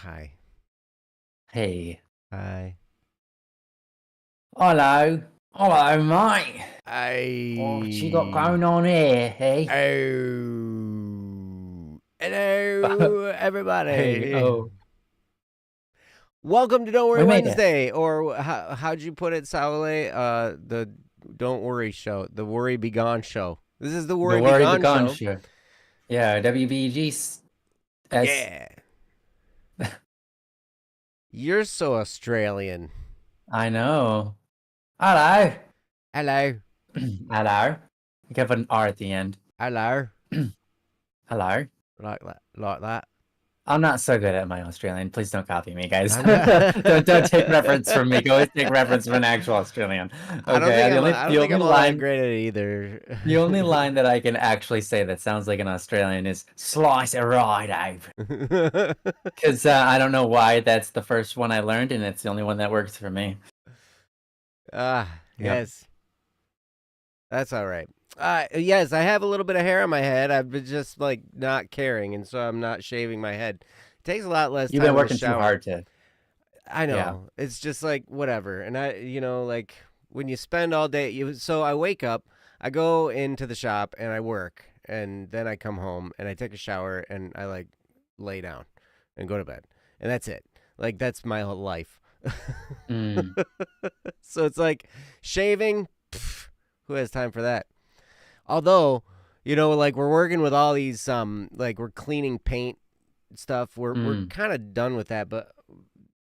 Hi. Hey. Hi. Hello. Hello, mate. I. What you got going on here, hey? Oh. Hello, everybody. Hey, oh. Welcome to Don't Worry We made it. Wednesday, or how'd you put it, Salale? The Don't Worry show, the Worry Be Gone show. This is the Worry Be Gone show. Yeah, WBG. Yeah. You're so Australian. I know. Hello. Hello. Hello. You can put an R at the end. Hello. Hello. Like that. I'm not so good at my Australian. Please don't copy me, guys. don't take reference from me. Go take reference from an actual Australian. Okay. I don't think I'm all that great at it either. The only line that I can actually say that sounds like an Australian is "slice it right, Abe." Because I don't know why that's the first one I learned, and it's the only one that works for me. Yes. That's all right. Yes, I have a little bit of hair on my head. I've been just like not caring, and so I'm not shaving my head. It takes a lot less time. You've been working too hard to. I know. Yeah. It's just like whatever. And like when you spend all day, so I wake up, I go into the shop and I work, and then I come home and I take a shower and I like lay down and go to bed. And that's it. Like that's my whole life. So it's like shaving, who has time for that? Although, like we're working with all these like we're cleaning paint stuff. We're kind of done with that, but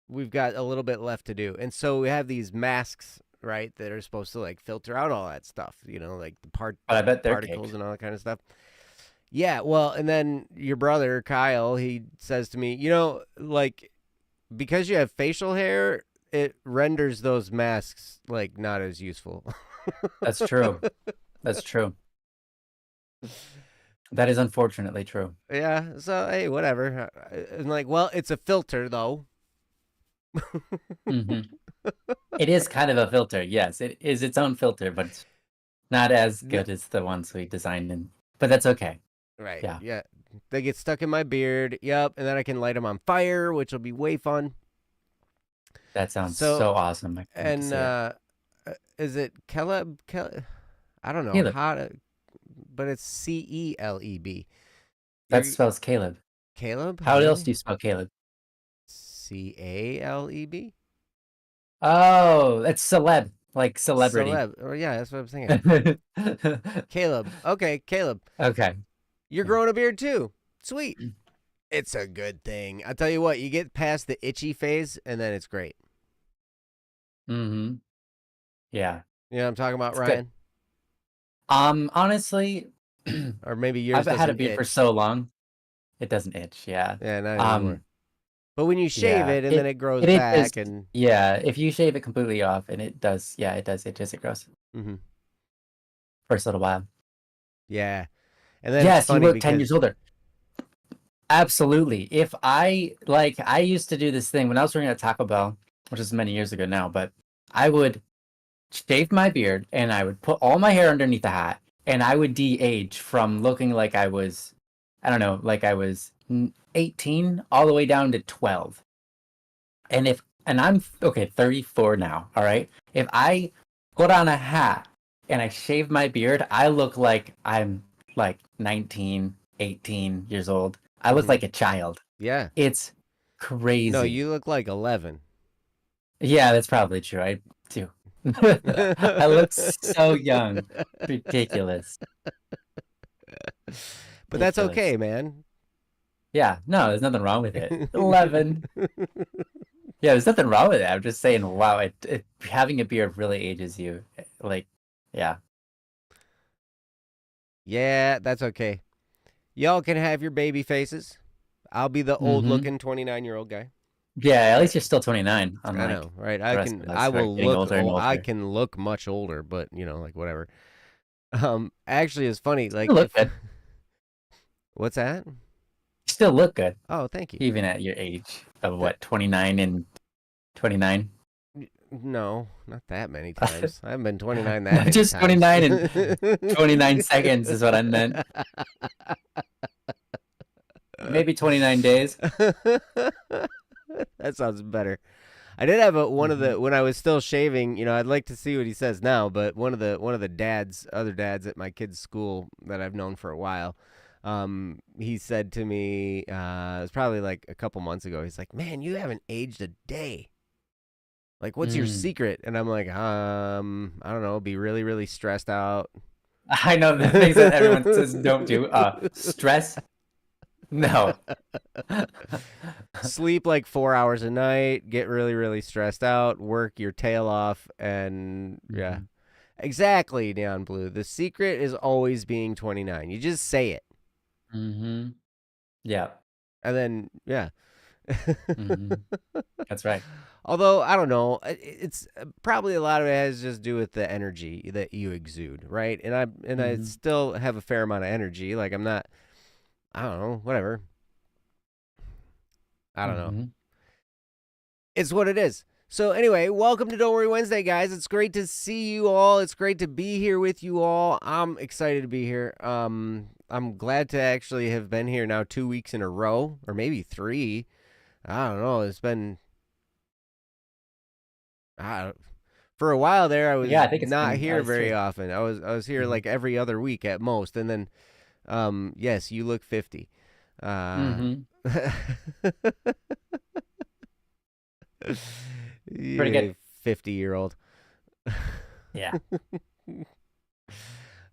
we've got a little bit left to do. And so we have these masks, right, that are supposed to like filter out all that stuff, like the I bet they're particles and all that kind of stuff. Yeah, well, and then your brother Kyle, he says to me, like because you have facial hair, it renders those masks like not as useful. That's true. That's true. That is unfortunately true. Yeah, so hey, whatever. I'm like, well, it's a filter though. It is kind of a filter. Yes, it is its own filter, but it's not as good as the ones we designed. But that's okay. Right. Yeah. They get stuck in my beard. Yep, and then I can light them on fire, which will be way fun. That sounds so awesome. Is it Caleb? I don't know Caleb. how to, but it's CELEB. That spells Caleb. Caleb? How else do you spell Caleb? CALEB? Oh, that's celeb, like celebrity. Oh, yeah, that's what I'm thinking. Caleb. Okay, Caleb. Okay. You're growing a beard too. Sweet. It's a good thing. I tell you what, you get past the itchy phase, and then it's great. Yeah. You know what I'm talking about, Ryan? Good. Honestly, or maybe yours. I've had a beard for so long, it doesn't itch. Yeah. Yeah, not anymore. But when you shave it, and then it grows back, and yeah, if you shave it completely off, and it does, it does itch as it grows. First little while. Yeah, and then yes, you look 10 years older. Absolutely. If I used to do this thing when I was working at Taco Bell, which is many years ago now, but I would shave my beard and I would put all my hair underneath the hat, and I would de-age from looking like I was, I don't know, like I was 18 all the way down to 12. And I'm 34 now, all right? If I put on a hat and I shave my beard, I look like I'm like 19, 18 years old. I look like a child. Yeah. It's crazy. No, you look like 11. Yeah, that's probably true. I do. I look so young. Ridiculous. But that's okay, man. Yeah, no, there's nothing wrong with it. 11. Yeah, there's nothing wrong with it. I'm just saying, wow, having a beard really ages you. Like, yeah. Yeah, that's okay. Y'all can have your baby faces. I'll be the old-looking 29-year-old guy. Yeah, at least you're still 29. I know, right? I can look much older, but like whatever. Actually, it's funny. Like, you look good. What's that? You still look good. Oh, thank you. Even at your age of what, 29 and 29? No, not that many times. I haven't been 29 that many just times. 29 and 29 seconds is what I meant. Maybe 29 days. That sounds better. I did have one of Mm-hmm. the when I was still shaving. I'd like to see what he says now. But one of the other dads at my kid's school that I've known for a while, he said to me, it was probably like a couple months ago. He's like, "Man, you haven't aged a day. Like, what's your Mm. secret?" And I'm like, I don't know. Be really, really stressed out. I know the things that everyone says don't do. Stress. No. Sleep like 4 hours a night. Get really, really stressed out. Work your tail off, and yeah. Mm-hmm. Exactly, Neon Blue. The secret is always being 29. You just say it. Mm-hmm. Yeah. And then, yeah. Mm-hmm. That's right. Although, I don't know. It's probably a lot of it has just to do with the energy that you exude, right? And I Mm-hmm. still have a fair amount of energy. Like, I'm not, I don't know, whatever. I don't know. Mm-hmm. It's what it is. So anyway, welcome to Don't Worry Wednesday, guys. It's great to see you all. It's great to be here with you all. I'm excited to be here. I'm glad to actually have been here now 2 weeks in a row, or maybe three. I don't know. It's been for a while there. I Yeah, was I think it's not been at here least very three. often. I was here Mm-hmm. like every other week at most, and then yes, you look 50. Uh, Mm-hmm. Pretty you good. 50-year-old. Yeah.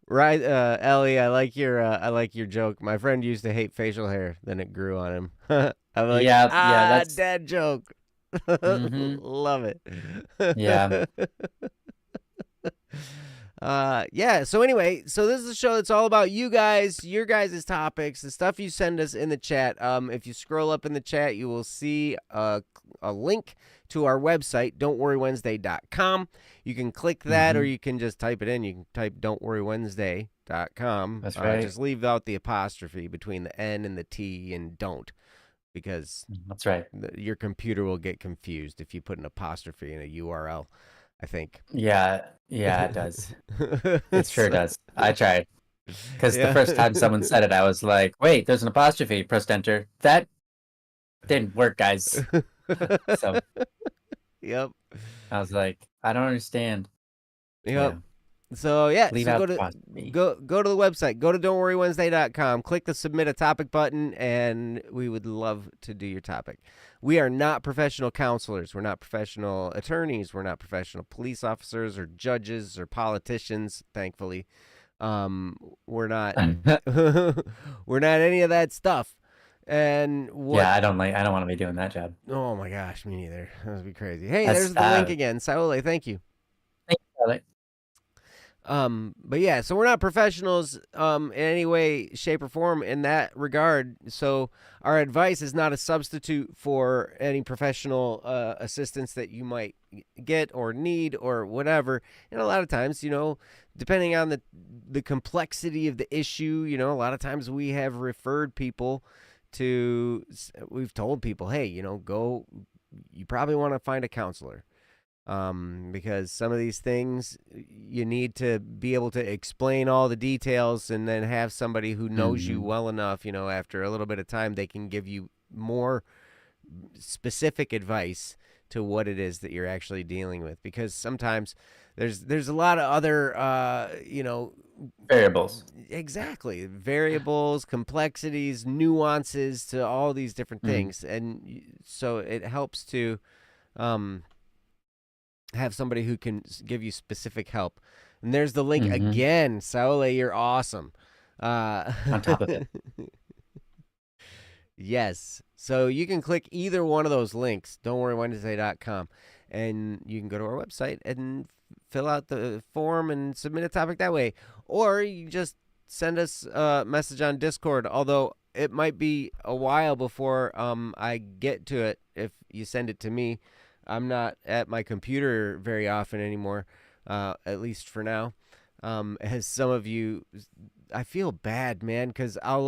Right, Ellie, I like your joke. My friend used to hate facial hair, then it grew on him. I'm like, Yeah. Yeah. That's. dad joke. Mm-hmm. Love it. Yeah. Yeah. So anyway, so this is a show that's all about you guys, your guys' topics, the stuff you send us in the chat. If you scroll up in the chat, you will see a link to our website, don'tworrywednesday.com. You can click that, or Mm-hmm. you can just type it in. You can type don'tworrywednesday.com. That's right. Just leave out the apostrophe between the N and the T and don't, because That's right. your computer will get confused if you put an apostrophe in a URL, I think. Yeah. Yeah, it does. It sure So, does. I tried. Because the yeah. first time someone said it, I was like, wait, there's an apostrophe. Pressed enter. That didn't work, guys. So Yep. I was like, I don't understand. Yep. Yeah. So yeah, Leave so out the apostrophe. go to the website, go to don'tworrywednesday.com, click the submit a topic button, and we would love to do your topic. We are not professional counselors, we're not professional attorneys, we're not professional police officers or judges or politicians, thankfully. We're not we're not any of that stuff. And what Yeah, I don't want to be doing that job. oh my gosh, me neither. That would be crazy. Hey, That's there's the link again. Saole, thank you. thank you, Charlotte. But yeah, so we're not professionals in any way, shape, or form in that regard. So our advice is not a substitute for any professional assistance that you might get or need or whatever. And a lot of times, depending on the complexity of the issue, a lot of times we have referred people we've told people, hey, go. You probably want to find a counselor, because some of these things you need to be able to explain all the details and then have somebody who knows you Mm-hmm. well enough, after a little bit of time, they can give you more specific advice to what it is that you're actually dealing with, because sometimes there's a lot of other Variables. exactly variables, complexities, nuances to all these different Mm-hmm. things, and so it helps to um have somebody who can give you specific help. And there's the link Mm-hmm. again. Saole, you're awesome. On top of it. Yes. So you can click either one of those links, don'tworrywednesday.com, and you can go to our website and fill out the form and submit a topic that way. Or you just send us a message on Discord, although it might be a while before I get to it if you send it to me. I'm not at my computer very often anymore, at least for now. As some of you, I feel bad, man, because I'll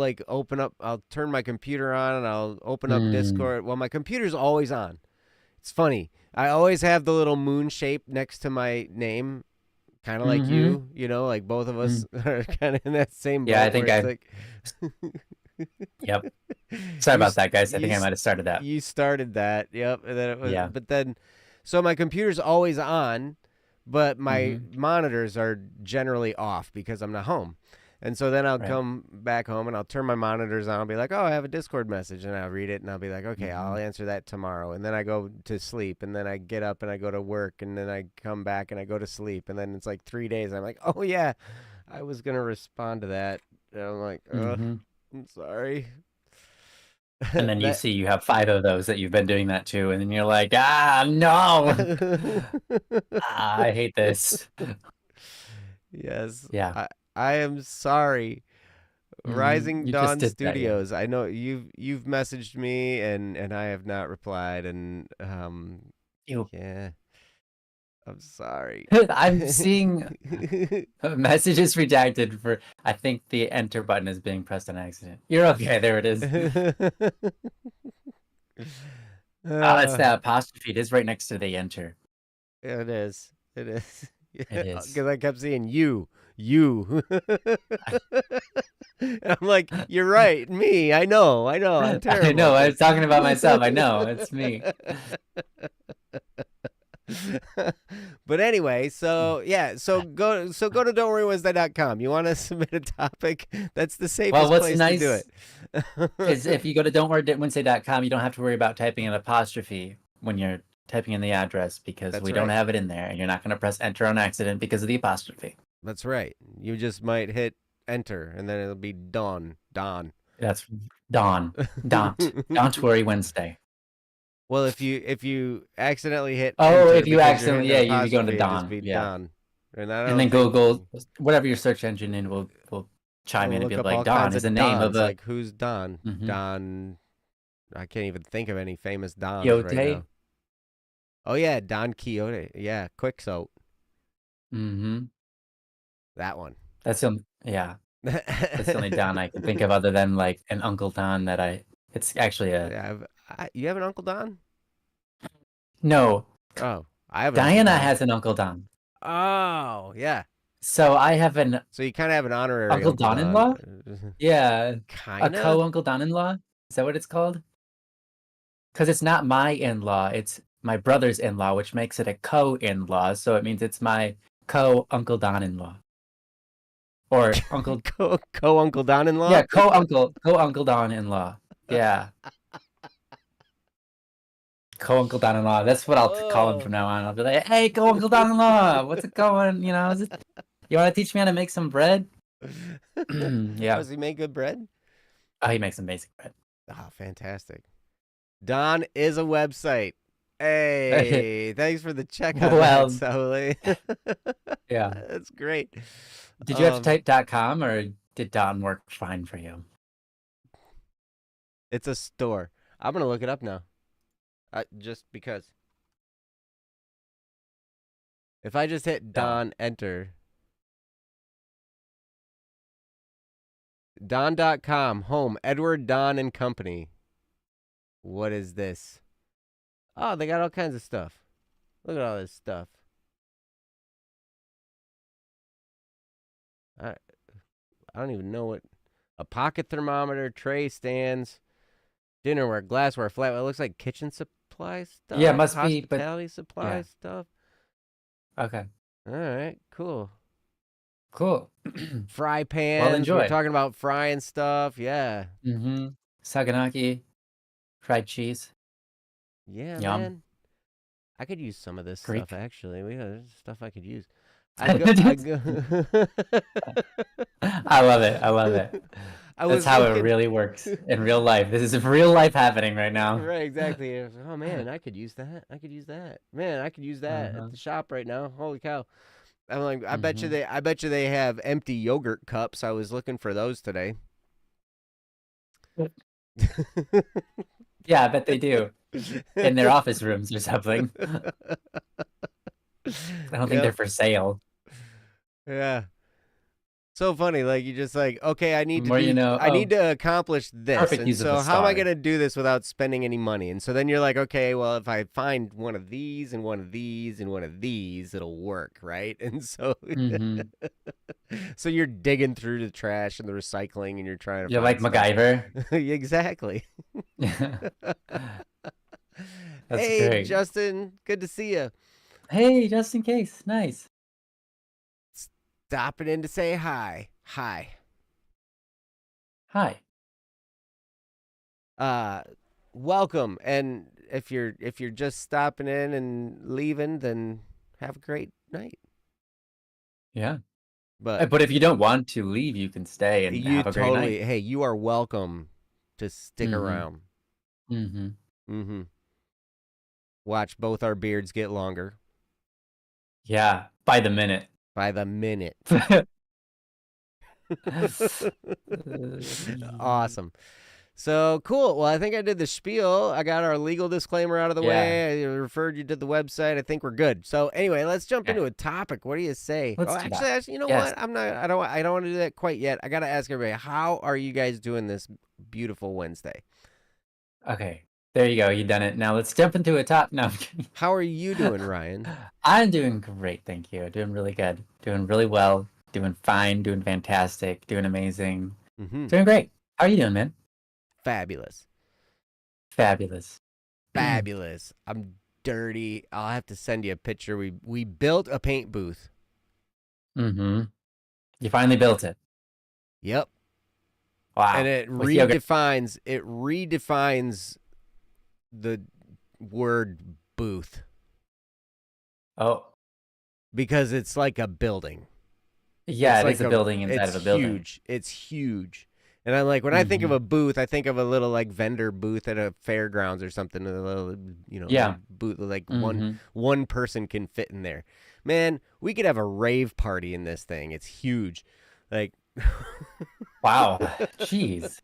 turn my computer on and I'll open up Mm. Discord. Well, my computer's always on. It's funny. I always have the little moon shape next to my name, kind of like Mm-hmm. you, like both of us Mm. are kind of in that same Yeah, I boat where think it's I like, Yep. Sorry You about s- that, guys. I you think I s- might have started that. you started that. Yep. And then it was, Yeah. but then, so my computer's always on, but my Mm-hmm. monitors are generally off because I'm not home. And so then I'll Right. come back home and I'll turn my monitors on. I'll be like, oh, I have a Discord message. And I'll read it and I'll be like, okay, Mm-hmm. I'll answer that tomorrow. And then I go to sleep. And then I get up and I go to work. And then I come back and I go to sleep. And then it's like 3 days. I'm like, oh, yeah, I was going to respond to that. And I'm like, ugh, Mm-hmm. I'm sorry. And then you that see you have 5 of those that you've been doing that to, and then you're like, ah, no, I hate this. Yes, Yeah. I am sorry. Mm-hmm. Rising You just Dawn did that, yeah. Studios. I know you've messaged me and I have not replied and You. yeah, I'm sorry. I'm seeing messages redacted for. I think the enter button is being pressed on accident. You're okay. There it is. It's uh, the apostrophe. It is right next to the enter. it is. It is. It is. Because I kept seeing you. I'm like, you're right, me. I know, I'm I terrible know. at I was this. talking about myself. I know. It's me. But anyway, so yeah, so go to don'tworrywednesday.com. You want to submit a topic? That's the Well, safest what's place to do nice is it. if you go to don'tworrywednesday.com, you don't have to worry about typing an apostrophe when you're typing in the address because That's we don't right. have it in there, and you're not going to press enter on accident because of the apostrophe. That's right. You just might hit enter and then it'll be Don. That's don't worry Wednesday. Well, if you accidentally hit Oh, enter if you because you're hitting accidentally, an yeah, you go into apostrophe, it'd just Don, be yeah, Don. And I and don't then think Google whatever your search engine and will chime we'll in and look be up like, all Don kinds is the of name of Dons. a Like who's Don? mm-hmm. Don. I can't even think of any famous Dons right Quixote. now. Oh yeah, Don Quixote. Yeah, Quixote. Mm-hmm. That one. That's yeah. That's the only Don I can think of other than like an Uncle Don that I. It's actually a Yeah, you have an Uncle Don? no. Oh, I have an Uncle Diana Don. has an Uncle Don. Oh, yeah. So I have an So you kind of have an honorary Uncle Uncle Don. Don-in-law. Yeah, a Kinda? co-Uncle Don-in-law. Is that what it's called? Because it's not my in-law, it's my brother's in-law, which makes it a co-in-law. So it means it's my co-Uncle Don-in-law. Or Uncle, Co-Uncle Don-in-law? yeah, co-Uncle Don-in-law. Yeah, co-Uncle Don-in-law. That's what I'll call him Oh. from now on. I'll be like, hey, co-Uncle Don-in-law, what's it going? You know, you want to teach me how to make some bread? Yeah. Does he make good bread? Oh, he makes amazing bread. Oh, fantastic. Don is a website. Hey, thanks for the check on that, Well, Sauli. yeah. That's great. Did you have to type .com or did Don work fine for you? It's a store. I'm gonna look it up now. Just because. If I just hit Don. Don enter. Don.com, home, Edward Don and Company. What is this? Oh, they got all kinds of stuff. Look at all this stuff. I don't even know what. A pocket thermometer, tray stands, dinnerware, glassware, flatware. It looks like kitchen supply stuff. Yeah, it must be, but hospitality supply yeah. stuff. Okay. All right, cool. Cool. Fry pans. Well, enjoy. We're talking about frying stuff. Yeah. Mm-hmm. Saganaki, fried cheese. Yeah, Yum. man. I could use some of this Greek. stuff actually. There's stuff I could use. I love it. I love it. That's how it really works in real life. This is real life happening right now. Right, exactly. Oh man, I could use that. I could use that. Man, I could use that at the shop right now. Holy cow! I'm like, I bet you they have empty yogurt cups. I was looking for those today. Yeah, I bet they do. In their office rooms or something. I don't think they're for sale. Yeah. So funny, like you just like, okay, I need The to more do, you know. I Oh, need to accomplish this, perfect and use of so a how am I star. gonna do this without spending any money? And so then you're like, okay, well, if I find one of these and one of these and one of these, it'll work, right? And so, Mm-hmm. so you're digging through the trash and the recycling, and you're trying to You're find like stuff. MacGyver. Exactly. That's Hey, great. Justin, good to see you. Hey, just in case. Nice. Stopping in to say hi. Hi. Hi. uh Welcome, and if you're just stopping in and leaving, then have a great night. Yeah. But But if you don't want to leave, you can stay and you have a great night. totally, hey, you are welcome to stick Mm-hmm. around. Mm-hmm. Mm-hmm. Watch both our beards get longer Yeah. By the minute. by the minute. Awesome. So cool. Well, I think I did the spiel. I got our legal disclaimer out of the Yeah. way. I referred you to the website. I think we're good. So anyway, let's jump Okay. into a topic. What do you say? Let's Oh, do actually, that. you know Yes. what? I don't want to do that quite yet. I got to ask everybody, how are you guys doing this beautiful Wednesday? Okay. There you go. You done it. Now let's jump into a top. No, I'm kidding. How are you doing, Ryan? I'm doing great, thank you. Doing really good. Doing really well. Doing fine. Doing fantastic. Doing amazing. Mm-hmm. Doing great. How are you doing, man? Fabulous. Fabulous. Fabulous. I'm dirty. I'll have to send you a picture. We built a paint booth. Mm-hmm. You finally built it. Yep. Wow. And it With yoga. redefines the word booth Oh, because it's like a building. yeah, It's it like is a building inside it's of a building. huge. It's huge. And I'm like, when I think of Mm-hmm. a booth, I think of a little like vendor booth at a fairgrounds or something. A little, Yeah. little booth like Mm-hmm. one person can fit in there. Man, we could have a rave party in this thing. It's huge. Like, Wow. Jeez.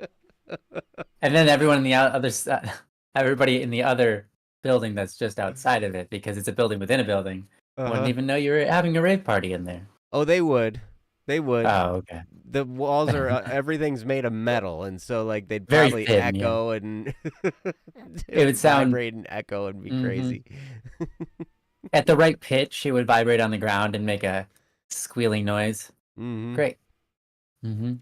And then everyone in the other side, everybody in the other building that's just outside of it, because it's a building within a building, wouldn't uh-huh. even know you were having a rave party in there. Oh, they would. They would. Oh, okay. The walls are everything's made of metal, and so like they'd Very probably thin, yeah. echo and it It would would sound vibrate and echo and be hmm crazy. at the right pitch. It would vibrate on the ground and make a squealing noise. Mm-hmm. Great. Mm-hmm.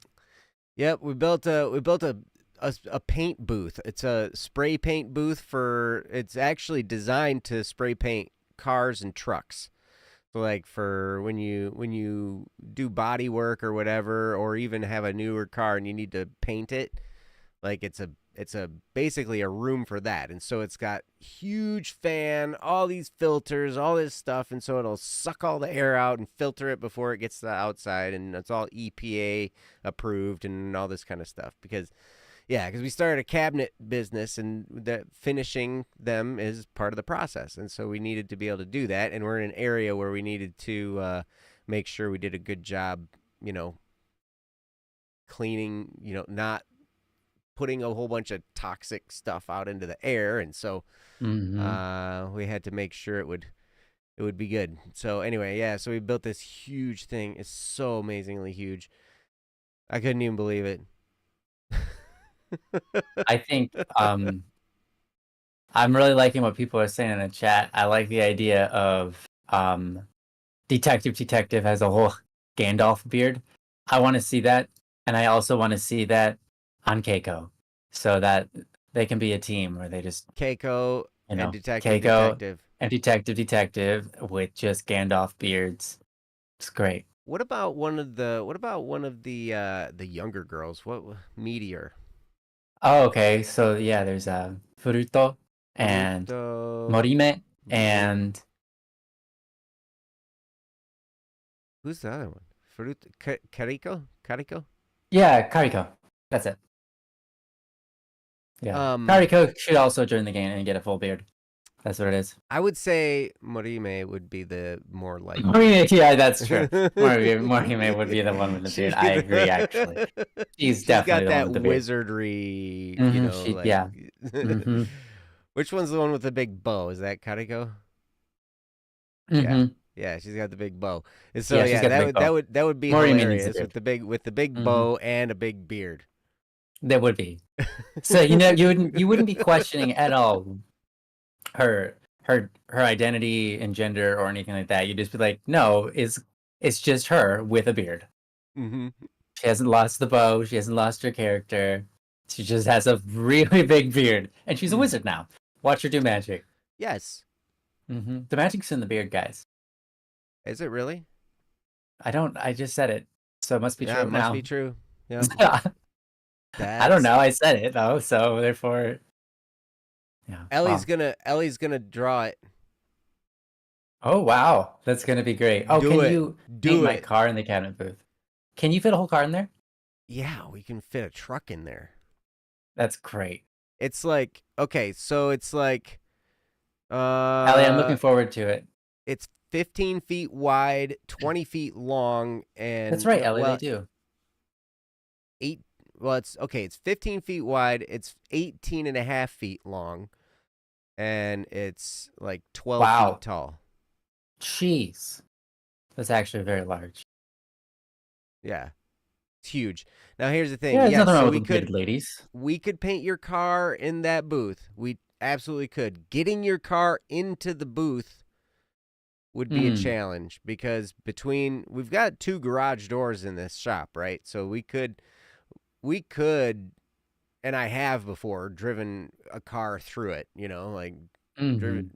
Yep, we built a paint booth. It's a spray paint booth for. It's actually designed to spray paint cars and trucks. So like for when you do body work or whatever, or even have a newer car and you need to paint it, like it's a basically a room for that. And so it's got huge fan, all these filters, all this stuff, and so it'll suck all the air out and filter it before it gets to the outside, and it's all EPA approved and all this kind of stuff. Because we started a cabinet business, and that finishing them is part of the process, and so we needed to be able to do that, and we're in an area where we needed to make sure we did a good job, you know, cleaning, not putting a whole bunch of toxic stuff out into the air, and so Mm-hmm. we had to make sure it would be good. So anyway, yeah, so we built this huge thing. It's so amazingly huge. I couldn't even believe it. I think I'm really liking what people are saying in the chat. I like the idea of Detective has a whole Gandalf beard. I want to see that, and I also want to see that on Keiko, so that they can be a team where they just, Keiko and Detective Keiko Detective. and Detective with just Gandalf beards. It's great. What about one of the younger girls? What Meteor? Oh, okay. So yeah, there's Furuto and Naruto. Morime and Who's the other one? Kariko? yeah, Kariko. That's it. Yeah, Kariko should also join the game and get a full beard. That's what it is. I would say Morime would be the more likely. Morime, yeah, that's true. Morime would be the one with the beard. I agree, actually. She's definitely got the one that with the beard. wizardry, Mm-hmm, yeah. Which one's the one with the big bow? Is that Kariko? Mm-hmm. Yeah, she's got the big bow. And so Yeah, she's got the big bow. that would be Maureen needs a hilarious beard. with the big Mm-hmm. bow and a big beard. That would be. So you wouldn't be questioning at all her identity and gender or anything like that. You'd just be like, no, it's just her with a beard. Mm-hmm. She hasn't lost the bow. She hasn't lost her character. She just has a really big beard, and she's a wizard now. Watch her do magic. Yes. Mm-hmm. The magic's in the beard, guys. Is it really? I just said it, so it must be Yeah, true it must now. be true. Yeah. I don't know. I said it though, so therefore, yeah. Ellie's gonna draw it. Oh wow, that's gonna be great. Oh, Do can it. you Do paint it. my car in the cabinet booth? Can you fit a whole car in there? Yeah, we can fit a truck in there. That's great. It's like, okay, so it's like Ellie, I'm looking forward to it. It's 15 feet wide, 20 feet long, and That's right, Ellie, they do. It's 15 feet wide, it's 18 and a half feet long, and it's like 12 feet tall. Jeez. That's actually very large. Yeah. It's huge. Now here's the thing. Yeah, there's nothing wrong so with bearded ladies. We could paint your car in that booth. We absolutely could. Getting your car into the booth would be a challenge because we've got 2 garage doors in this shop, right? So we could, and I have before driven a car through it, like driven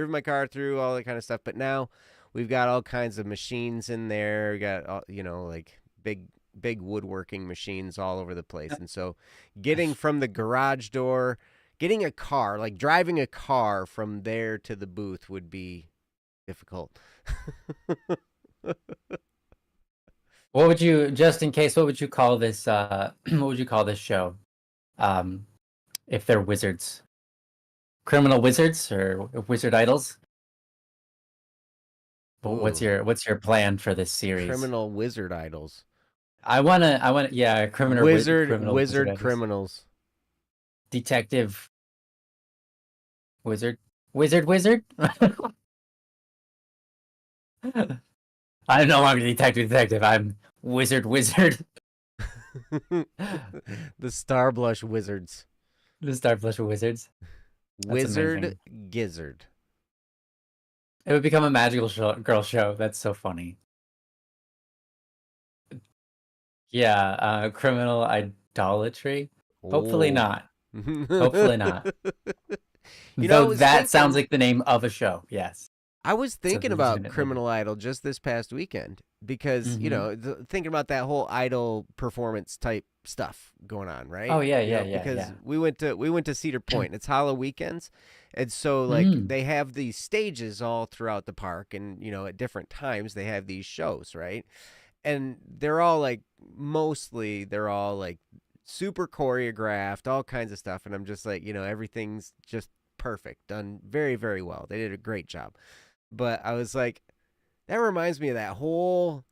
my car through all that kind of stuff. But now we've got all kinds of machines in there. We got all, like big woodworking machines all over the place. And so getting from the garage door, getting a car, like driving a car from there to the booth would be difficult. What would you, just in case, what would you call this what would you call this show? If they're wizards. Criminal wizards or wizard idols? Ooh. What's your plan for this series? Criminal wizard idols. I wanna yeah, criminal wizard criminals. Detective wizard. I'm no longer detective. I'm wizard. The Starblush Wizards. The Starblush Wizards. Wizard Gizzard. It would become a magical girl show. That's so funny. Yeah, criminal idolatry. Hopefully not. Hopefully not. Though that sounds like the name of a show. Yes. I was thinking about Criminal Idol just this past weekend because, thinking about that whole idol performance type stuff going on, right? Oh yeah. Because we went to Cedar Point. It's Hollow Weekends. And so they have these stages all throughout the park and, at different times they have these shows, right? And they're all mostly super choreographed, all kinds of stuff. And I'm just like, everything's just perfect, done very, very well. They did a great job. But I was like, that reminds me of that whole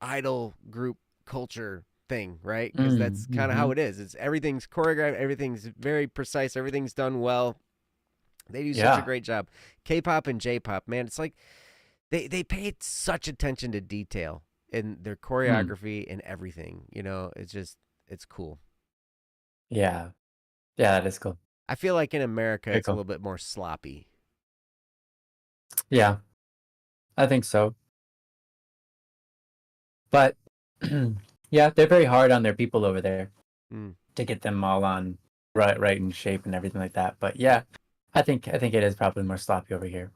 idol group culture thing, right? Because that's kind of how it is. Everything's choreographed, everything's very precise, everything's done well. They do such a great job. K-pop and J-pop, man, it's like they pay such attention to detail in their choreography and everything. It's cool. Yeah, that is cool. I feel like in America, it's a little bit more sloppy. Yeah, I think so. But yeah, they're very hard on their people over there to get them all on right in shape and everything like that. But yeah, I think it is probably more sloppy over here.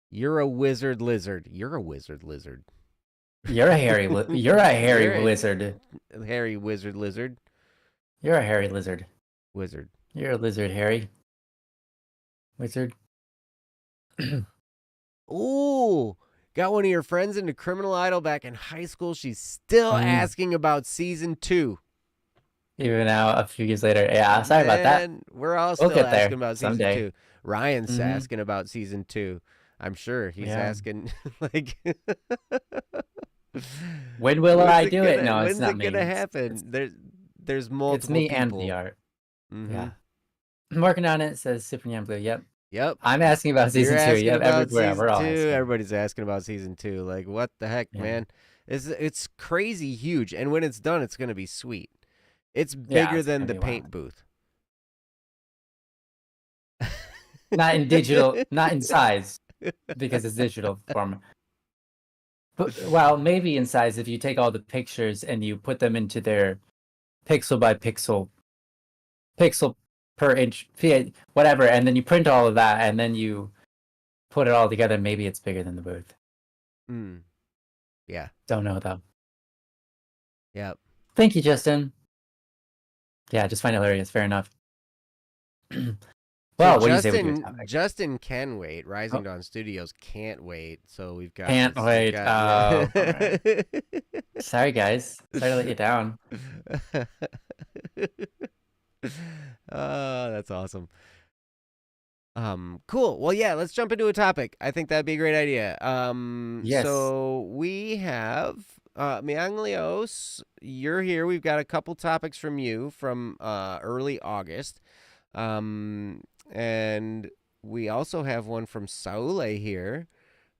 You're a wizard lizard. You're a wizard lizard. You're a hairy wizard. Hairy wizard lizard. You're a hairy lizard. Wizard. You're a lizard, Harry. Wizard. Ooh, got one of your friends into Criminal Idol back in high school. She's still asking about season 2. Even now, a few years later. Yeah, sorry about that. We're all still asking about season 2. Ryan's asking about season 2. I'm sure he's asking when will I do it? No, it's not me. When's it gonna happen? There's multiple. It's me people. and the art. Yeah. I'm working on it. It says Super Neon Blue. Yep. Yep. I'm asking about You're season 2. asking Yep, about everywhere. season We're all 2. asking. Everybody's asking about season 2. Like, what the heck, Yeah. man? It's crazy huge, and when it's done, it's gonna be sweet. It's Yeah, bigger it's than gonna the be wild. paint booth. Not in digital, not in size, because it's digital form. But, well, maybe in size if you take all the pictures and you put them into their pixel by pixel per inch, whatever, and then you print all of that, and then you put it all together. Maybe it's bigger than the booth. Yeah. Don't know though. Yep. Thank you, Justin. Yeah, just find it hilarious. Fair enough. Well, So what do you say we do a topic? Justin can wait. Rising Oh. Dawn Studios can't wait. So we've got. Can't wait. Yeah. Sorry, guys. Sorry to let you down. That's awesome. Cool. Well, yeah, let's jump into a topic. I think that'd be a great idea. Yes. So we have Mianglios, you're here. We've got a couple topics from you from early August. And we also have one from Saule here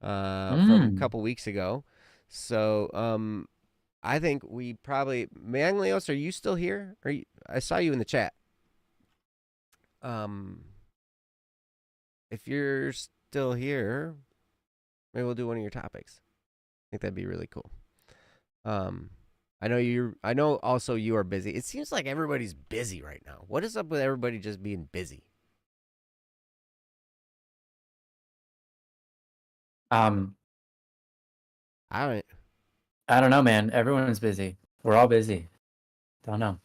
from a couple weeks ago. So I think we probably Mianglios, are you still here? I saw you in the chat. If you're still here, maybe we'll do one of your topics. I think that'd be really cool. I know also you are busy. It seems like everybody's busy right now. What is up with everybody just being busy? I don't know, man. Everyone's busy. We're all busy. Don't know.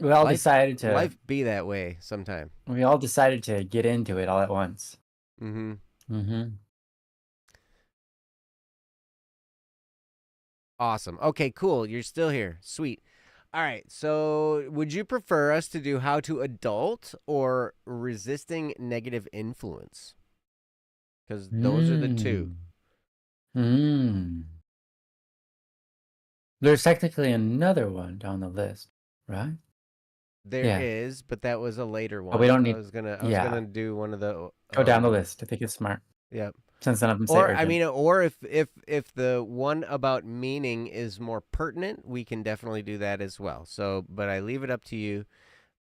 We all decided to life be that way sometime. We all decided to get into it all at once. Awesome. Okay, cool. You're still here. Sweet. All right. So, would you prefer us to do how to adult or resisting negative influence? Because those are the two. There's technically another one down the list, right? There is, but that was a later one. Oh, we don't need. I was gonna do one of the. Go down the list. I think it's smart. Yep. Since none of them say or urgent. I mean, or if the one about meaning is more pertinent, we can definitely do that as well. So, but I leave it up to you,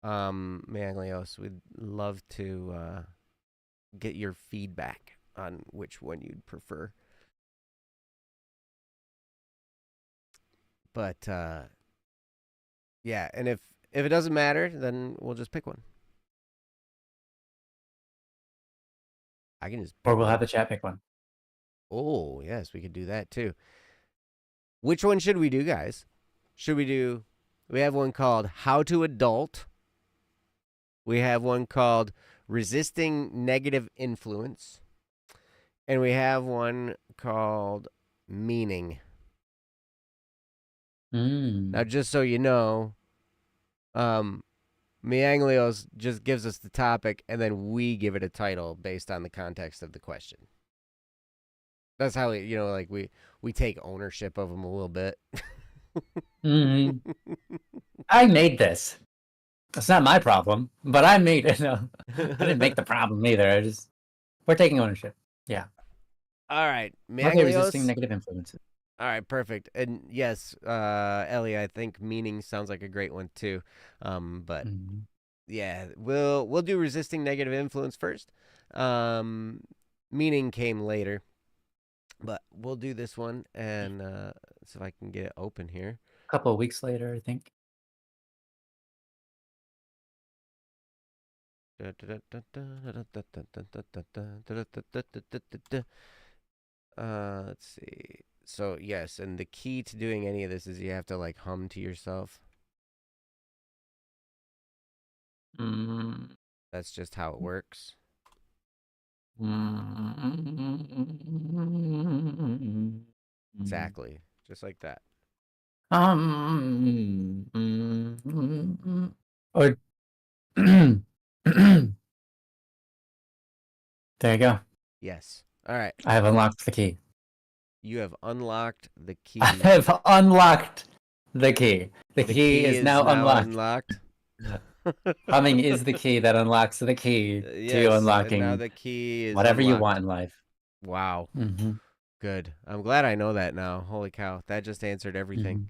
Manglios. We'd love to get your feedback on which one you'd prefer. But yeah, and if it doesn't matter, then we'll just pick one. I can just. Or we'll have the chat pick one. Oh yes, we could do that too. Which one should we do, guys? We have one called How to Adult. We have one called Resisting Negative Influence. And we have one called Meaning. Now, just so you know, Mianglios just gives us the topic, and then we give it a title based on the context of the question. That's how we take ownership of them a little bit. I made this. It's not my problem, but I made it. No, I didn't make the problem either. We're taking ownership. Yeah. All right, Mianglios. Resisting negative influences. All right, perfect. And yes, Ellie, I think meaning sounds like a great one too. But yeah, we'll do resisting negative influence first. Meaning came later. But we'll do this one and see if I can get it open here. A couple of weeks later, I think. Let's see. So yes, and the key to doing any of this is you have to like hum to yourself. That's just how it works. Exactly, just like that. Or there you go. Yes. All right. I have unlocked the key. You have unlocked the key. I have unlocked the key. The key is now unlocked. Humming is the key that unlocks the key to Yes, and now unlocking the key is whatever you want unlocked. in life. Wow. Mm-hmm. Good. I'm glad I know that now. Holy cow. That just answered everything. Mm-hmm.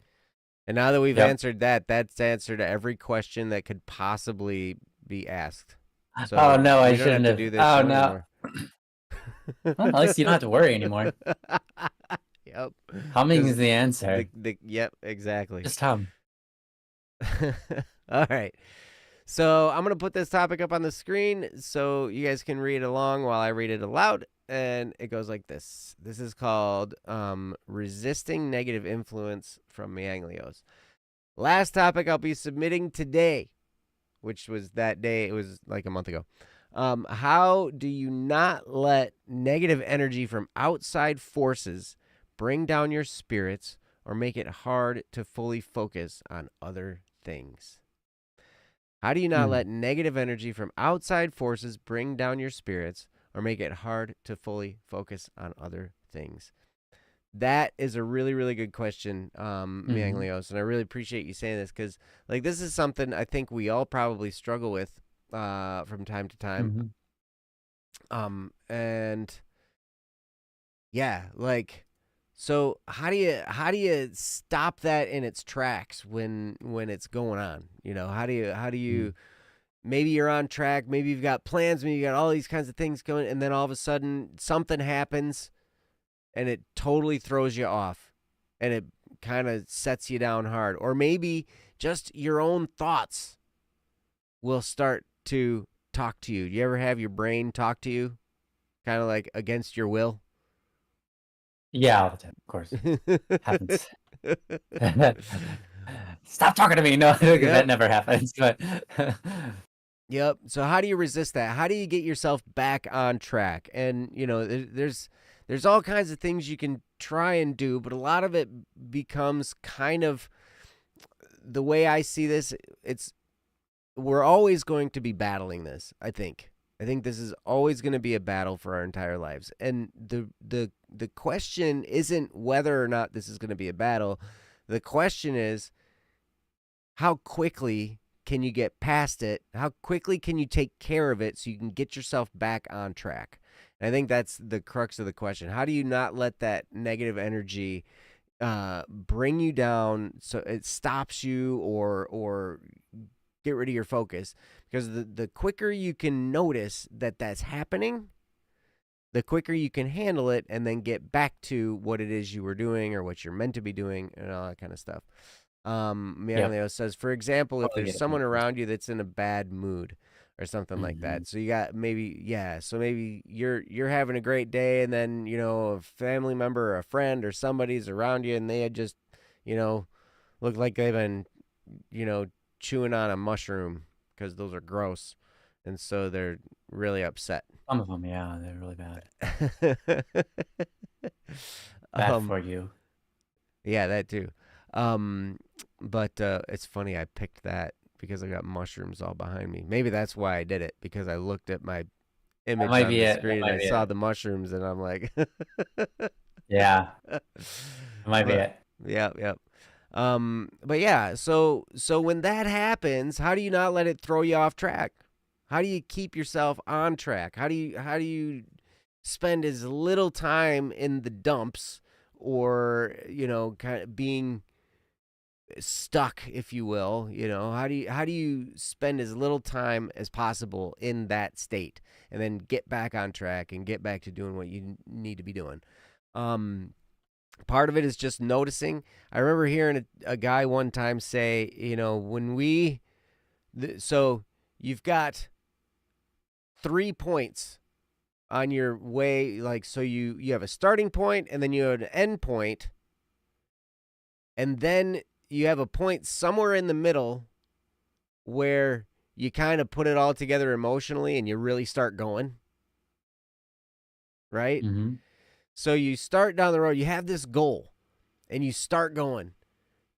And now that we've Yep. answered that, that's answered every question that could possibly be asked. Oh So no, I we don't have shouldn't to have. do this Oh show no. anymore. Well, at least you don't have to worry anymore. Yep. Humming is Because the answer. yep, exactly. Just hum. All right. So I'm going to put this topic up on the screen so you guys can read along while I read it aloud. And it goes like this. This is called Resisting Negative Influence from Mianglios. Last topic I'll be submitting today, which was that day. It was like a month ago. How do you not let negative energy from outside forces bring down your spirits or make it hard to fully focus on other things? How do you not Mm. let negative energy from outside forces bring down your spirits or make it hard to fully focus on other things? That is a really, really good question, Mm-hmm. Mianglios, and I really appreciate you saying this because, like, this is something I think we all probably struggle with from time to time. Mm-hmm. And yeah, like, so how do you stop that in its tracks when it's going on? You know, how do you maybe you're on track, maybe you've got plans, maybe you got all these kinds of things going, and then all of a sudden something happens and it totally throws you off and it kind of sets you down hard. Or maybe just your own thoughts will start to talk to you. Do you ever have your brain talk to you? Kind of like against your will? Yeah, all the time, of course. Happens. Stop talking to me. No, that Yep. never happens. But Yep. So how do you resist that? How do you get yourself back on track? And you know, there's all kinds of things you can try and do, but a lot of it becomes kind of the way I see this. It's we're always going to be battling this. I think this is always going to be a battle for our entire lives. And the question isn't whether or not this is going to be a battle. The question is how quickly can you get past it? How quickly can you take care of it so you can get yourself back on track? And I think that's the crux of the question. How do you not let that negative energy bring you down so it stops you or get rid of your focus? Because the quicker you can notice that that's happening, the quicker you can handle it and then get back to what it is you were doing or what you're meant to be doing and all that kind of stuff. yep, Mianleo says, for example, if totally there's get it. someone around you that's in a bad mood or something like Mm-hmm. that. So you got maybe, yeah, so maybe you're having a great day and then, you know, a family member or a friend or somebody's around you and they had just, you know, look like they've been, you know, chewing on a mushroom because those are gross. And so they're really upset. Some of them, yeah, they're really bad. Bad um for you. Yeah, that too. Um, but it's funny I picked that because I got mushrooms all behind me. Maybe that's why I did it because I looked at my That image might on be the it. That screen and might I be saw it. the mushrooms and I'm like, Yeah, that might be but it. yeah, yeah. But yeah, so when that happens, how do you not let it throw you off track? How do you keep yourself on track? How do you spend as little time in the dumps or, you know, kind of being stuck, if you will? You know, how do you spend as little time as possible in that state and then get back on track and get back to doing what you need to be doing? um Part of it is just noticing. I remember hearing a guy one time say, you know, so you've got 3 points on your way, like, so you have a starting point and then you have an end point and then you have a point somewhere in the middle where you kind of put it all together emotionally and you really start going, right? Mm-hmm. So you start down the road, you have this goal and you start going.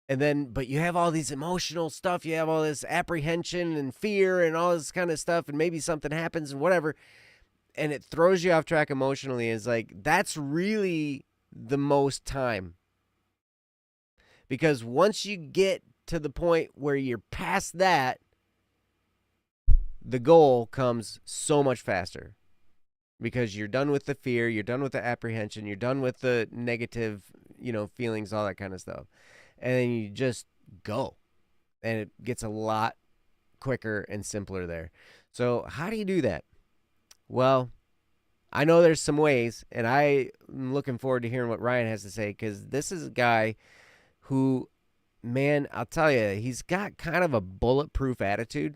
And then, but you have all these emotional stuff, you have all this apprehension and fear and all this kind of stuff, and maybe something happens and whatever, and it throws you off track emotionally. Is like, that's really the most time. Because once you get to the point where you're past that, the goal comes so much faster because you're done with the fear, you're done with the apprehension, you're done with the negative, feelings, all that kind of stuff. And then you just go. And it gets a lot quicker and simpler there. So, how do you do that? Well, I know there's some ways, and I'm looking forward to hearing what Ryan has to say because this is a guy who, man, I'll tell you, he's got kind of a bulletproof attitude.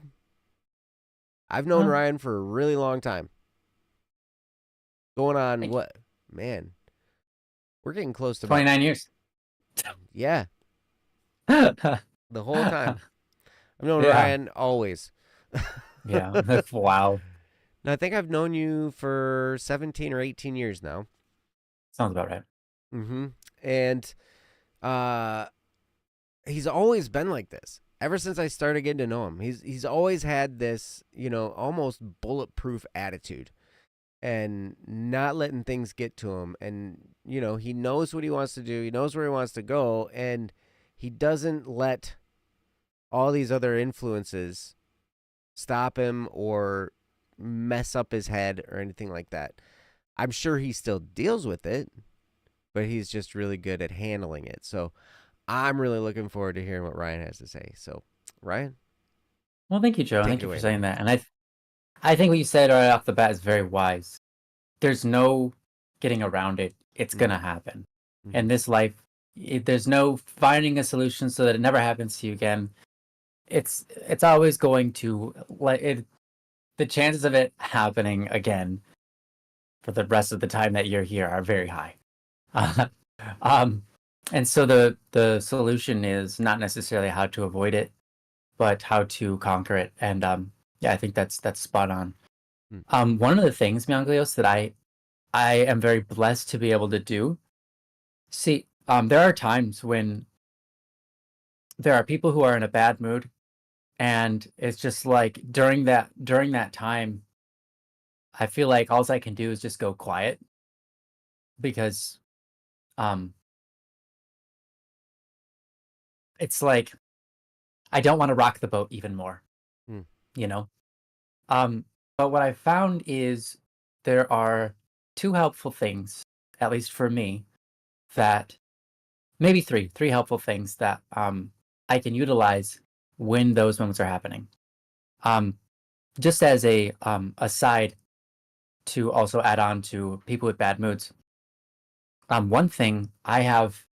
I've known Ryan for a really long time. Going on what? Man, we're getting close to 29 years. Yeah. The whole time. I've known Ryan always. Yeah. Wow. I think I've known you for 17 or 18 years now. Sounds about right. Mm-hmm. And he's always been like this. Ever since I started getting to know him, he's always had this, almost bulletproof attitude and not letting things get to him. And, he knows what he wants to do. He knows where he wants to go. And he doesn't let all these other influences stop him or mess up his head or anything like that. I'm sure he still deals with it, but he's just really good at handling it. So I'm really looking forward to hearing what Ryan has to say. So, Ryan? Well, thank you, Joe. Thank you for saying that. And I think what you said right off the bat is very wise. There's no getting around it. It's going to happen. In this life, there's no finding a solution so that it never happens to you again. It's always going to the chances of it happening again for the rest of the time that you're here are very high. And so the solution is not necessarily how to avoid it, but how to conquer it. And I think that's spot on. One of the things, Mianglios, that I am very blessed to be able to do. See, there are times when there are people who are in a bad mood, and it's just like during that time, I feel like all I can do is just go quiet because it's like I don't want to rock the boat even more, But what I found is there are two helpful things, at least for me, that maybe three helpful things that I can utilize when those moments are happening. Just as a aside to also add on to people with bad moods. One thing I have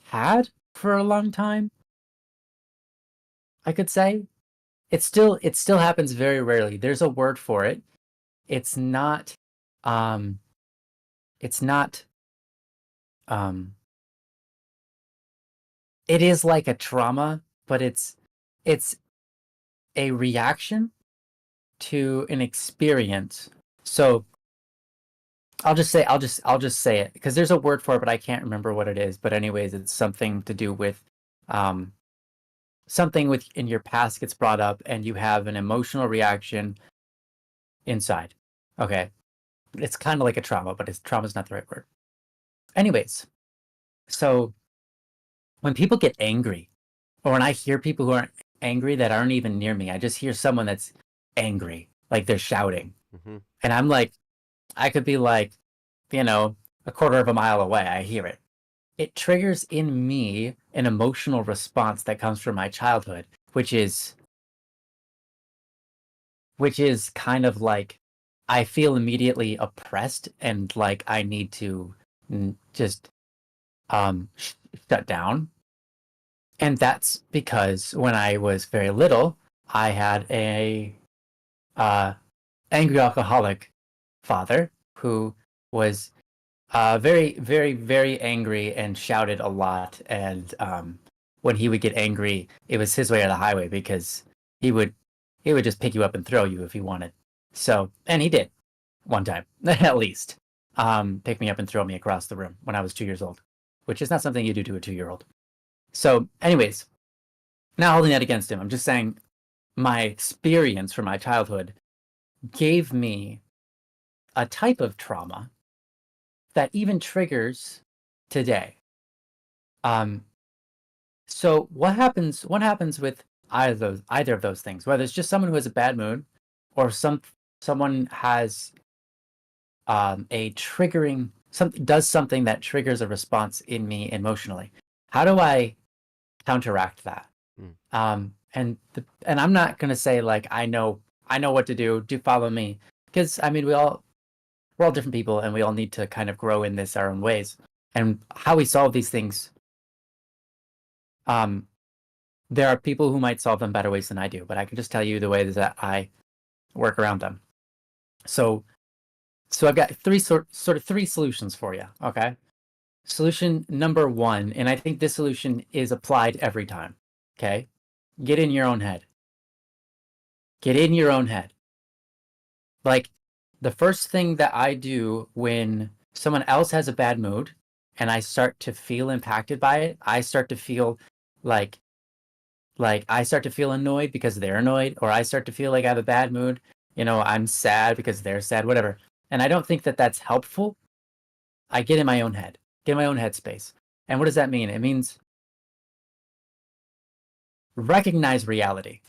had for a long time, I could say, it still happens very rarely. There's a word for it. It's not it is like a trauma, but it's a reaction to an experience. So I'll just say it because there's a word for it, but I can't remember what it is. But anyways, it's something to do with something within your past gets brought up and you have an emotional reaction inside. Okay. It's kind of like a trauma, but trauma's not the right word. Anyways, so when people get angry, or when I hear people who are angry that aren't even near me, I just hear someone that's angry, like they're shouting. And I'm like, I could be like, a quarter of a mile away. I hear it. It triggers in me an emotional response that comes from my childhood, which is kind of like I feel immediately oppressed and like I need to just shut down. And that's because when I was very little, I had a angry alcoholic father who was very, very, very angry and shouted a lot. And when he would get angry, it was his way or the highway because he would just pick you up and throw you if he wanted. So, and he did one time at least, pick me up and throw me across the room when I was 2 years old, which is not something you do to a 2-year-old. So, anyways, not holding that against him. I'm just saying my experience from my childhood gave me a type of trauma that even triggers today. So what happens with either of those things, whether it's just someone who has a bad mood, or someone has a triggering does something that triggers a response in me emotionally. How do I counteract that? And I'm not gonna say like I know what to do. Do follow me, because I mean we're all different people, and we all need to kind of grow in this our own ways. And how we solve these things, there are people who might solve them better ways than I do, but I can just tell you the ways that I work around them. So I've got sort of three solutions for you. Okay. Solution number one, and I think this solution is applied every time. Okay. Get in your own head. Get in your own head. Like, the first thing that I do when someone else has a bad mood and I start to feel impacted by it, I start to feel like I start to feel annoyed because they're annoyed, or I start to feel like I have a bad mood. I'm sad because they're sad, whatever. And I don't think that that's helpful. I get in my own head, get in my own headspace. And what does that mean? It means recognize reality.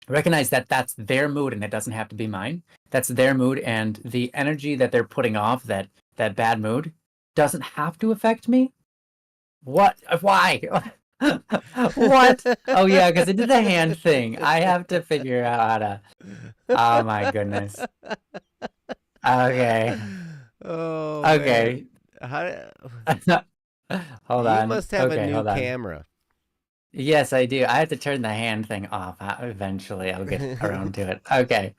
Recognize that that's their mood and it doesn't have to be mine. That's their mood, and the energy that they're putting off, that bad mood, doesn't have to affect me. What? Why? What? Oh yeah, because it did the hand thing. I have to figure out how to. Oh my goodness. Okay. Oh. Okay. Man. Hold on. You must have okay, a new camera. Yes, I do. I have to turn the hand thing off. Eventually, I'll get around to it. Okay.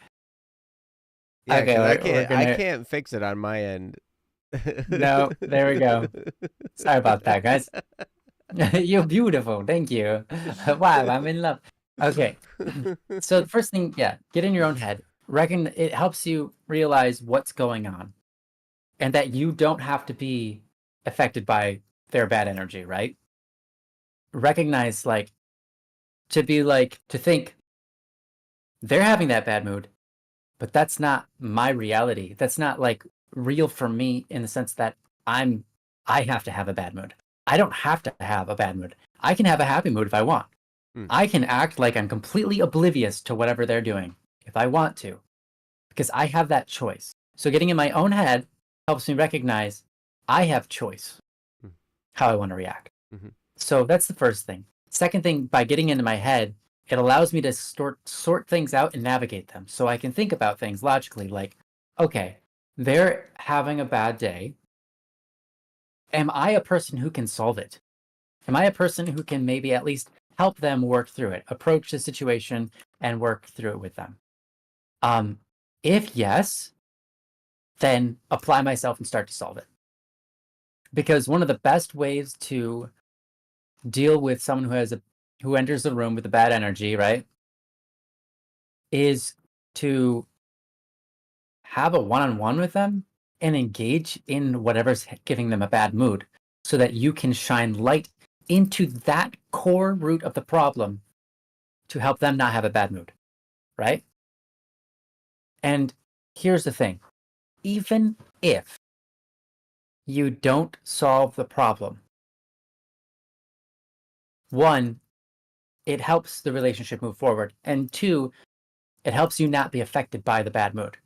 Yeah, okay. I can't fix it on my end. No, there we go. Sorry about that, guys. You're beautiful. Thank you. Wow, I'm in love. Okay. So the first thing, yeah, get in your own head. It helps you realize what's going on, and that you don't have to be affected by their bad energy, right? Recognize to think they're having that bad mood, but that's not my reality. That's not like real for me, in the sense that I have to have a bad mood. I don't have to have a bad mood. I can have a happy mood if I want. I can act like I'm completely oblivious to whatever they're doing if I want to, because I have that choice. So getting in my own head helps me recognize I have choice how I want to react. So that's the first thing. Second thing, by getting into my head, it allows me to sort things out and navigate them. So I can think about things logically, like, okay, they're having a bad day. Am I a person who can solve it? Am I a person who can maybe at least help them work through it, approach the situation and work through it with them? If yes, then apply myself and start to solve it. Because one of the best ways to deal with someone who enters the room with a bad energy, right, is to have a one-on-one with them and engage in whatever's giving them a bad mood, so that you can shine light into that core root of the problem to help them not have a bad mood, right? And here's the thing. Even if you don't solve the problem, one, it helps the relationship move forward. And two, it helps you not be affected by the bad mood.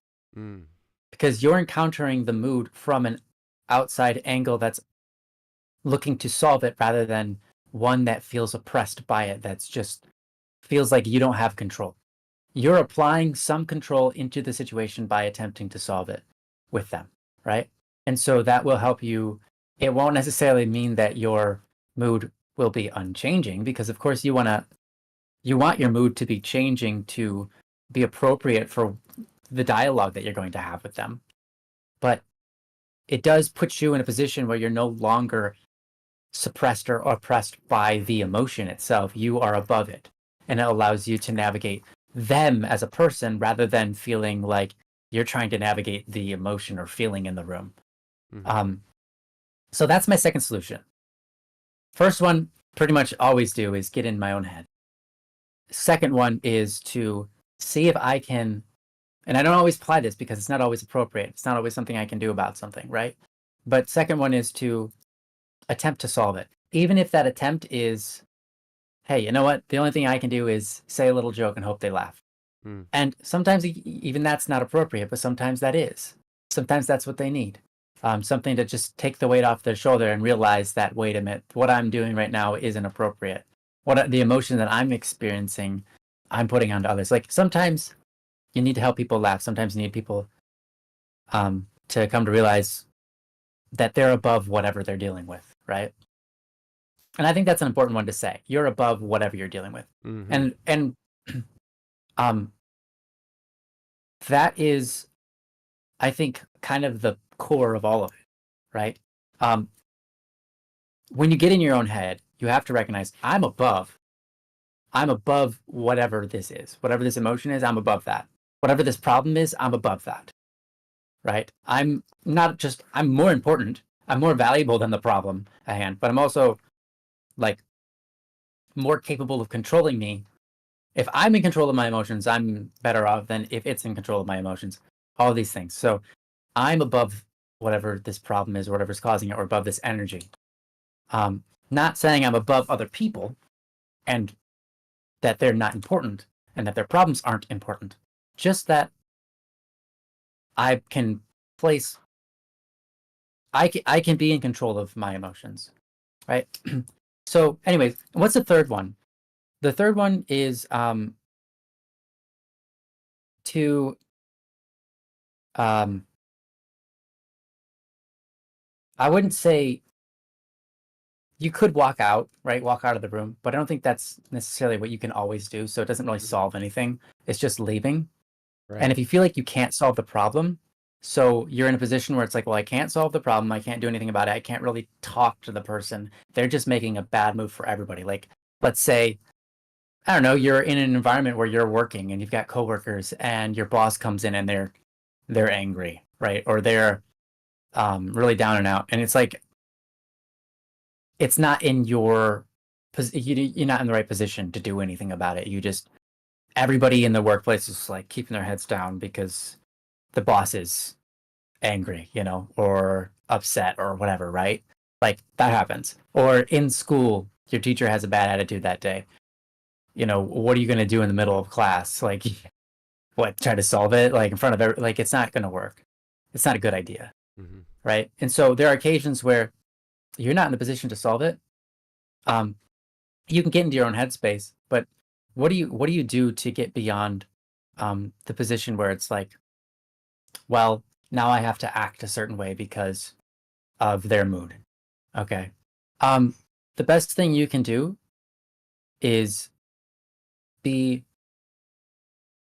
Because you're encountering the mood from an outside angle that's looking to solve it, rather than one that feels oppressed by it, that's just feels like you don't have control. You're applying some control into the situation by attempting to solve it with them, right? And so that will help you. It won't necessarily mean that your mood will be unchanging, because of course you want your mood to be changing to be appropriate for the dialogue that you're going to have with them. But it does put you in a position where you're no longer suppressed or oppressed by the emotion itself. You are above it, and it allows you to navigate them as a person, rather than feeling like you're trying to navigate the emotion or feeling in the room. So that's my second solution. First one, pretty much always do, is get in my own head. Second one is to see if I can, and I don't always apply this because it's not always appropriate. It's not always something I can do about something, right? But second one is to attempt to solve it. Even if that attempt is hey, you know what? The only thing I can do is say a little joke and hope they laugh. Hmm. And sometimes even that's not appropriate, but sometimes that is. Sometimes that's what they need. Something to just take the weight off their shoulder and realize that, wait a minute, what I'm doing right now isn't appropriate. What the emotion that I'm experiencing, I'm putting onto others. Like sometimes you need to help people laugh. Sometimes you need people to come to realize that they're above whatever they're dealing with, right? And I think that's an important one to say. You're above whatever you're dealing with. Mm-hmm. And um that is, I think, kind of the core of all of it, right? Um when you get in your own head, you have to recognize I'm above whatever this is. Whatever this emotion is, I'm above that. Whatever this problem is, I'm above that. Right? I'm more important. I'm more valuable than the problem at hand, but I'm also like more capable of controlling me. If I'm in control of my emotions, I'm better off than if it's in control of my emotions. All these things. So I'm above whatever this problem is or whatever's causing it, or above this energy. Not saying I'm above other people and that they're not important and that their problems aren't important. Just that I can place, I can be in control of my emotions, right? So, anyways, what's the third one? The third one is to um, I wouldn't say you could walk out, right? Walk out of the room, but I don't think that's necessarily what you can always do. So it doesn't really solve anything. It's just leaving. And Right. if you feel like you can't solve the problem, so you're in a position where it's like, well, I can't solve the problem. I can't do anything about it. I can't really talk to the person. They're just making a bad move for everybody. Like, let's say, I don't know, you're in an environment where you're working and you've got coworkers and your boss comes in and they're angry, right? Or they're really down and out. And it's like, it's not in your, you're not in the right position to do anything about it. Everybody in the workplace is like keeping their heads down because the boss is angry, or upset or whatever, right? Like that happens. Or in school, your teacher has a bad attitude that day. What are you going to do in the middle of class? Like, what, try to solve it? Like in front of like, it's not going to work. It's not a good idea, Mm-hmm. right? And so there are occasions where you're not in the position to solve it. Um, you can get into your own headspace, but what do you do to get beyond the position where it's like, well, now I have to act a certain way because of their mood. Okay. Um, the best thing you can do is be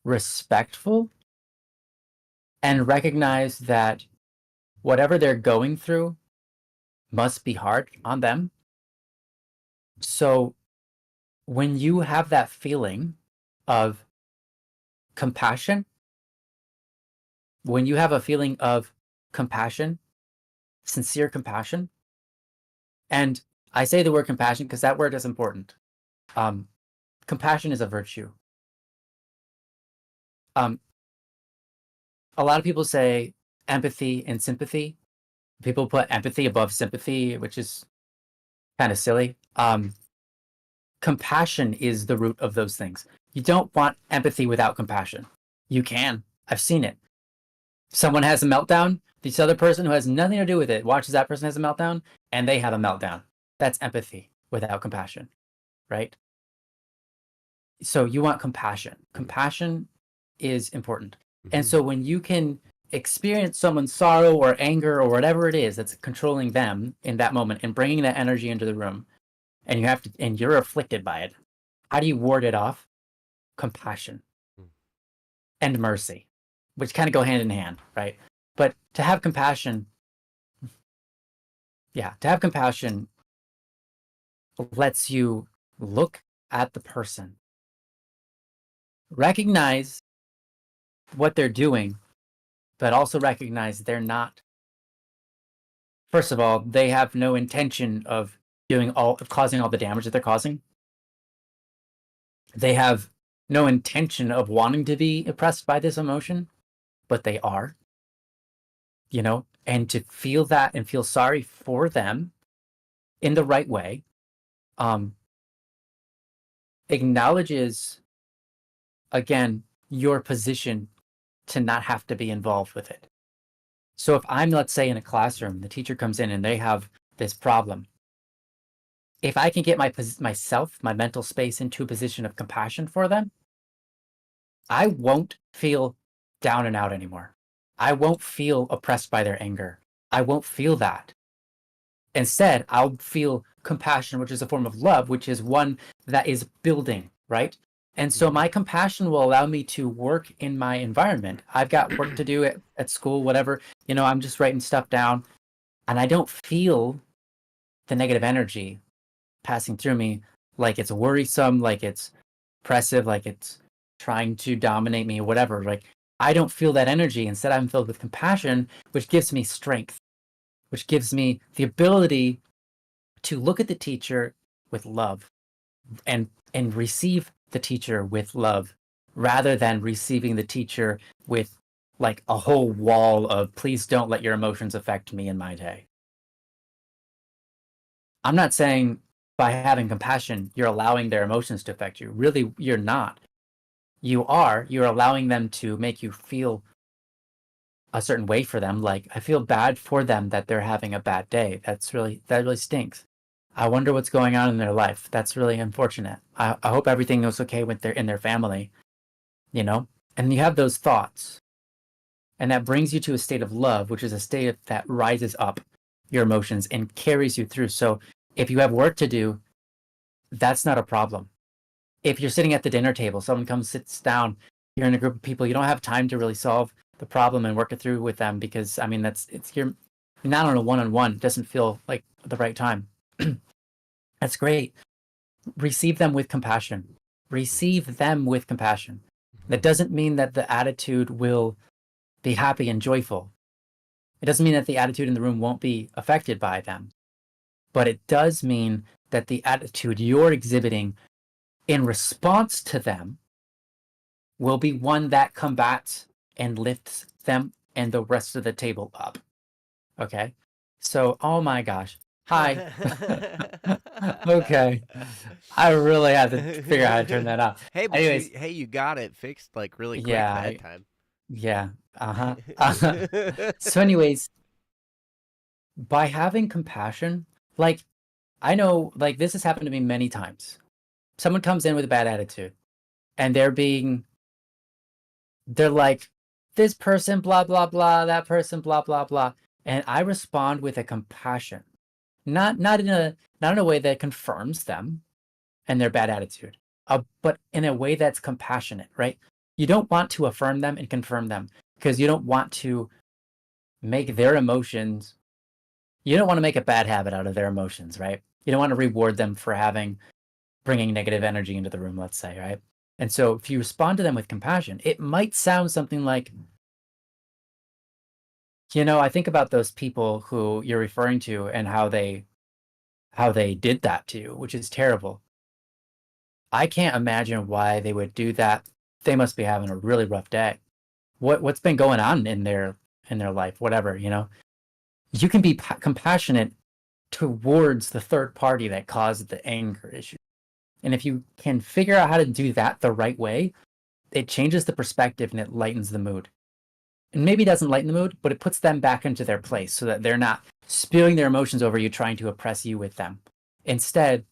respectful and recognize that whatever they're going through must be hard on them. So when you have that feeling of compassion, when you have a feeling of compassion, sincere compassion, and I say the word compassion because that word is important. Um, Compassion is a virtue. Um, a lot of people say empathy and sympathy. People put empathy above sympathy, which is kind of silly. Compassion is the root of those things. You don't want empathy without compassion. You can. I've seen it. Someone has a meltdown. This other person who has nothing to do with it watches that person has a meltdown, and they have a meltdown. That's empathy without compassion, right? So you want compassion. Compassion is important. And Mm-hmm. so when you can experience someone's sorrow or anger or whatever it is that's controlling them in that moment and bringing that energy into the room, and you're afflicted by it, how do you ward it off? Compassion and mercy, which kind of go hand in hand, right? But to have compassion, to have compassion lets you look at the person, recognize what they're doing, but also recognize they're not, first of all, they have no intention of causing all the damage that they're causing. They have no intention of wanting to be oppressed by this emotion, but they are, and to feel that and feel sorry for them in the right way, um, acknowledges, again, your position to not have to be involved with it. So if I'm, let's say, in a classroom, the teacher comes in and they have this problem. If I can get my mental space into a position of compassion for them, I won't feel down and out anymore. I won't feel oppressed by their anger. I won't feel that. Instead, I'll feel compassion, which is a form of love, which is one that is building, right? And so my compassion will allow me to work in my environment. I've got work to do at school, whatever. I'm just writing stuff down, and I don't feel the negative energy passing through me like it's worrisome, like it's oppressive, like it's trying to dominate me, whatever. Like, I don't feel that energy. Instead, I'm filled with compassion, which gives me strength, which gives me the ability to look at the teacher with love and receive the teacher with love, rather than receiving the teacher with like a whole wall of please don't let your emotions affect me in my day. I'm not saying by having compassion you're allowing their emotions to affect you. Really, you're not. You're allowing them to make you feel a certain way for them. Like, I feel bad for them that they're having a bad day. That really stinks. I wonder what's going on in their life. That's really unfortunate. I hope everything is okay with in their family, and you have those thoughts, and that brings you to a state of love, which is a state that rises up your emotions and carries you through. So if you have work to do, that's not a problem. If you're sitting at the dinner table, someone comes, sits down, you're in a group of people, you don't have time to really solve the problem and work it through with them, because you're not on a one-on-one. It doesn't feel like the right time. That's great. Receive them with compassion. Receive them with compassion. That doesn't mean that the attitude will be happy and joyful. It doesn't mean that the attitude in the room won't be affected by them. But it does mean that the attitude you're exhibiting in response to them will be one that combats and lifts them and the rest of the table up. Okay? So, oh my gosh. Hi. Okay. I really have to figure out how to turn that off. Hey, but Anyways, you got it fixed like really quick yeah, that time. yeah. So anyways, by having compassion, like, I know, like, this has happened to me many times. Someone comes in with a bad attitude and they're like, this person, blah, blah, blah, that person, blah, blah, blah. And I respond with a compassion, not in a way that confirms them and their bad attitude, but in a way that's compassionate, right? You don't want to affirm them and confirm them, because you don't want to make their emotions, you don't want to make a bad habit out of their emotions, right? You don't want to reward them for bringing negative energy into the room, let's say, right? And so if you respond to them with compassion, it might sound something like, I think about those people who you're referring to and how they did that to you, which is terrible. I can't imagine why they would do that. They must be having a really rough day. What's been going on in their life, whatever, You can be compassionate towards the third party that caused the anger issue. And if you can figure out how to do that the right way, it changes the perspective and it lightens the mood. And maybe it doesn't lighten the mood, but it puts them back into their place so that they're not spewing their emotions over you, trying to oppress you with them. Instead,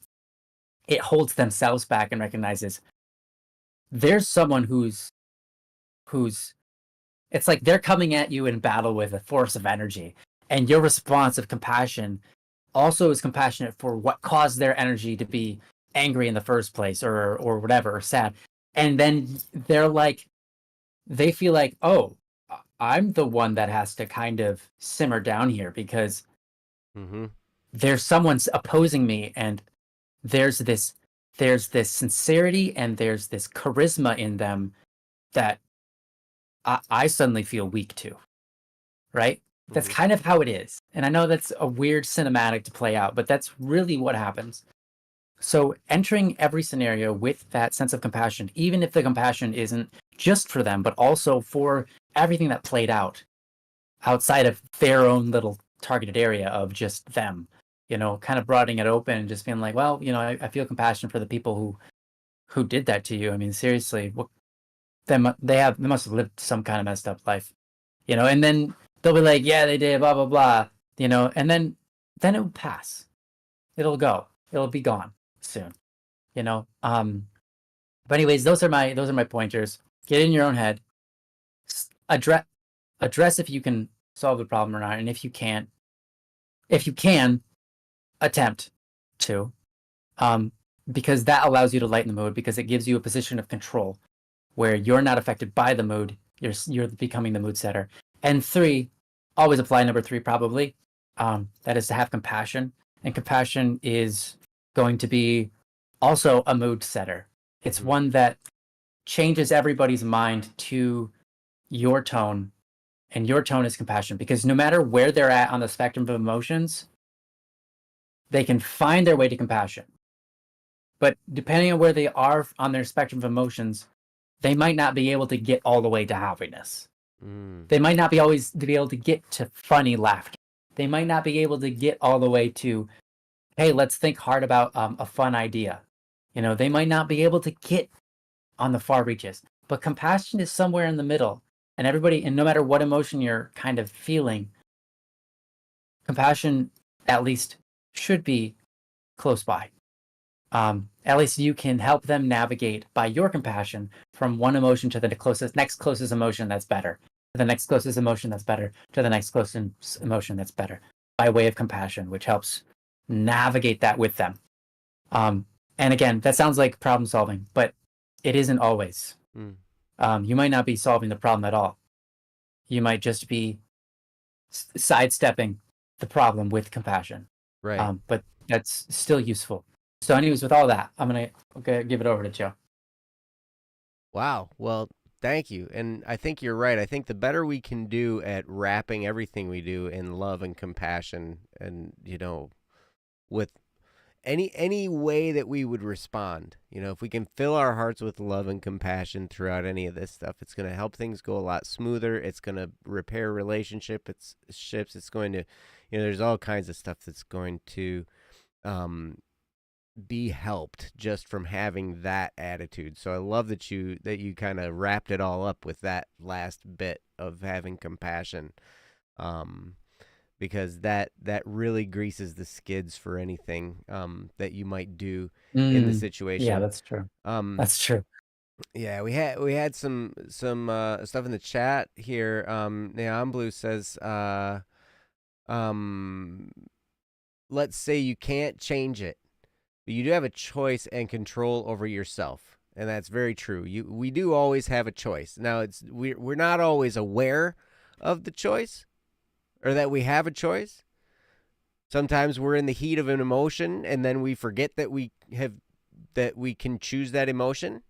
it holds themselves back and recognizes there's someone who's it's like they're coming at you in battle with a force of energy, and your response of compassion also is compassionate for what caused their energy to be angry in the first place, or whatever, or sad. And then they feel like, oh, I'm the one that has to kind of simmer down here, because there's someone's opposing me, and there's this sincerity and there's this charisma in them that I suddenly feel weak to, right? That's kind of how it is. And I know that's a weird cinematic to play out, but that's really what happens. So entering every scenario with that sense of compassion, even if the compassion isn't just for them, but also for everything that played out outside of their own little targeted area of just them, kind of broadening it open and just being like, well, I feel compassion for the people who who did that to you. I mean, seriously, what they must have lived some kind of messed up life, and then they'll be like, yeah, they did, blah blah blah, and then it will pass. It'll go. It'll be gone soon. But anyways, those are my pointers. Get in your own head. Address if you can solve the problem or not, and if you can't, if you can, attempt to, because that allows you to lighten the mood, because it gives you a position of control where you're not affected by the mood. You're becoming the mood setter. And 3, always apply number 3 probably. That is to have compassion, and compassion is going to be also a mood setter. It's one that changes everybody's mind to your tone, and your tone is compassion, because no matter where they're at on the spectrum of emotions, they can find their way to compassion. But depending on where they are on their spectrum of emotions, they might not be able to get all the way to happiness. They might not be always to be able to get to funny laughter. They might not be able to get all the way to, hey, let's think hard about a fun idea. They might not be able to get on the far reaches. But compassion is somewhere in the middle. And no matter what emotion you're kind of feeling, compassion at least should be close by. At least you can help them navigate by your compassion from one emotion to the next closest emotion that's better, to the next closest emotion that's better, to the next closest emotion that's better, by way of compassion, which helps navigate that with them. And again, that sounds like problem solving, but it isn't always. You might not be solving the problem at all. You might just be sidestepping the problem with compassion. Right. But that's still useful. So anyways, with all that, I'm going to give it over to Joe. Wow. Well, thank you. And I think you're right. I think the better we can do at wrapping everything we do in love and compassion, and, with any way that we would respond, if we can fill our hearts with love and compassion throughout any of this stuff, it's going to help things go a lot smoother. It's going to repair relationships. It's going to, there's all kinds of stuff that's going to, be helped just from having that attitude. So I love that you kind of wrapped it all up with that last bit of having compassion, because that really greases the skids for anything that you might do in the situation. Yeah, that's true. That's true. Yeah, we had some stuff in the chat here. Neon Blue says, let's say you can't change it, but you do have a choice and control over yourself, and that's very true. We do always have a choice. Now we're not always aware of the choice, or that we have a choice. Sometimes we're in the heat of an emotion, and then we forget that we can choose that emotion.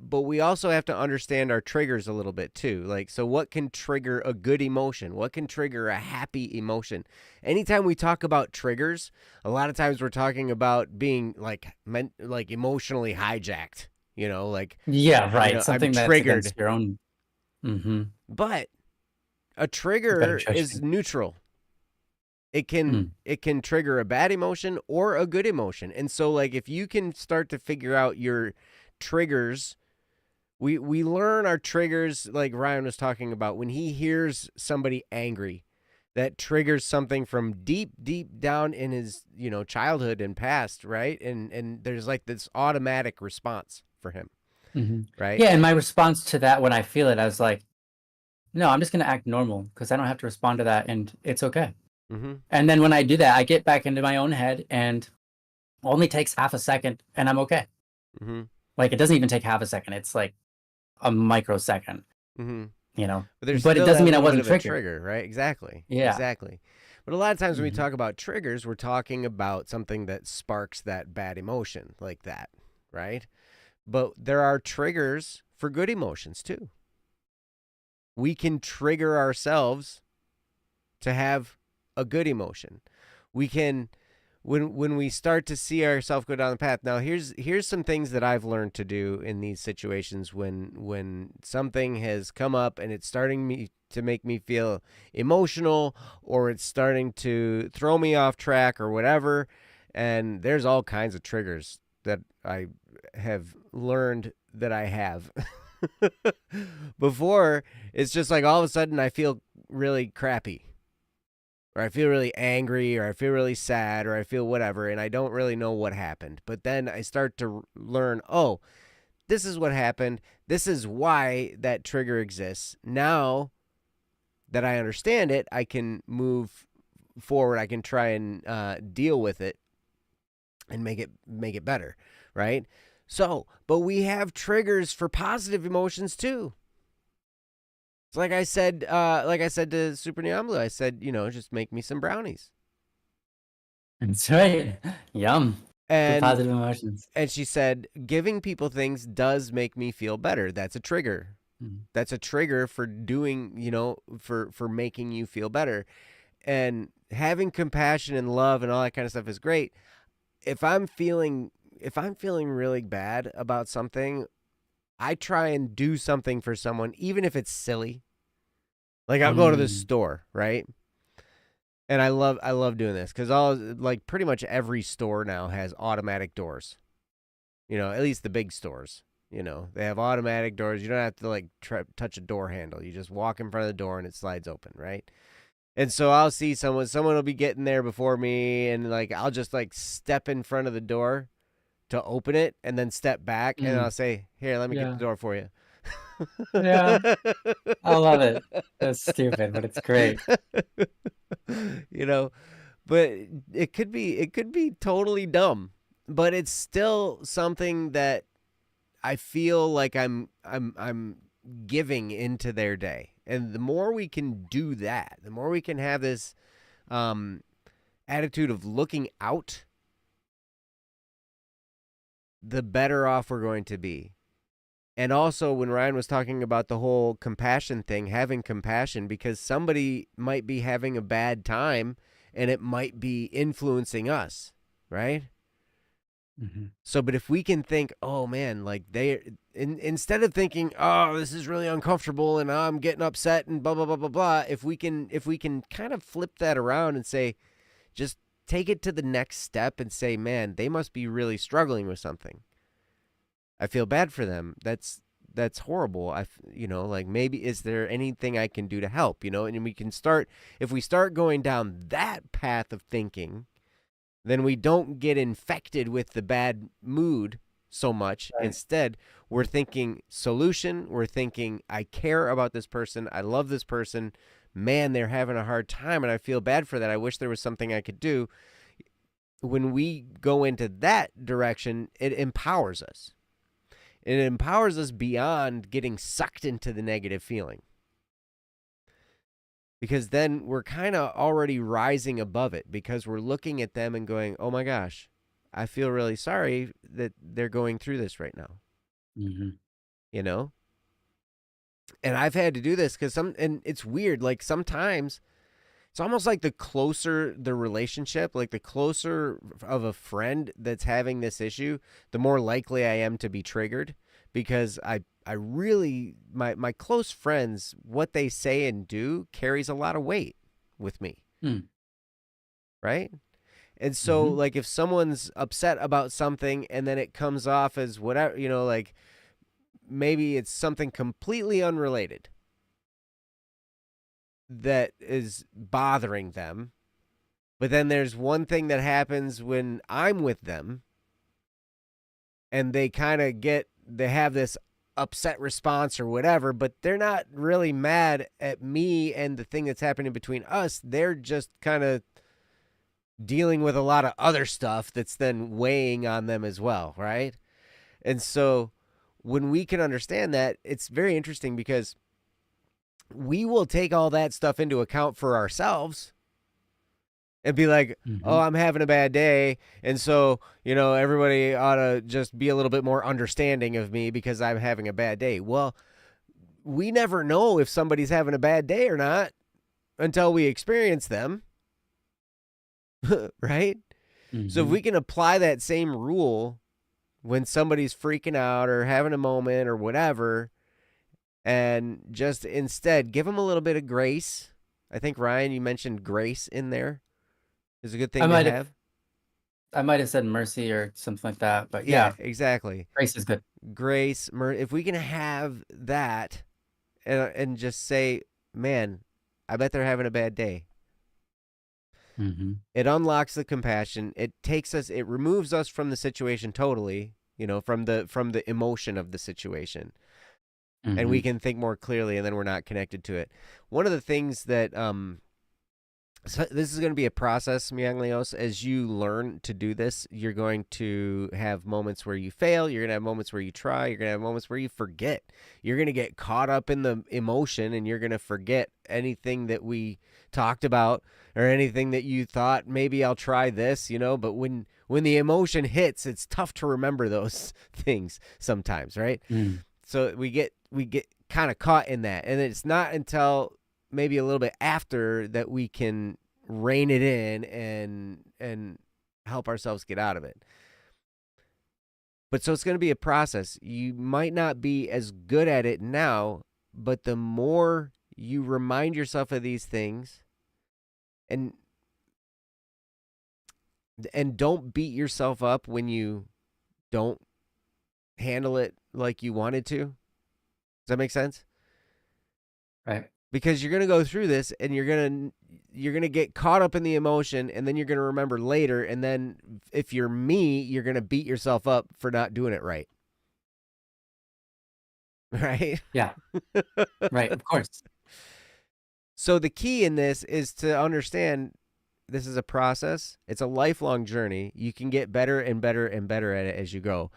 But we also have to understand our triggers a little bit too. Like, so what can trigger a good emotion? What can trigger a happy emotion? Anytime we talk about triggers, a lot of times we're talking about being like emotionally hijacked, like, yeah, right. Something I'm that's triggered. Against your own. But a trigger is neutral. It can trigger a bad emotion or a good emotion. And so, like, if you can start to figure out your triggers, we learn our triggers, like Ryan was talking about. When he hears somebody angry, that triggers something from deep down in his childhood and past, right? And there's like this automatic response for him, right? Yeah, and my response to that, when I feel it, I was like, no, I'm just going to act normal, because I don't have to respond to that, and it's okay. And then when I do that, I get back into my own head, and only takes half a second, and I'm okay. Like, it doesn't even take half a second. It's like a microsecond, But it doesn't mean I wasn't triggered. Right? Exactly. Yeah. Exactly. But a lot of times when we talk about triggers, we're talking about something that sparks that bad emotion like that, right? But there are triggers for good emotions too. We can trigger ourselves to have a good emotion. We can, when we start to see ourselves go down the path. Now, here's some things that I've learned to do in these situations when something has come up and it's starting to make me feel emotional, or it's starting to throw me off track or whatever. And there's all kinds of triggers that I have learned that I have. Before, it's just like all of a sudden I feel really crappy, or I feel really angry, or I feel really sad, or I feel whatever, and I don't really know what happened. But then I start to learn, oh, this is what happened. This is why that trigger exists. Now that I understand it, I can move forward. I can try and deal with it and make it better, right? So, but we have triggers for positive emotions too. It's like I said to Super Nyamlu, I said, just make me some brownies. That's right. Yum. Good And positive emotions. and she said, giving people things does make me feel better. That's a trigger. Mhm. That's a trigger for doing, for making you feel better. And having compassion and love and all that kind of stuff is great. If I'm feeling really bad about something, I try and do something for someone, even if it's silly. Like I'll go to the store, right? And I love doing this because pretty much every store now has automatic doors. At least the big stores. They have automatic doors. You don't have to touch a door handle. You just walk in front of the door and it slides open, right? And so I'll see someone will be getting there before me, and I'll just step in front of the door to open it and then step back and I'll say, "Here, let me get Yeah. the door for you." Yeah. I love it. That's stupid, but it's great. But it could be totally dumb, but it's still something that I feel like I'm giving into their day. And the more we can do that, the more we can have this attitude of looking out, the better off we're going to be. And also, when Ryan was talking about the whole compassion thing, having compassion because somebody might be having a bad time and it might be influencing us, right? Mm-hmm. So, but if we can think, oh man, instead of thinking, oh, this is really uncomfortable and I'm getting upset and blah blah blah blah blah, if we can kind of flip that around and say, just take it to the next step and say, man, they must be really struggling with something. I feel bad for them. That's horrible. Maybe is there anything I can do to help? And we can start, if we start going down that path of thinking, then we don't get infected with the bad mood so much. Right. Instead, we're thinking solution. We're thinking, I care about this person. I love this person. Man, they're having a hard time, and I feel bad for that. I wish there was something I could do. When we go into that direction, it empowers us. It empowers us beyond getting sucked into the negative feeling. Because then we're kind of already rising above it because we're looking at them and going, oh my gosh, I feel really sorry that they're going through this right now. Mm-hmm. And I've had to do this and it's weird. Sometimes it's almost like the closer the relationship, like the closer of a friend that's having this issue, the more likely I am to be triggered because I really, my close friends, what they say and do carries a lot of weight with me. Right? And so, if someone's upset about something and then it comes off as whatever, maybe it's something completely unrelated that is bothering them. But then there's one thing that happens when I'm with them and they have this upset response or whatever, but they're not really mad at me and the thing that's happening between us. They're just kind of dealing with a lot of other stuff that's then weighing on them as well, right? And so when we can understand that, it's very interesting because we will take all that stuff into account for ourselves and be like, oh, I'm having a bad day. And so, everybody ought to just be a little bit more understanding of me because I'm having a bad day. Well, we never know if somebody's having a bad day or not until we experience them. Right? So if we can apply that same rule when somebody's freaking out or having a moment or whatever, and just instead give them a little bit of grace. I think, Ryan, you mentioned grace in there. Is a good thing to have. I might have said mercy or something like that, but Yeah, yeah, exactly. grace is good. Grace, if we can have that and just say, man, I bet they're having a bad day. Mm-hmm. It unlocks the compassion. It takes us, it removes us from the situation totally, from the emotion of the situation. And Mm-hmm. we can think more clearly, and then we're not connected to it. One of the things that so this is going to be a process, Myang as you learn to do this. You're going to have moments where you fail, you're going to have moments where you try, you're going to have moments where you forget. You're going to get caught up in the emotion, and you're going to forget anything that we talked about or anything that you thought maybe I'll try this, but when the emotion hits, it's tough to remember those things sometimes, right? Mm. So we get kind of caught in that, and it's not until maybe a little bit after that we can rein it in and help ourselves get out of it. But so it's going to be a process. You might not be as good at it now, but the more you remind yourself of these things and don't beat yourself up when you don't handle it like you wanted to. Does that make sense? Right. Because you're going to go through this and you're going to get caught up in the emotion, and then you're going to remember later, and then if you're me, you're going to beat yourself up for not doing it right. Right? Yeah. Right. Of course. So the key in this is to understand this is a process. It's a lifelong journey. You can get better and better and better at it as you go.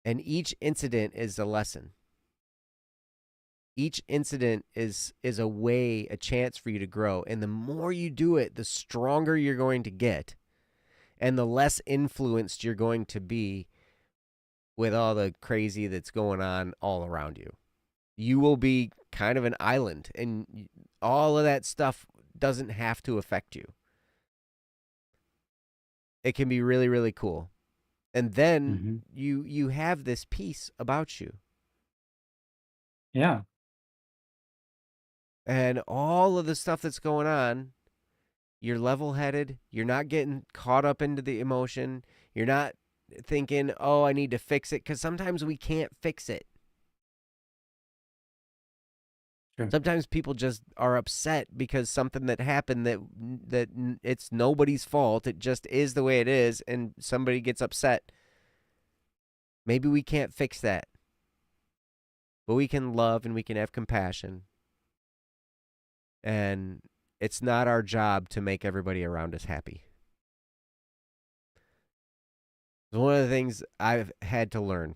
And each incident is a lesson. Each incident is a chance for you to grow. And the more you do it, the stronger you're going to get, and the less influenced you're going to be with all the crazy that's going on all around you. You will be kind of an island, and all of that stuff doesn't have to affect you. It can be really, really cool. And then Mm-hmm. you have this peace about you. Yeah. And all of the stuff that's going on, you're level headed. You're not getting caught up into the emotion. You're not thinking, oh, I need to fix it. Because sometimes we can't fix it. Sure. Sometimes people just are upset because something that happened that it's nobody's fault. It just is the way it is, and somebody gets upset. Maybe we can't fix that. But we can love and we can have compassion. And it's not our job to make everybody around us happy. It's one of the things I've had to learn.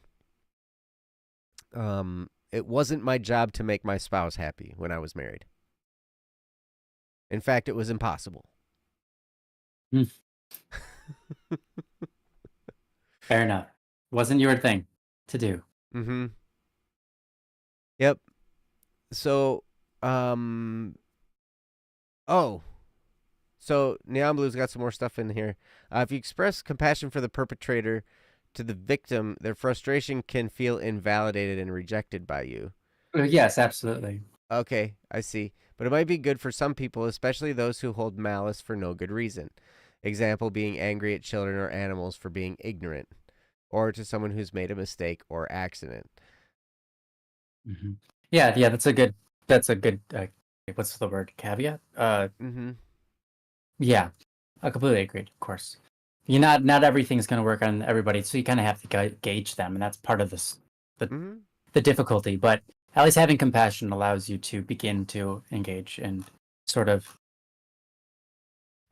It wasn't my job to make my spouse happy when I was married. In fact, it was impossible. Mm. Fair enough. Wasn't your thing to do. Mm-hmm. Yep. So, oh, so Neon Blue's got some more stuff in here. If you express compassion for the perpetrator to the victim, their frustration can feel invalidated and rejected by you. Yes, absolutely. Okay, I see. But it might be good for some people, especially those who hold malice for no good reason. Example being angry at children or animals for being ignorant, or to someone who's made a mistake or accident. Mm-hmm. Yeah, yeah, that's a good what's the word? Caveat? Mm-hmm. Yeah. I completely agreed, of course. Not everything's going to work on everybody, so you kind of have to gauge them, and that's part of Mm-hmm. the difficulty. But at least having compassion allows you to begin to engage and sort of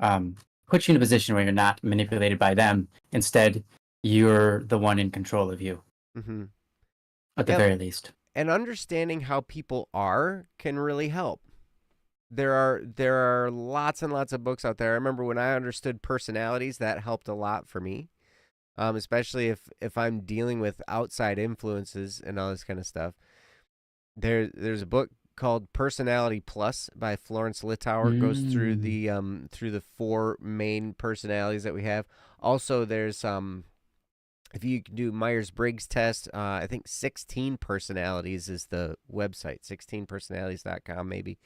put you in a position where you're not manipulated by them. Instead, you're the one in control of you, Mm-hmm. at the Yep. very least. And understanding how people are can really help. There are lots and lots of books out there. I remember when I understood personalities, that helped a lot for me. Especially if I'm dealing with outside influences and all this kind of stuff. There's a book called Personality Plus by Florence Littauer. It goes through the four main personalities that we have. Also, there's if you do Myers-Briggs test, I think 16 personalities is the website, 16personalities.com maybe.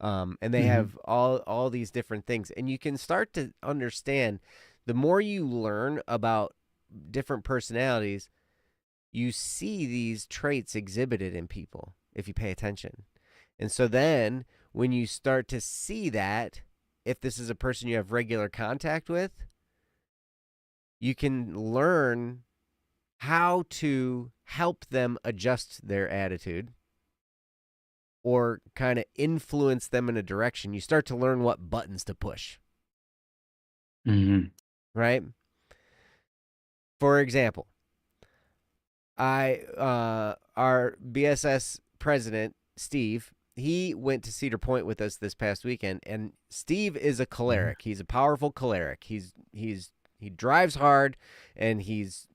And they Mm-hmm. have all these different things, and you can start to understand the more you learn about different personalities, you see these traits exhibited in people if you pay attention. And so then when you start to see that, if this is a person you have regular contact with, you can learn how to help them adjust their attitude or kind of influence them in a direction. You start to learn what buttons to push. Mm-hmm. Right? For example, our BSS president, Steve, he went to Cedar Point with us this past weekend, and Steve is a choleric. He's a powerful choleric. He drives hard, and he's,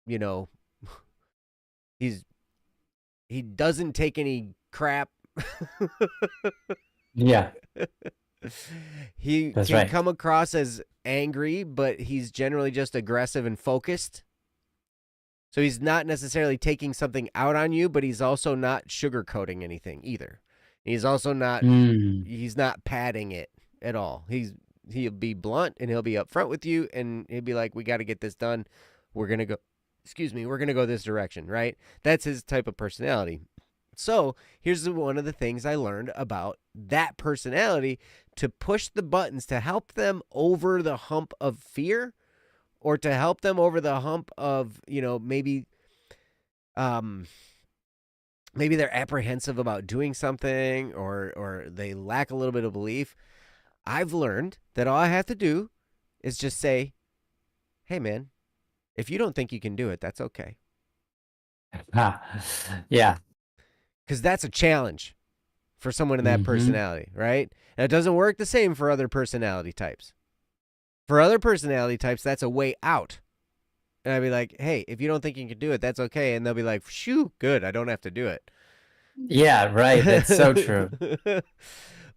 you know, he doesn't take any crap. Yeah. He That's can right. come across as angry, but he's generally just aggressive and focused. So he's not necessarily taking something out on you, but he's also not sugarcoating anything either. He's also not he's not padding it at all. He'll be blunt and he'll be upfront with you, and he'll be like, "We got to get this done. We're gonna go. We're gonna go this direction." Right? That's his type of personality. So here's one of the things I learned about that personality to push the buttons to help them over the hump of fear, or to help them over the hump of, maybe they're apprehensive about doing something, or they lack a little bit of belief. I've learned that all I have to do is just say, "Hey man, if you don't think you can do it, that's okay." Yeah. Because that's a challenge for someone in that personality, right? And it doesn't work the same for other personality types. For other personality types, that's a way out. And I'd be like, "Hey, if you don't think you can do it, that's okay." And they'll be like, "Phew, good, I don't have to do it." Yeah, right. That's so true.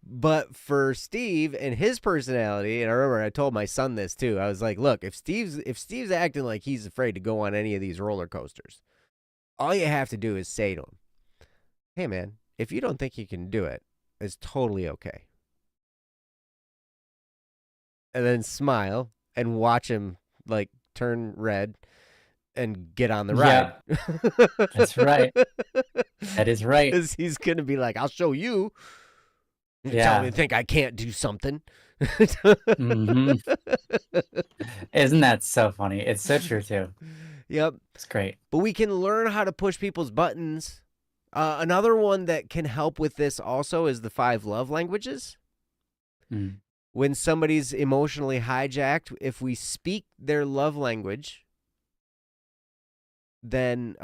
But for Steve and his personality, and I remember I told my son this too. I was like, "Look, if Steve's acting like he's afraid to go on any of these roller coasters, all you have to do is say to him, 'Hey man, if you don't think you can do it, it's totally okay.'" And then smile and watch him like turn red and get on the ride. Yeah. That's right. That is right. Because he's going to be like, "I'll show you. You're telling me to think I can't do something." Isn't that so funny? It's so true too. Yep. It's great. But we can learn how to push people's buttons. Another one that can help with this also is the 5 love languages. When somebody's emotionally hijacked, if we speak their love language, then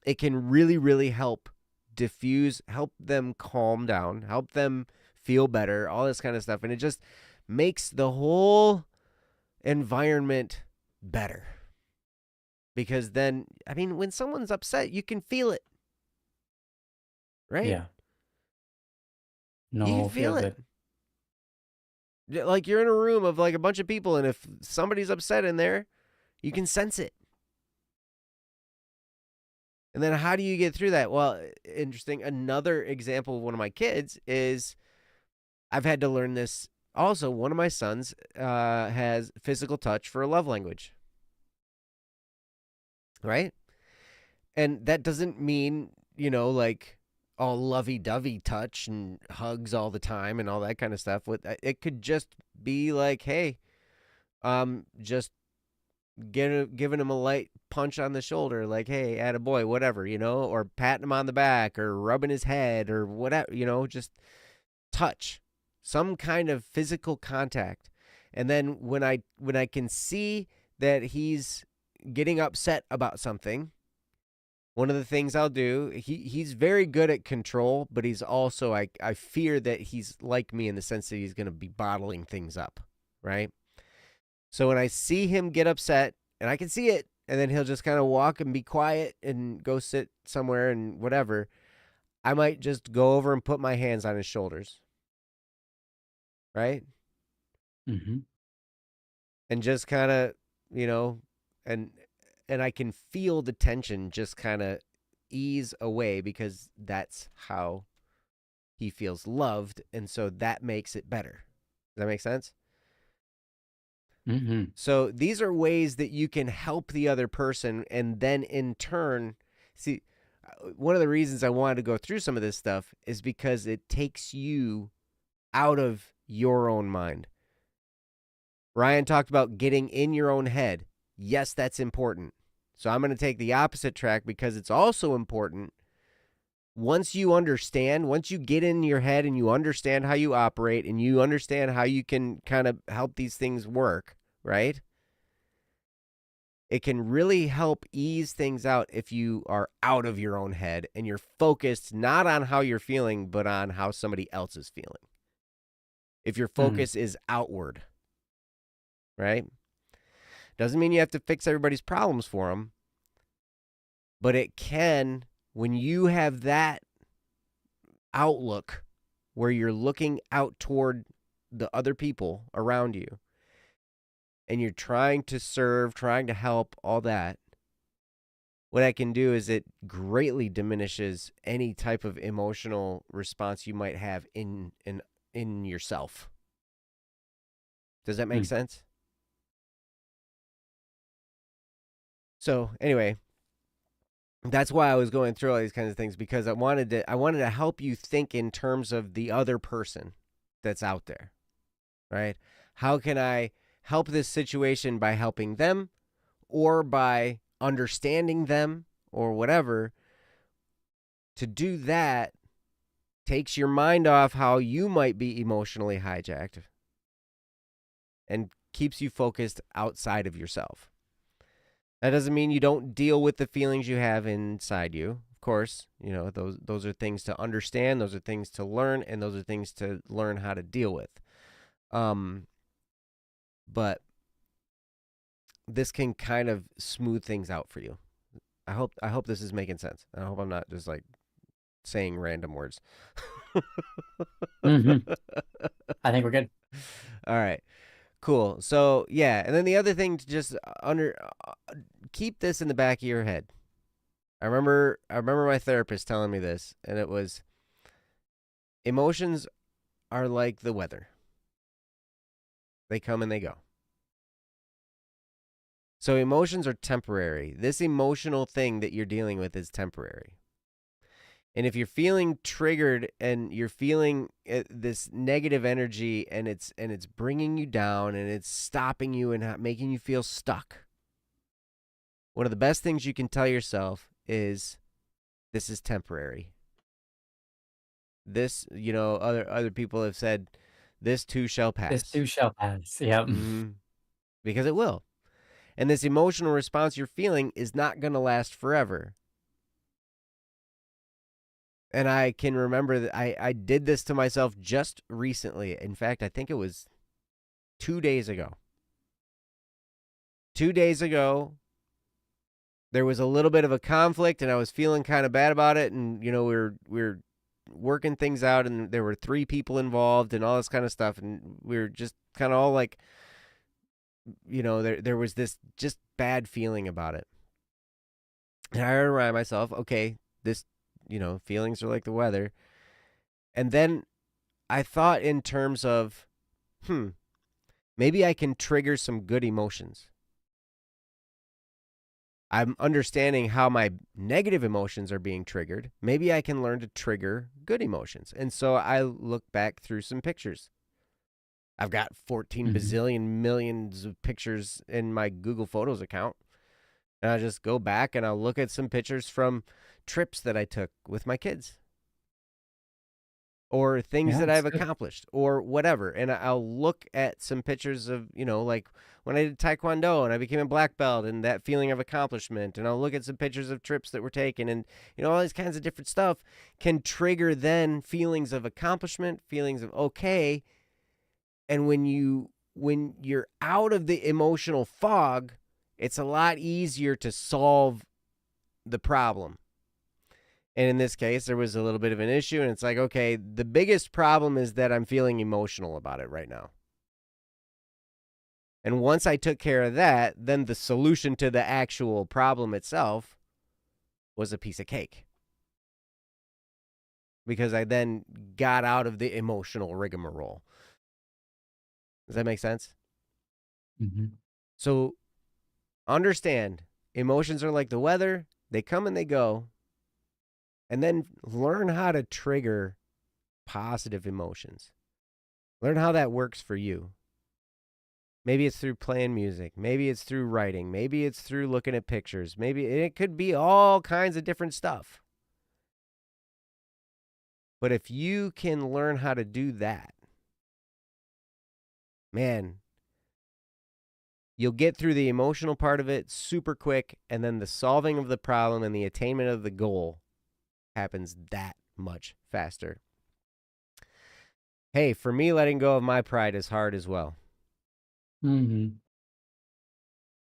it can really, really help diffuse, help them calm down, help them feel better, all this kind of stuff. And it just makes the whole environment better. Because then, I mean, when someone's upset, you can feel it. Right? Yeah. No, you can feel it. Like you're in a room of like a bunch of people, and if somebody's upset in there, you can sense it. And then how do you get through that? Well, interesting. Another example of one of my kids is, I've had to learn this also. One of my sons has physical touch for a love language. Right? And that doesn't mean, like all lovey-dovey touch and hugs all the time and all that kind of stuff. It could just be like, hey, just giving him a light punch on the shoulder, like, "Hey, attaboy," whatever, or patting him on the back or rubbing his head or whatever, just touch, some kind of physical contact. And then when I can see that he's getting upset about something, one of the things I'll do, he's very good at control, but he's also, I fear that he's like me in the sense that he's going to be bottling things up, right? So when I see him get upset, and I can see it, and then he'll just kind of walk and be quiet and go sit somewhere and whatever, I might just go over and put my hands on his shoulders, right? And just kind of, and I can feel the tension just kind of ease away, because that's how he feels loved, and so that makes it better. Does that make sense? Mm-hmm. So these are ways that you can help the other person, and then in turn, see, one of the reasons I wanted to go through some of this stuff is because it takes you out of your own mind. Ryan talked about getting in your own head. Yes, that's important. So I'm going to take the opposite track because it's also important. Once you understand, once you get in your head and you understand how you operate and you understand how you can kind of help these things work, right? It can really help ease things out if you are out of your own head and you're focused not on how you're feeling, but on how somebody else is feeling. If your focus is outward, right? Doesn't mean you have to fix everybody's problems for them, but it can, when you have that outlook where you're looking out toward the other people around you and you're trying to serve, trying to help, all that, what I can do is it greatly diminishes any type of emotional response you might have in yourself. Does that make sense? So anyway, that's why I was going through all these kinds of things, because I wanted to help you think in terms of the other person that's out there, right? How can I help this situation by helping them or by understanding them or whatever? To do that takes your mind off how you might be emotionally hijacked and keeps you focused outside of yourself. That doesn't mean you don't deal with the feelings you have inside you. Of course, you know, those are things to understand, those are things to learn, and those are things to learn how to deal with. But this can kind of smooth things out for you. I hope this is making sense. I hope I'm not just like saying random words. Mm-hmm. I think we're good. All right. Cool. So yeah, and then the other thing to just keep this in the back of your head. I remember my therapist telling me this, and it was, emotions are like the weather. They come and they go. So emotions are temporary. This emotional thing that you're dealing with is temporary. And if you're feeling triggered and you're feeling this negative energy and it's bringing you down and it's stopping you and making you feel stuck, one of the best things you can tell yourself is, this is temporary. This, you know, other people have said, this too shall pass. This too shall pass. Yep. Mm-hmm. Because it will. And this emotional response you're feeling is not going to last forever. And I can remember that I did this to myself just recently. In fact, I think it was 2 days ago. 2 days ago, there was a little bit of a conflict, and I was feeling kind of bad about it. And, you know, we were working things out, and there were 3 people involved and all this kind of stuff. And we were just kind of all like, you know, there was this just bad feeling about it. And I remind myself, okay, this, you know, feelings are like the weather. And then I thought in terms of, maybe I can trigger some good emotions. I'm understanding how my negative emotions are being triggered. Maybe I can learn to trigger good emotions. And so I look back through some pictures. I've got 14 bazillion millions of pictures in my Google Photos account. And I'll just go back and I'll look at some pictures from trips that I took with my kids, or things that I've accomplished, or whatever. And I'll look at some pictures of, you know, like when I did Taekwondo and I became a black belt and that feeling of accomplishment. And I'll look at some pictures of trips that were taken, and, you know, all these kinds of different stuff can trigger then feelings of accomplishment, feelings of okay. And when you're out of the emotional fog, it's a lot easier to solve the problem. And in this case, there was a little bit of an issue, and it's like, okay, the biggest problem is that I'm feeling emotional about it right now. And once I took care of that, then the solution to the actual problem itself was a piece of cake. Because I then got out of the emotional rigmarole. Does that make sense? Mm-hmm. So understand, emotions are like the weather. They come and they go. And then learn how to trigger positive emotions. Learn how that works for you. Maybe it's through playing music. Maybe it's through writing. Maybe it's through looking at pictures. Maybe it could be all kinds of different stuff. But if you can learn how to do that, man, you'll get through the emotional part of it super quick, and then the solving of the problem and the attainment of the goal happens that much faster. Hey, for me, letting go of my pride is hard as well. Mm-hmm.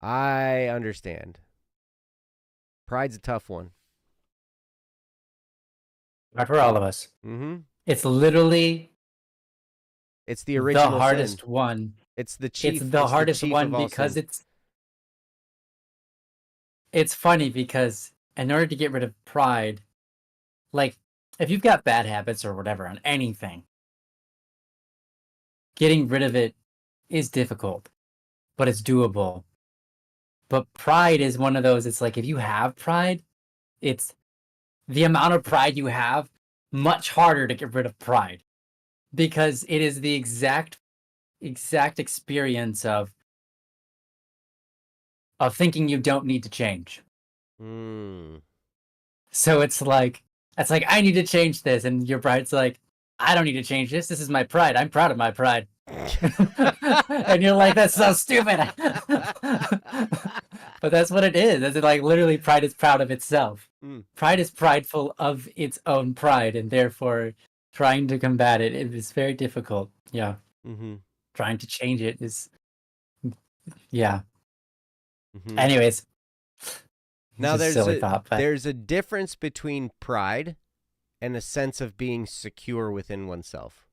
I understand. Pride's a tough one. Not for all of us. Mm-hmm. It's literally It's the original the hardest sin. one. It's the chief. It's the hardest chief one of all because sin. it's funny because in order to get rid of pride, like if you've got bad habits or whatever on anything, getting rid of it is difficult, but it's doable. But pride is one of those, it's like if you have pride, it's the amount of pride you have, much harder to get rid of pride. Because it is the exact experience of thinking you don't need to change. Mm. So it's like I need to change this, and your pride's like, I don't need to change this. This is my pride. I'm proud of my pride. And you're like, that's so stupid. But that's what it is. It's like literally pride is proud of itself. Mm. Pride is prideful of its own pride, and therefore trying to combat it is very difficult. Yeah. Mm-hmm. Trying to change it is, yeah. Mm-hmm. Anyways. Now But there's a difference between pride and a sense of being secure within oneself.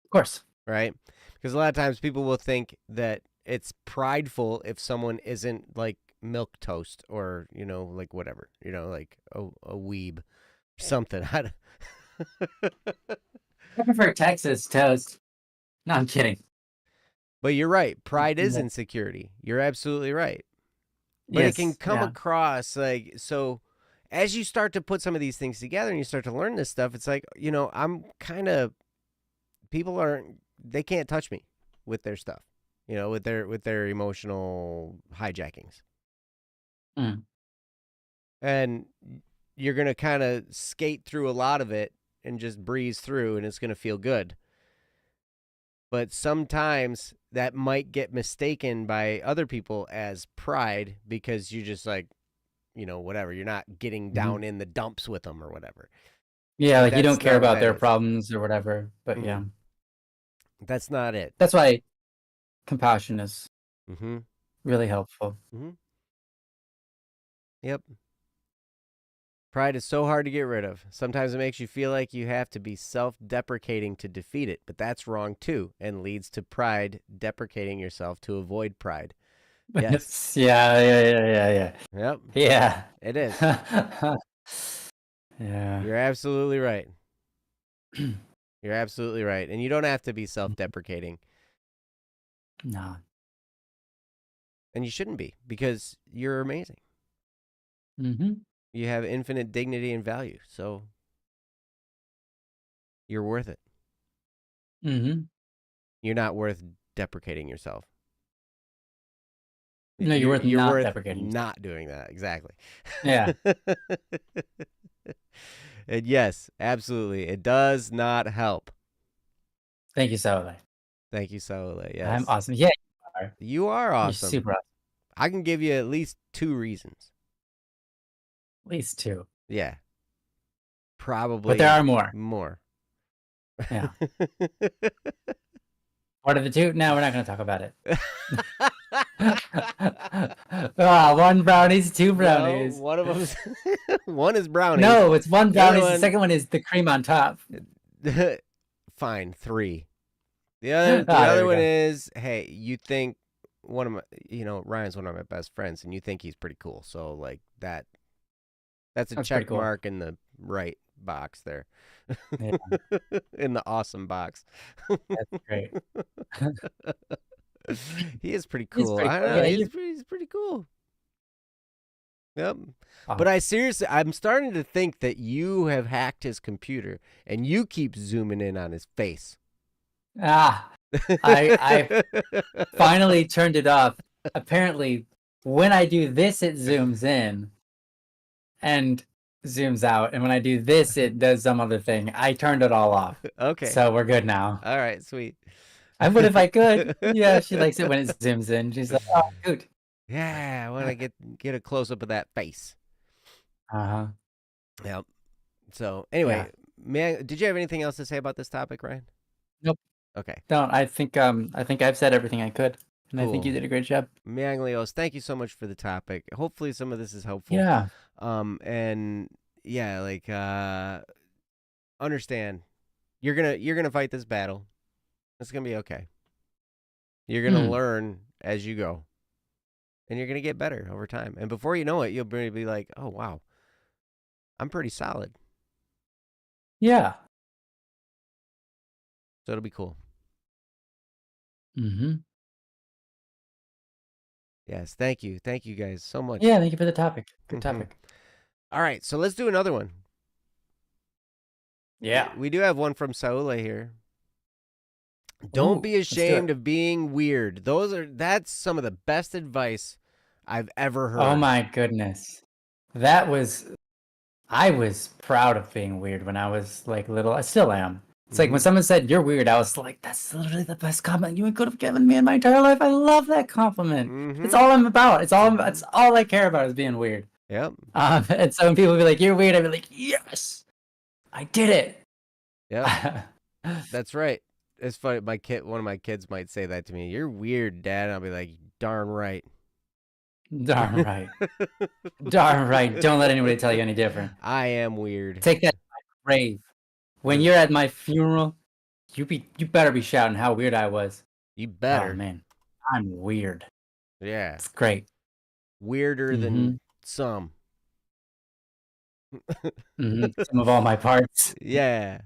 Of course. Right? Because a lot of times people will think that it's prideful if someone isn't like milk toast or, like whatever, like a weeb, something. I prefer Texas toast. No, I'm kidding. But you're right. Pride is insecurity. You're absolutely right. But yes, it can come across like, so as you start to put some of these things together and you start to learn this stuff, it's like, I'm kind of, they can't touch me with their stuff, with their emotional hijackings. Mm. And you're going to kind of skate through a lot of it and just breeze through, and it's going to feel good. But sometimes that might get mistaken by other people as pride because you just like, whatever. You're not getting down in the dumps with them or whatever. Yeah, like you don't care about their problems or whatever. But yeah. That's not it. That's why compassion is Mm-hmm. really helpful. Mm-hmm. Yep. Pride is so hard to get rid of. Sometimes it makes you feel like you have to be self-deprecating to defeat it, but that's wrong too, and leads to pride deprecating yourself to avoid pride. Yes. Yeah. Yep. Yeah. It is. Yeah. You're absolutely right. You're absolutely right. And you don't have to be self-deprecating. No. And you shouldn't be, because you're amazing. Mm-hmm. You have infinite dignity and value, so you're worth it. Mm-hmm. You're not worth deprecating yourself. No, you're worth not deprecating. Not doing that, exactly. Yeah. And yes, absolutely, it does not help. Thank you, Saule. Thank you, Saule. Yes, I'm awesome. Yeah, you are. You are awesome. You're super awesome. I can give you at least 2 reasons. At least 2. Yeah. Probably. But there are more. More. Yeah. What are the 2? No, we're not going to talk about it. 1 brownies, 2 brownies. No, one of them. One is brownies. No, it's 1 brownies. The second one is the cream on top. Fine, 3. The other one is, hey, you think one of my, Ryan's one of my best friends, and you think he's pretty cool. So like that's a check mark in the right box there. Yeah, In the awesome box. that's great. He is pretty He's cool. pretty I cool. don't know. Yeah, He's pretty cool. Yep. But oh, I'm starting to think that you have hacked his computer and you keep zooming in on his face. I finally turned it off. Apparently, when I do this, it zooms in and zooms out, and when I do this, it does some other thing. I turned it all off, Okay. so we're good now. All right, sweet. I would if I could. Yeah, she likes it when it zooms in. She's like, "Oh, dude." Yeah, I want to get a close up of that face. Uh-huh. Yep. So Yeah. anyway, did you have anything else to say about this topic, Ryan? Nope. Okay. No, I think I've said everything I could, and I think you Cool. did a great job. Manglios, thank you so much for the topic. Hopefully some of this is helpful. Yeah. And yeah, like understand you're gonna fight this battle. It's gonna be okay. You're gonna learn as you go. And you're gonna get better over time. And before you know it, you'll be like, oh wow, I'm pretty solid. Yeah. So it'll be cool. Mm-hmm. Yes, thank you. Thank you guys so much. Yeah, thank you for the topic. Good topic. All right, so let's do another one. Yeah. We do have one from Saule here. Don't be ashamed of being weird. That's some of the best advice I've ever heard. Oh my goodness. I was proud of being weird when I was like little. I still am. It's like when someone said you're weird, I was like, that's literally the best compliment you could have given me in my entire life. I love that compliment. It's all I'm about. It's all I care about is being weird. Yep. And so when people be like, you're weird, I'd be like, yes, I did it. Yep. That's right. It's funny. One of my kids might say that to me. You're weird, Dad. And I'll be like, darn right. Darn right. Darn right. Don't let anybody tell you any different. I am weird. Take that to my grave. When you're at my funeral, you better be shouting how weird I was. You better. Oh man, I'm weird. Yeah. It's great. Weirder than some. Some of all my parts. Yeah.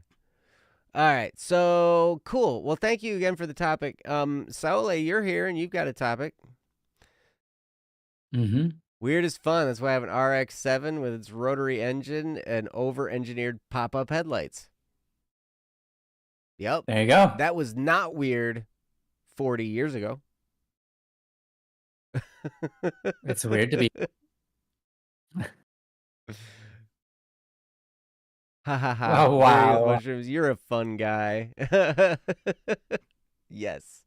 All right. So cool. Well, thank you again for the topic. Saule, you're here and you've got a topic. Weird is fun. That's why I have an RX-7 with its rotary engine and over-engineered pop-up headlights. Yep. There you go. That was not weird 40 years ago. It's weird to be. Ha ha ha. Oh, wow. Mushrooms, you're a fun guy. Yes.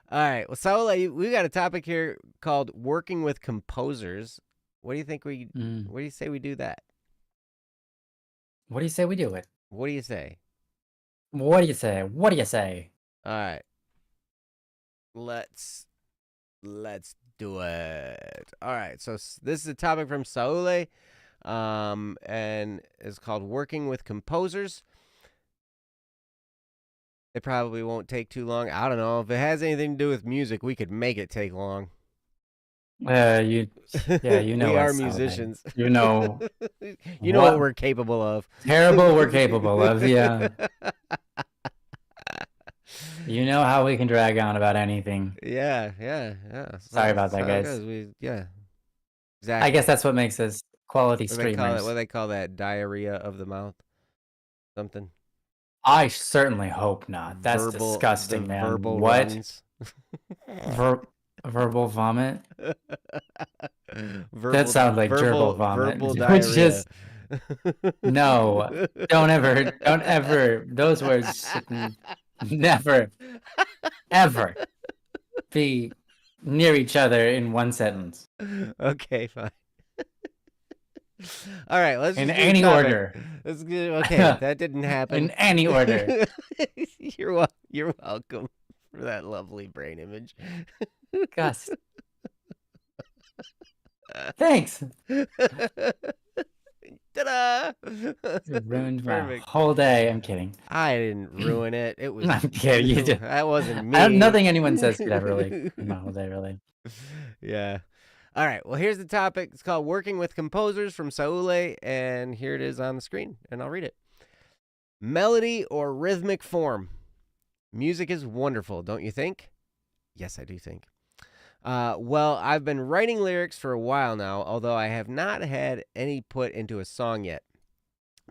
All right. Well, Saule, we got a topic here called working with composers. What do you think what do you say we do that? What do you say we do it? What do you say? What do you say? What do you say? All right. Let's do it. All right. So this is a topic from Saule, and it's called working with composers. It probably won't take too long. I don't know. If it has anything to do with music, we could make it take long. You know we are us, musicians. You know. You know what we're capable of. Terrible we're capable of, yeah. You know how we can drag on about anything. Yeah. Sorry about that, guys. Exactly. I guess that's what makes us quality streamers. What do they call that? Diarrhea of the mouth? Something. I certainly hope not. That's disgusting, man. Verbal what? Runs. Verbal vomit? That sounds like gerbil vomit. Verbal Which diarrhea. is no. Don't ever. Those words should never, ever be near each other in one sentence. Okay, fine. All right, let's in just any order. Let's get, okay, that didn't happen. In any order. You're welcome for that lovely brain image. Gus. Thanks. Ta-da! You ruined my whole day. I'm kidding. I didn't ruin it. It was. I'm kidding. You did. That wasn't me. Nothing anyone says could ever ruin my whole day, really. Yeah. All right. Well, here's the topic. It's called Working with Composers from Saule, and here it is on the screen, and I'll read it. Melody or rhythmic form. Music is wonderful, don't you think? Yes, I do think. Well, I've been writing lyrics for a while now, although I have not had any put into a song yet.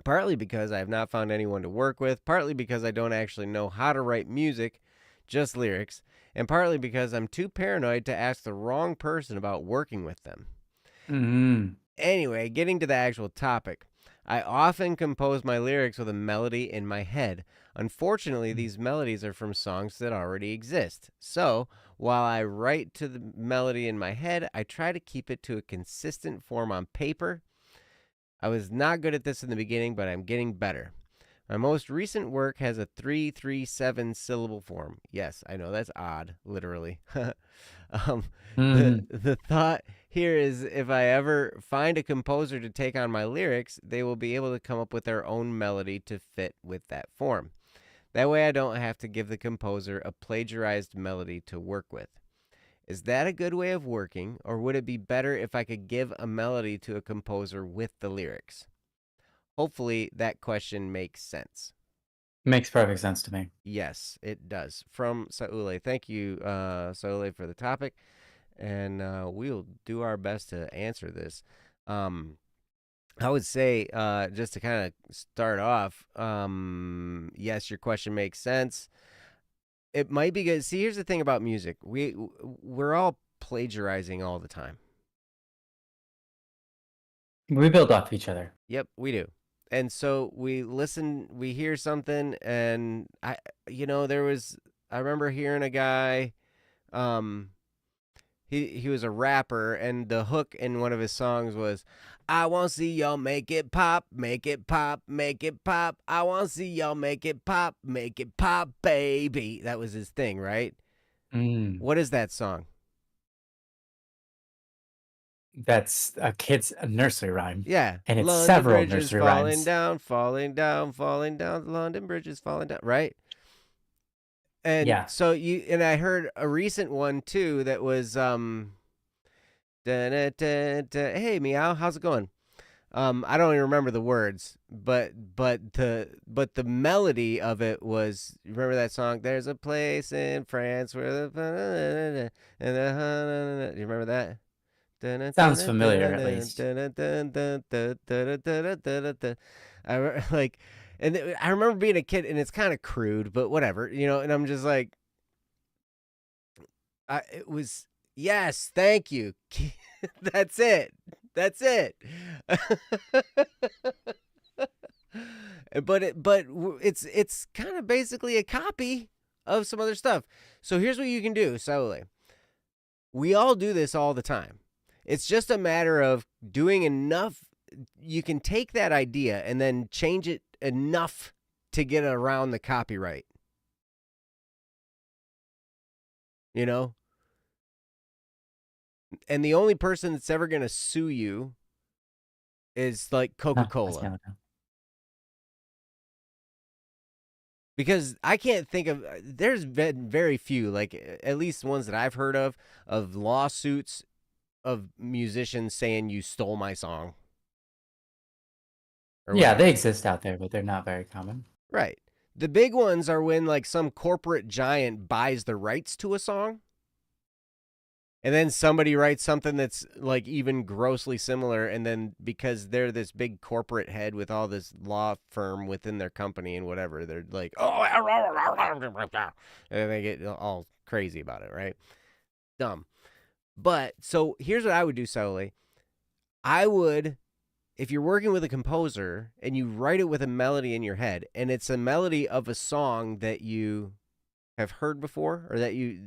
Partly because I have not found anyone to work with, partly because I don't actually know how to write music, just lyrics, and partly because I'm too paranoid to ask the wrong person about working with them. Mm-hmm. Anyway, getting to the actual topic. I often compose my lyrics with a melody in my head. Unfortunately, these melodies are from songs that already exist. So, while I write to the melody in my head, I try to keep it to a consistent form on paper. I was not good at this in the beginning, but I'm getting better. My most recent work has a 3-3-7 syllable form. Yes, I know that's odd, literally. The thought here is if I ever find a composer to take on my lyrics, they will be able to come up with their own melody to fit with that form. That way I don't have to give the composer a plagiarized melody to work with. Is that a good way of working, or would it be better if I could give a melody to a composer with the lyrics? Hopefully that question makes sense. Makes perfect sense to me. Yes, it does. From Saule. Thank you, Saule, for the topic. And we'll do our best to answer this. I would say, just to kind of start off, yes, your question makes sense. It might be good. See, here's the thing about music. We're all plagiarizing all the time. We build off each other. Yep, we do. And so we listen, we hear something, and I remember hearing a guy, he was a rapper, and the hook in one of his songs was, I want to see y'all make it pop, make it pop, make it pop. I want to see y'all make it pop, baby. That was his thing, right? What is that song? That's a kid's nursery rhyme. Yeah. And it's London several Bridge is nursery falling rhymes. down, falling down, falling down. London Bridge is falling down, right? And Yeah. so I heard a recent one too that was hey meow, how's it going? I don't even remember the words, but the melody of it was, remember that song? There's a place in France where the you remember that? Sounds familiar, at least. Like, and I remember being a kid, and it's kind of crude, but whatever, and I'm just like, it was, yes, thank you. That's it. That's it. But it's kind of basically a copy of some other stuff. So here's what you can do, Saule. We all do this all the time. It's just a matter of doing enough. You can take that idea and then change it enough to get around the copyright. You know? And the only person that's ever going to sue you is like Coca-Cola. Because I can't think of, there's been very few, like at least ones that I've heard of lawsuits of musicians saying you stole my song. Yeah, they exist out there, but they're not very common. Right. The big ones are when like some corporate giant buys the rights to a song, and then somebody writes something that's like even grossly similar, and then because they're this big corporate head with all this law firm within their company and whatever, they're like, oh, and they get all crazy about it, right? Dumb. But so here's what I would do, Saule. I would, if you're working with a composer and you write it with a melody in your head, and it's a melody of a song that you have heard before or that you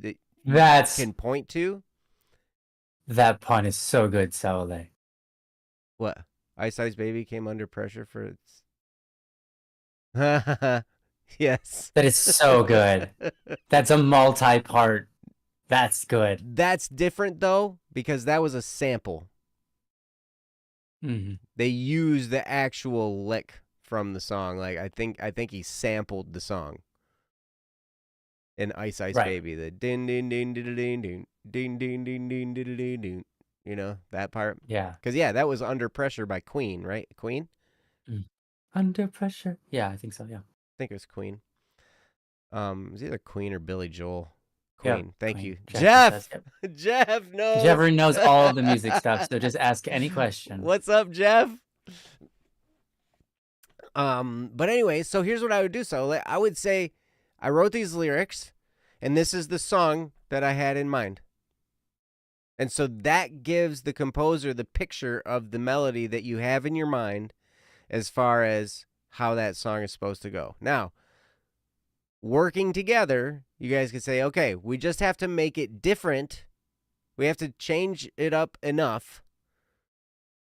can point to. That pun is so good, Saule. What? Ice Ice Baby came under pressure for its. Yes. That is so good. That's a multi-part. That's good. That's different though, because that was a sample. Mm-hmm. They used the actual lick from the song. Like I think he sampled the song. In Ice Ice Baby, the din din din din din din din din din din din din din. You know, that part. Yeah. Because, yeah, that was Under Pressure by Queen, right? Queen? Under Pressure. Yeah, I think so. Yeah. I think it was Queen. It was either Queen or Billy Joel. Yep. Queen. Thank Queen. you. Jeff just says, Jeff! yep. Jeff knows. Jeff knows all of the music stuff, so just ask any question. What's up, Jeff? But anyway, so here's what I would do. So I would say I wrote these lyrics, and this is the song that I had in mind. And so that gives the composer the picture of the melody that you have in your mind as far as how that song is supposed to go. Now, working together, you guys can say, okay, we just have to make it different. We have to change it up enough,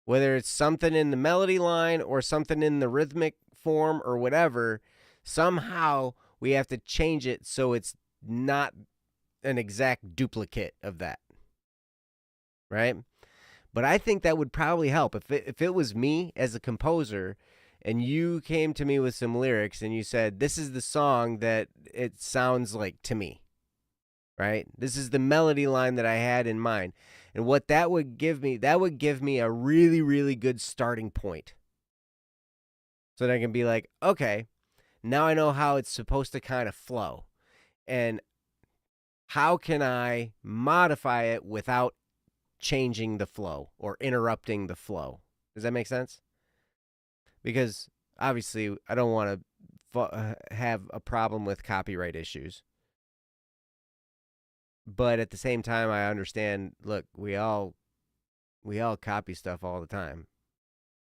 whether it's something in the melody line or something in the rhythmic form or whatever. Somehow we have to change it so it's not an exact duplicate of that. Right? But I think that would probably help. If it was me as a composer and you came to me with some lyrics and you said, this is the song that it sounds like to me, right? This is the melody line that I had in mind. And what that would give me a really, really good starting point. So that I can be like, okay, now I know how it's supposed to kind of flow. And how can I modify it without changing the flow or interrupting the flow? Does that make sense? Because obviously I don't want to have a problem with copyright issues. But at the same time, I understand, look, we all copy stuff all the time.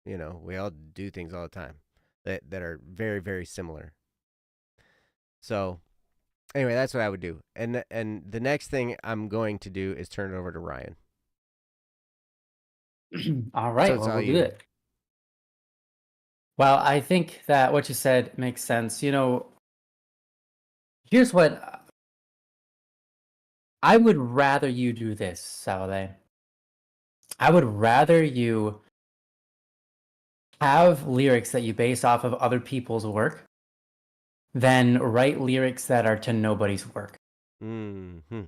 You know, we all do things all the time that are very, very similar. So anyway, that's what I would do. And the next thing I'm going to do is turn it over to Ryan. All right, So well, we'll do it. Well, I think that what you said makes sense. You know, here's what I would rather you do this, Saleh. I would rather you have lyrics that you base off of other people's work than write lyrics that are to nobody's work. Mm-hmm.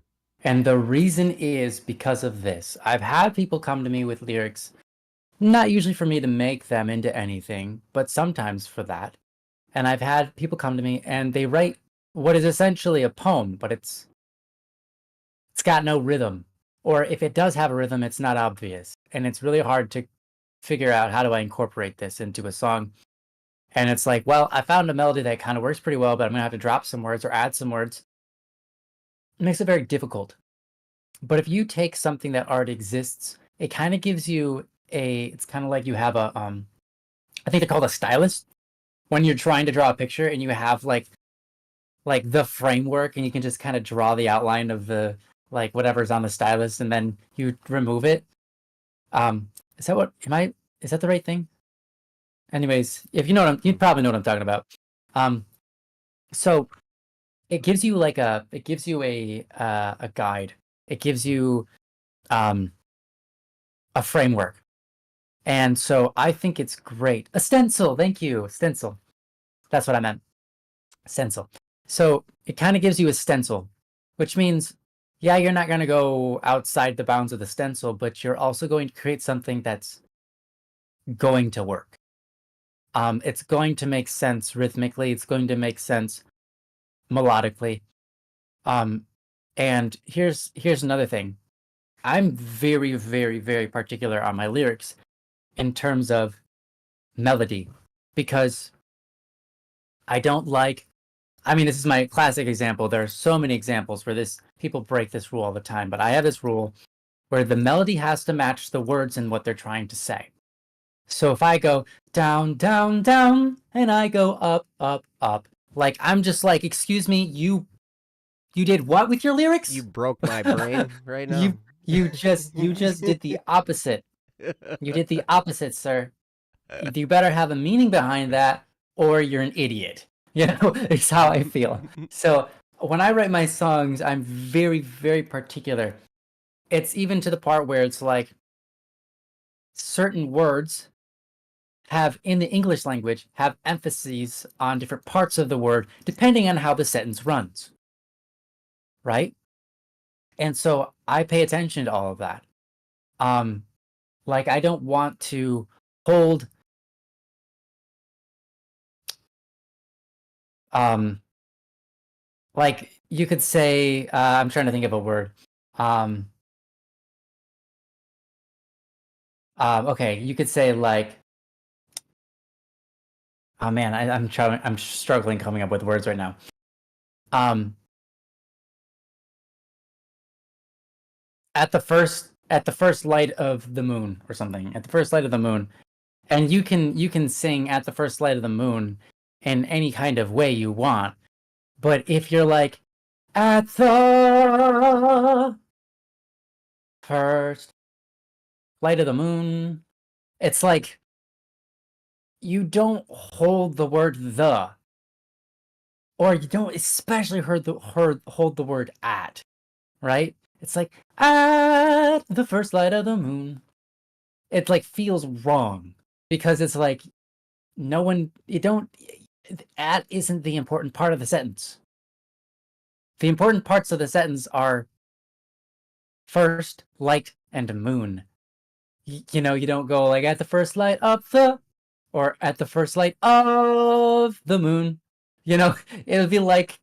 And the reason is because of this. I've had people come to me with lyrics, not usually for me to make them into anything, but sometimes for that. And I've had people come to me and they write what is essentially a poem, but it's got no rhythm. Or if it does have a rhythm, it's not obvious. And it's really hard to figure out, how do I incorporate this into a song? And it's like, well, I found a melody that kind of works pretty well, but I'm going to have to drop some words or add some words. It makes it very difficult. But if you take something that already exists, it kind of gives you it's kind of like you have a, I think they're called a stylus. When you're trying to draw a picture and you have like the framework and you can just kind of draw the outline of the, like whatever's on the stylus and then you remove it. Is that the right thing? Anyways, if you know what you probably know what I'm talking about. So it gives you a guide. It gives you a framework. And so I think it's great. A stencil, thank you. Stencil. That's what I meant. Stencil. So it kind of gives you a stencil, which means, yeah, you're not going to go outside the bounds of the stencil, but you're also going to create something that's going to work. It's going to make sense rhythmically. It's going to make sense melodically. And here's another thing. I'm very, very, very particular on my lyrics in terms of melody, because I don't like, this is my classic example. There are so many examples where people break this rule all the time, but I have this rule where the melody has to match the words and what they're trying to say. So if I go down, down, down, and I go up, up, up, like I'm just like, excuse me, you did what with your lyrics? You broke my brain right now. You just did the opposite. You did the opposite, sir. You better have a meaning behind that, or you're an idiot. You know, it's how I feel. So when I write my songs, I'm very, very particular. It's even to the part where it's like certain words have, in the English language, have emphases on different parts of the word, depending on how the sentence runs. Right? And so I pay attention to all of that. Like I don't want to hold um like you could say I'm trying to think of a word. Um okay, you could say like oh man, I'm struggling coming up with words right now. Um at the first light of the moon or something. At the first light of the moon. And you can sing at the first light of the moon in any kind of way you want. But if you're like at the first light of the moon, it's like you don't hold the word the, or you don't especially hold the word at, right? It's like at the first light of the moon. It like feels wrong because it's like no one you don't at isn't the important part of the sentence. The important parts of the sentence are first light and moon. You know, you don't go like at the first light of the or at the first light of the moon. You know, it'll be like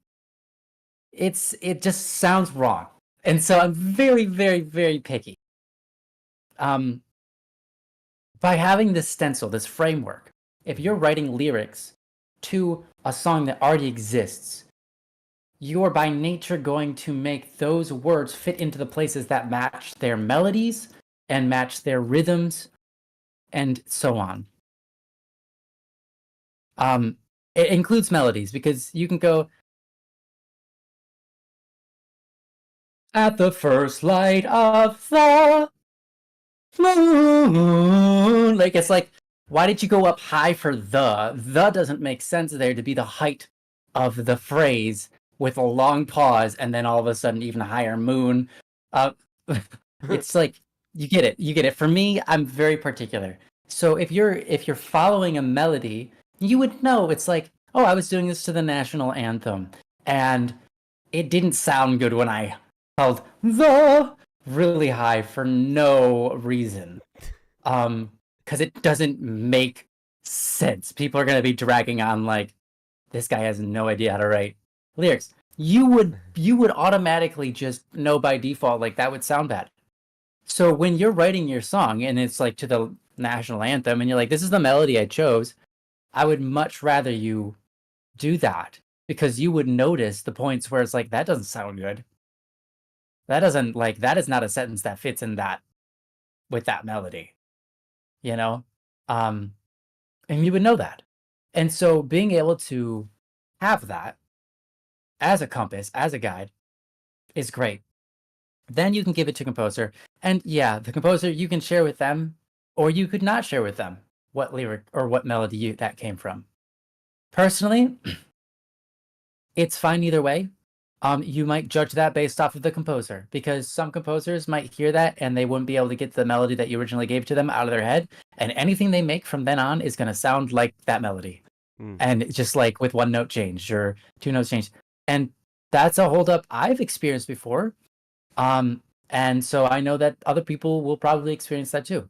it just sounds wrong. And so I'm very, very, very picky. Um by having this stencil, this framework, if you're writing lyrics to a song that already exists, you are by nature going to make those words fit into the places that match their melodies and match their rhythms and so on. It includes melodies because you can go at the first light of the moon. Like it's like, why did you go up high for the? The doesn't make sense there to be the height of the phrase with a long pause and then all of a sudden even higher moon. Uh, it's like you get it. You get it. For me, I'm very particular. So if you're following a melody, you would know it's like, oh, I was doing this to the national anthem, and it didn't sound good when I held the really high for no reason. Because it doesn't make sense. People are gonna be dragging on like this guy has no idea how to write lyrics. You would automatically just know by default like that would sound bad. So when you're writing your song and it's like to the national anthem and you're like, this is the melody I chose, I would much rather you do that because you would notice the points where it's like, that doesn't sound good. That doesn't like, that is not a sentence that fits in that with that melody, you know? Um, and you would know that. And so being able to have that as a compass, as a guide, is great. Then you can give it to composer. And yeah, the composer you can share with them, or you could not share with them what lyric or what melody that came from. Personally, it's fine either way. You might judge that based off of the composer because some composers might hear that and they wouldn't be able to get the melody that you originally gave to them out of their head, and anything they make from then on is going to sound like that melody, and just like with one note change or two notes change, and that's a holdup I've experienced before. And so I know that other people will probably experience that too.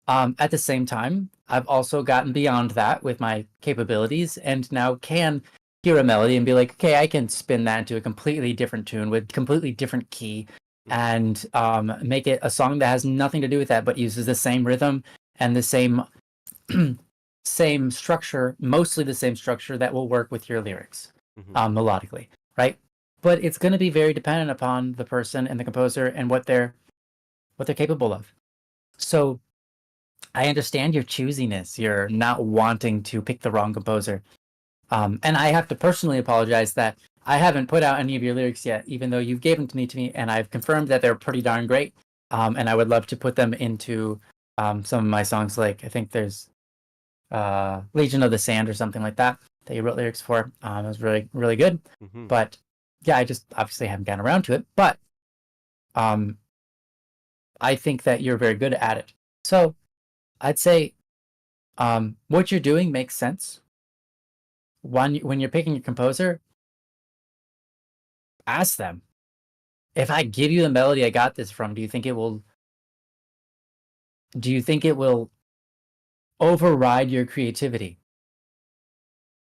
At the same time, I've also gotten beyond that with my capabilities and now can hear a melody and be like, okay, I can spin that into a completely different tune with completely different key and make it a song that has nothing to do with that, but uses the same rhythm and the same same structure, mostly the same structure that will work with your lyrics melodically, right? But it's going to be very dependent upon the person and the composer and what they're capable of. So I understand your choosiness. You're not wanting to pick the wrong composer. And I have to personally apologize that I haven't put out any of your lyrics yet, even though you've given them to me, and I've confirmed that they're pretty darn great. And I would love to put them into some of my songs. Like I think there's Legion of the Sand or something like that you wrote lyrics for. It was really, really good. But yeah, I just obviously haven't gotten around to it. But I think that you're very good at it. So I'd say what you're doing makes sense. When you're picking your composer, ask them, if I give you the melody I got this from, do you think it will do you think it will override your creativity?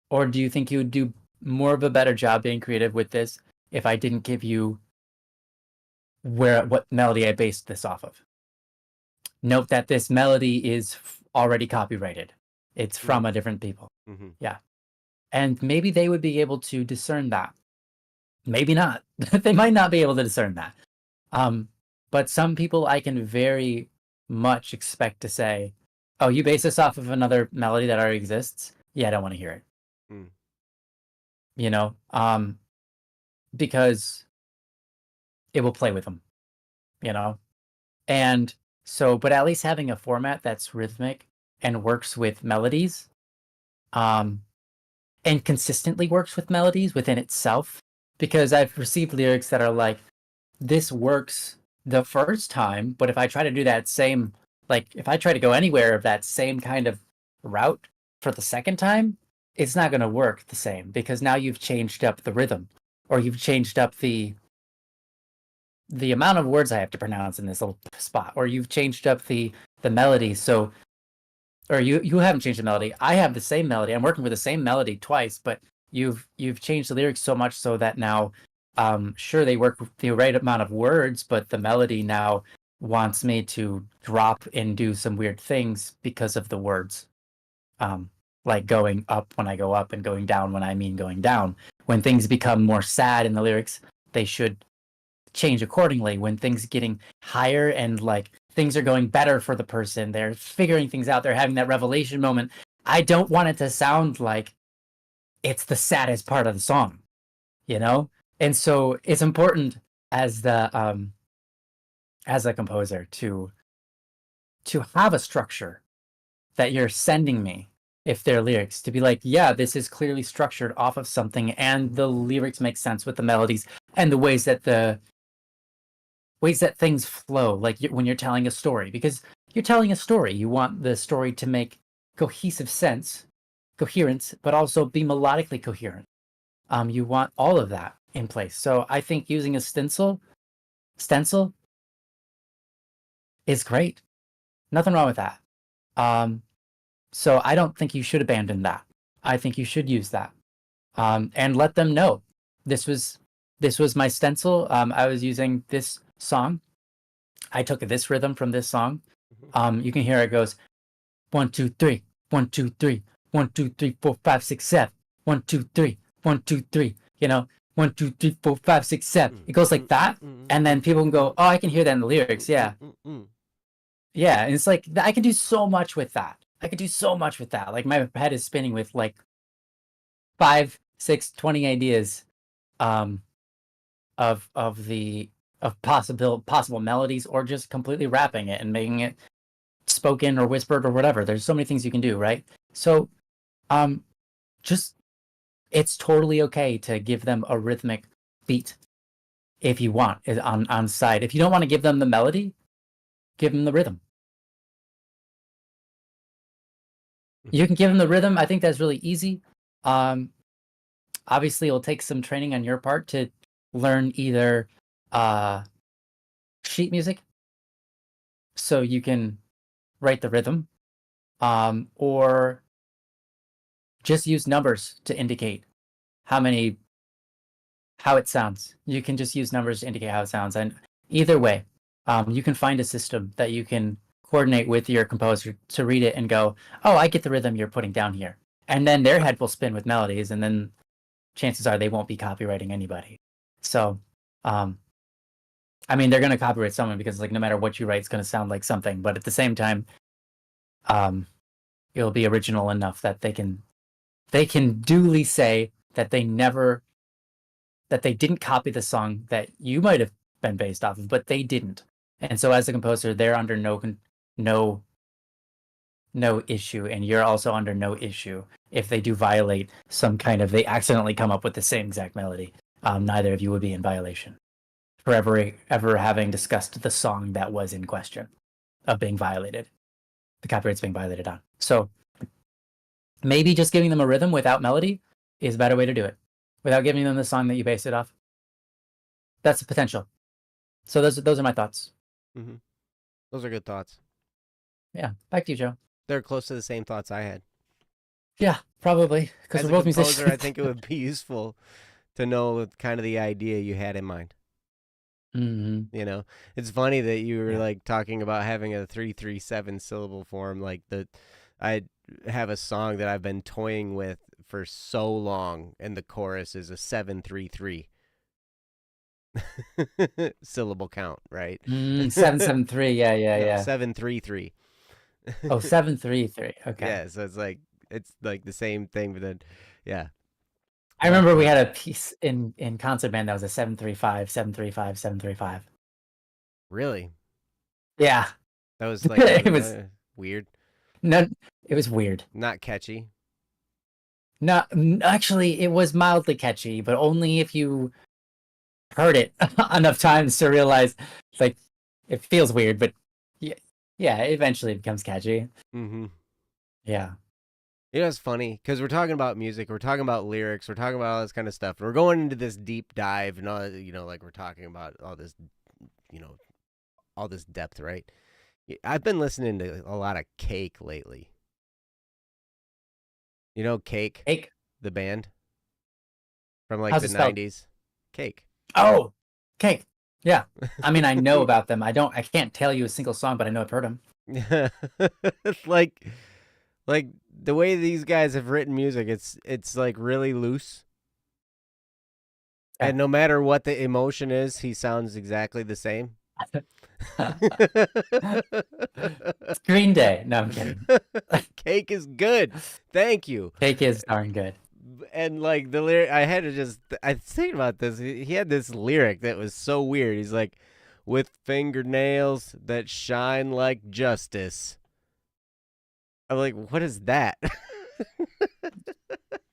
Or do you think you would do more of a better job being creative with this if I didn't give you what melody I based this off of? Note that this melody is already copyrighted. It's from a different people. Mm-hmm. Yeah. And maybe they would be able to discern that. Maybe not. They might not be able to discern that. But some people I can very much expect to say, oh, you base this off of another melody that already exists? Yeah, I don't want to hear it. Mm. You know? Because it will play with them, you know? And so, but at least having a format that's rhythmic and works with melodies, and consistently works with melodies within itself, because I've received lyrics that are like, this works the first time, but if I try to do that same, like if I try to go anywhere of that same kind of route for the second time, it's not going to work the same because now you've changed up the rhythm, or you've changed up the amount of words I have to pronounce in this little spot, or you've changed up the melody. So, or you haven't changed the melody. I have the same melody. I'm working with the same melody twice, but you've changed the lyrics so much so that now, sure, they work with the right amount of words, but the melody now wants me to drop and do some weird things because of the words. Like going up when I go up and going down when I mean going down. When things become more sad in the lyrics, they should change accordingly. When things getting higher and like things are going better for the person, they're figuring things out, they're having that revelation moment, I don't want it to sound like it's the saddest part of the song, you know? And so it's important as a composer to have a structure that you're sending me if they're lyrics, to be like, yeah, this is clearly structured off of something and the lyrics make sense with the melodies and the ways that things flow, like when you're telling a story, because you're telling a story, you want the story to make coherence, but also be melodically coherent. You want all of that in place. So I think using a stencil is great. Nothing wrong with that. So I don't think you should abandon that. I think you should use that, and let them know this was my stencil. I was using this song. I took this rhythm from this song. You can hear it goes 1 2 3 1 2 3 1 2 3 4 5 6 7 1 2 3 1 2 3. You know, 1 2 3 4 5 6 7. It goes like that, and then people can go, oh, I can hear that in the lyrics. Yeah, yeah, and it's like I can do so much with that. Like my head is spinning with like 5, 6, 20 ideas, um, of possible melodies, or just completely rapping it and making it spoken or whispered or whatever. There's so many things you can do, right? So, just it's totally okay to give them a rhythmic beat if you want on side. If you don't want to give them the melody, give them the rhythm. You can give them the rhythm. I think that's really easy. Obviously, it'll take some training on your part to learn either sheet music, so you can write the rhythm, or just use numbers to indicate how it sounds. You can just use numbers to indicate how it sounds, and either way, you can find a system that you can coordinate with your composer to read it and go, oh, I get the rhythm you're putting down here, and then their head will spin with melodies, and then chances are they won't be copywriting anybody. So, I mean, they're going to copyright someone because, like, no matter what you write, it's going to sound like something. But at the same time, it'll be original enough that they can duly say that they didn't copy the song that you might have been based off of, but they didn't. And so, as a composer, they're under no issue, and you're also under no issue if they do violate some kind of, they accidentally come up with the same exact melody. Neither of you would be in violation for ever having discussed the song that was in question of being violated, the copyright's being violated on. So maybe just giving them a rhythm without melody is a better way to do it, without giving them the song that you based it off. That's the potential. So those are my thoughts. Those are good thoughts. Yeah. Back to you, Joe. They're close to the same thoughts I had. Yeah, probably because As we're a both composer, I musicians. think it would be useful to know kind of the idea you had in mind. hmm You know, it's funny that you were Yeah. like talking about having a 3-3-7 syllable form. Like I have a song that I've been toying with for so long, and the chorus is a 7-3-3 syllable count, right? 773. Yeah, yeah, No, yeah. 7-3-3. Oh, 733. Okay. Yeah, so it's like the same thing, but then yeah. I remember we had a piece in concert band that was a 735, 735, 735. Really, Yeah. that was like It was weird, no, it was weird. not catchy. No, actually, it was mildly catchy, but only if you heard it enough times to realize, like, it feels weird, but yeah, yeah, eventually it becomes catchy. Mm-hmm. Yeah. You know, it's funny because we're talking about music, we're talking about lyrics, we're talking about all this kind of stuff. And we're going into this deep dive and all, like we're talking about all this, you know, all this depth, right? I've been listening to a lot of Cake lately. You know, Cake, Cake. the band from like How's the it spelled? 90s. Cake. Oh, Cake. Yeah. I mean, I know about them. I can't tell you a single song, but I know I've heard them. like like the way these guys have written music, it's like really loose. Yeah. And no matter what the emotion is, he sounds exactly the same. Green Day. No, I'm kidding. Cake is good. Thank you. Cake is darn good. And like the lyric, I was thinking about this. He had this lyric that was so weird. He's like, with fingernails that shine like justice. I'm like, what is that?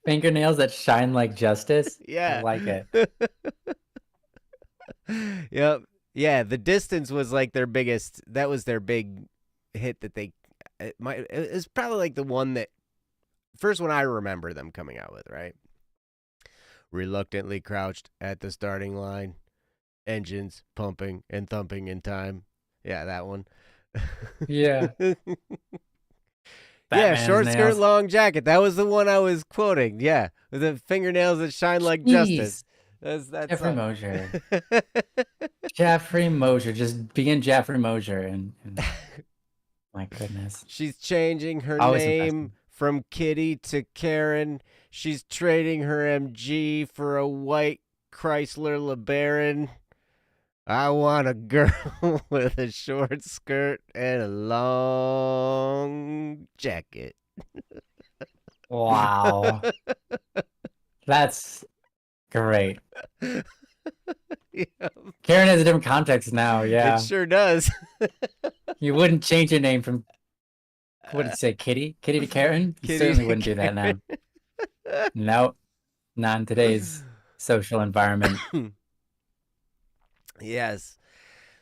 Fingernails that shine like justice. I Yeah. like it. Yep. Yeah, The Distance was like their biggest. That was their big hit that they. It's probably like the one that first one I remember them coming out with, right? Reluctantly crouched at the starting line, engines pumping and thumping in time. Yeah, that one. Yeah. Yeah, Batman's short skirt, nails. long jacket. That was the one I was quoting. Yeah, with the fingernails that shine like justice. Jeez. That's Jeffrey Mosier. Jeffrey Mosier. Just being Jeffrey Mosier and my goodness. She's changing her Always name impressive. from Kitty to Karen. She's trading her MG for a white Chrysler LeBaron. I want a girl with a short skirt and a long jacket. Wow. That's great. Yeah, Karen has a different context now, yeah. it sure does. You wouldn't change your name from what did you say, Kitty? Kitty to Karen? You Kitty certainly to wouldn't do that now. No, not in today's social environment. Yes.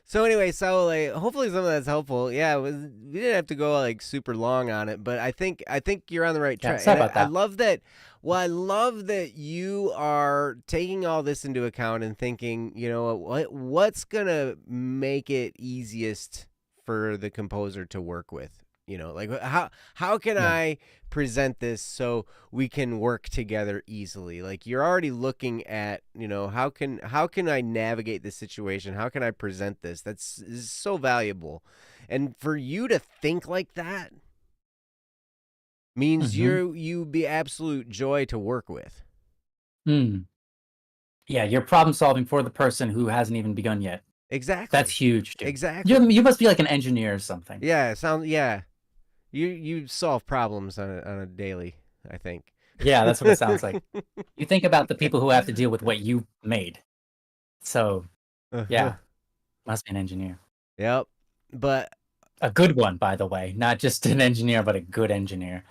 So anyway, so like hopefully some of that's helpful. Yeah, we didn't have to go like super long on it, but I think you're on the right Yeah, track. sorry And about I that. love that. Well, I love that you are taking all this into account and thinking, what's gonna make it easiest for the composer to work with. Like how can Yeah. I present this so we can work together easily? Like you're already looking at, how can I navigate this situation? How can I present this? That's is so valuable. And for you to think like that means Mm-hmm. you be absolute joy to work with. Mm. Yeah, you're problem solving for the person who hasn't even begun yet. Exactly. That's huge, dude. Exactly. You must be like an engineer or something. Yeah. You solve problems on a daily, I think. Yeah, that's what it sounds like. You think about the people who have to deal with what you made. So, yeah, must be an engineer. Yep. But A good one, by the way. Not just an engineer, but a good engineer.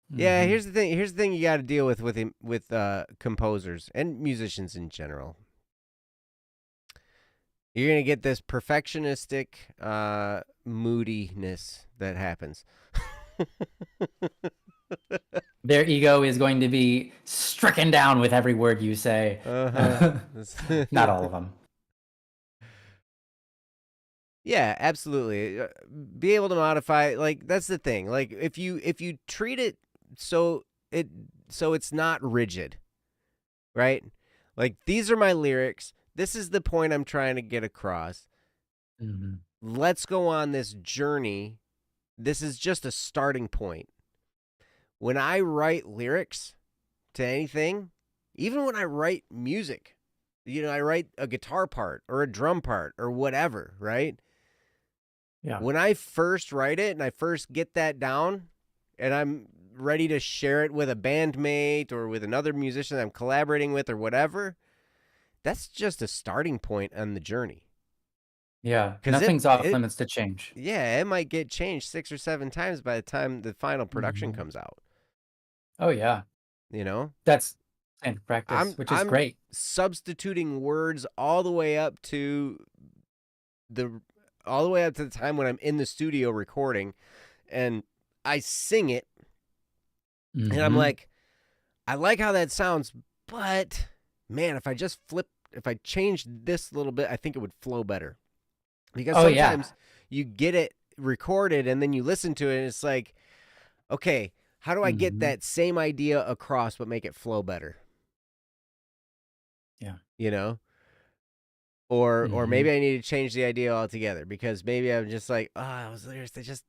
yeah, Mhm. here's the thing. Here's the thing you got to deal with composers and musicians in general. You're gonna get this perfectionistic moodiness that happens. Their ego is going to be stricken down with every word you say. Uh-huh. Not all of them. Yeah, absolutely. Be able to modify, like that's the thing. Like if you treat it so it so it's not rigid, right? Like these are my lyrics. This is the point I'm trying to get across. Hmm. Let's go on this journey. This is just a starting point. When I write lyrics to anything, even when I write music, I write a guitar part or a drum part or whatever, right? Yeah. When I first write it and I first get that down and I'm ready to share it with a bandmate or with another musician I'm collaborating with or whatever, that's just a starting point on the journey. Yeah. Because Nothing's off limits to change. yeah, it might get changed 6 or 7 times by the time the final production Hmm. comes out. Oh yeah. You know, That's standard practice, I'm which is I'm great. substituting words all the way up to the the time when I'm in the studio recording, and I sing it, and I'm Hmm. like, I like how that sounds, but man, if I changed this a little bit, I think it would flow better. Because Oh yeah. sometimes you get it recorded and then you listen to it and it's like, okay, how do I get Hmm. that same idea across but make it flow better? Yeah. You know? Or Hmm. maybe I need to change the idea altogether because maybe I'm just like, I was lyrics. They just,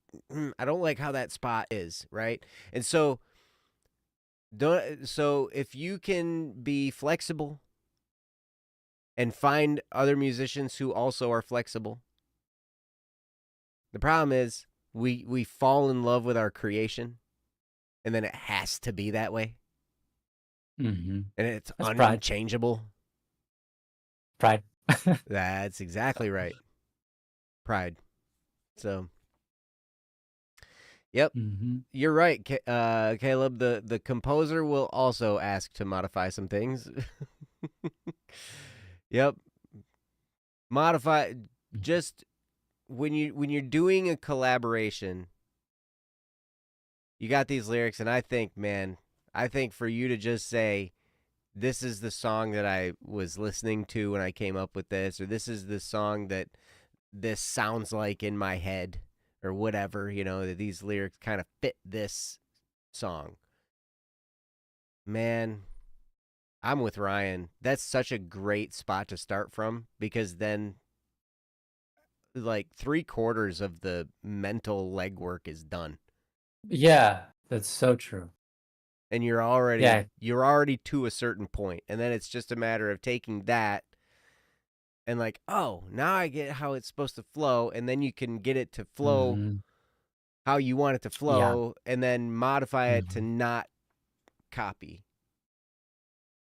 I don't like how that spot is, right? And so, if you can be flexible and find other musicians who also are flexible, the problem is we fall in love with our creation, and then it has to be that way, Hmm. and it's That's pride. unchangeable. Pride. That's exactly right. Pride. So, yep. Hmm. You're right, Caleb. The composer will also ask to modify some things. Yep, modify. Just when you're doing a collaboration, you got these lyrics, and I think for you to just say, "This is the song that I was listening to when I came up with this," or "This is the song that this sounds like in my head," or whatever. That these lyrics kind of fit this song. Man, I'm with Ryan. That's such a great spot to start from because then, like, 3/4 of the mental legwork is done, Yeah, that's so true. and Yeah. you're already to a certain point, and then it's just a matter of taking that and like, oh, now I get how it's supposed to flow, and then you can get it to flow Hmm. how you want it to Yeah. flow, and then modify it to Hmm. not copy.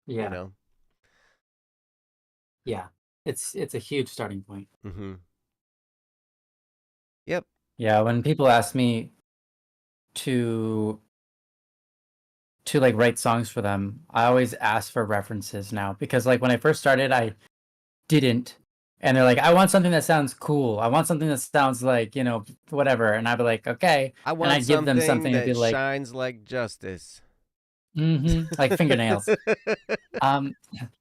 You Yeah. know. Yeah. It's a huge starting point. Mm-hmm. Yep. Yeah, when people ask me to like write songs for them, I always ask for references now because like when I first started, I didn't. And they're like, I want something that sounds cool. I want something that sounds like, whatever. And I'd be like, okay. I And want I'd give them something something and be that like, shines like justice. like fingernails. Um,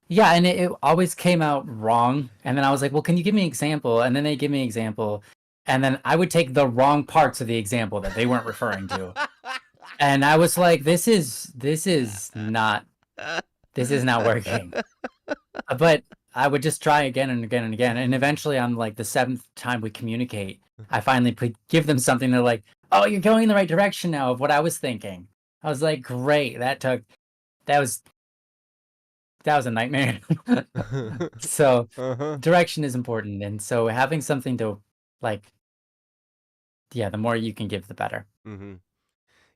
yeah, and it always came out wrong. And then I was like, well, can you give me an example? And then they give me an example. And then I would take the wrong parts of the example that they weren't referring to. And I was like, this is not working. But I would just try again and again and again. And eventually on like the seventh time we communicate, I finally could give them something. They're like, oh, you're going in the right direction now of what I was thinking. I was like, great. That was a nightmare. So Uh-huh. direction is important. And so having something to like, yeah, the more you can give, the better. Mm-hmm.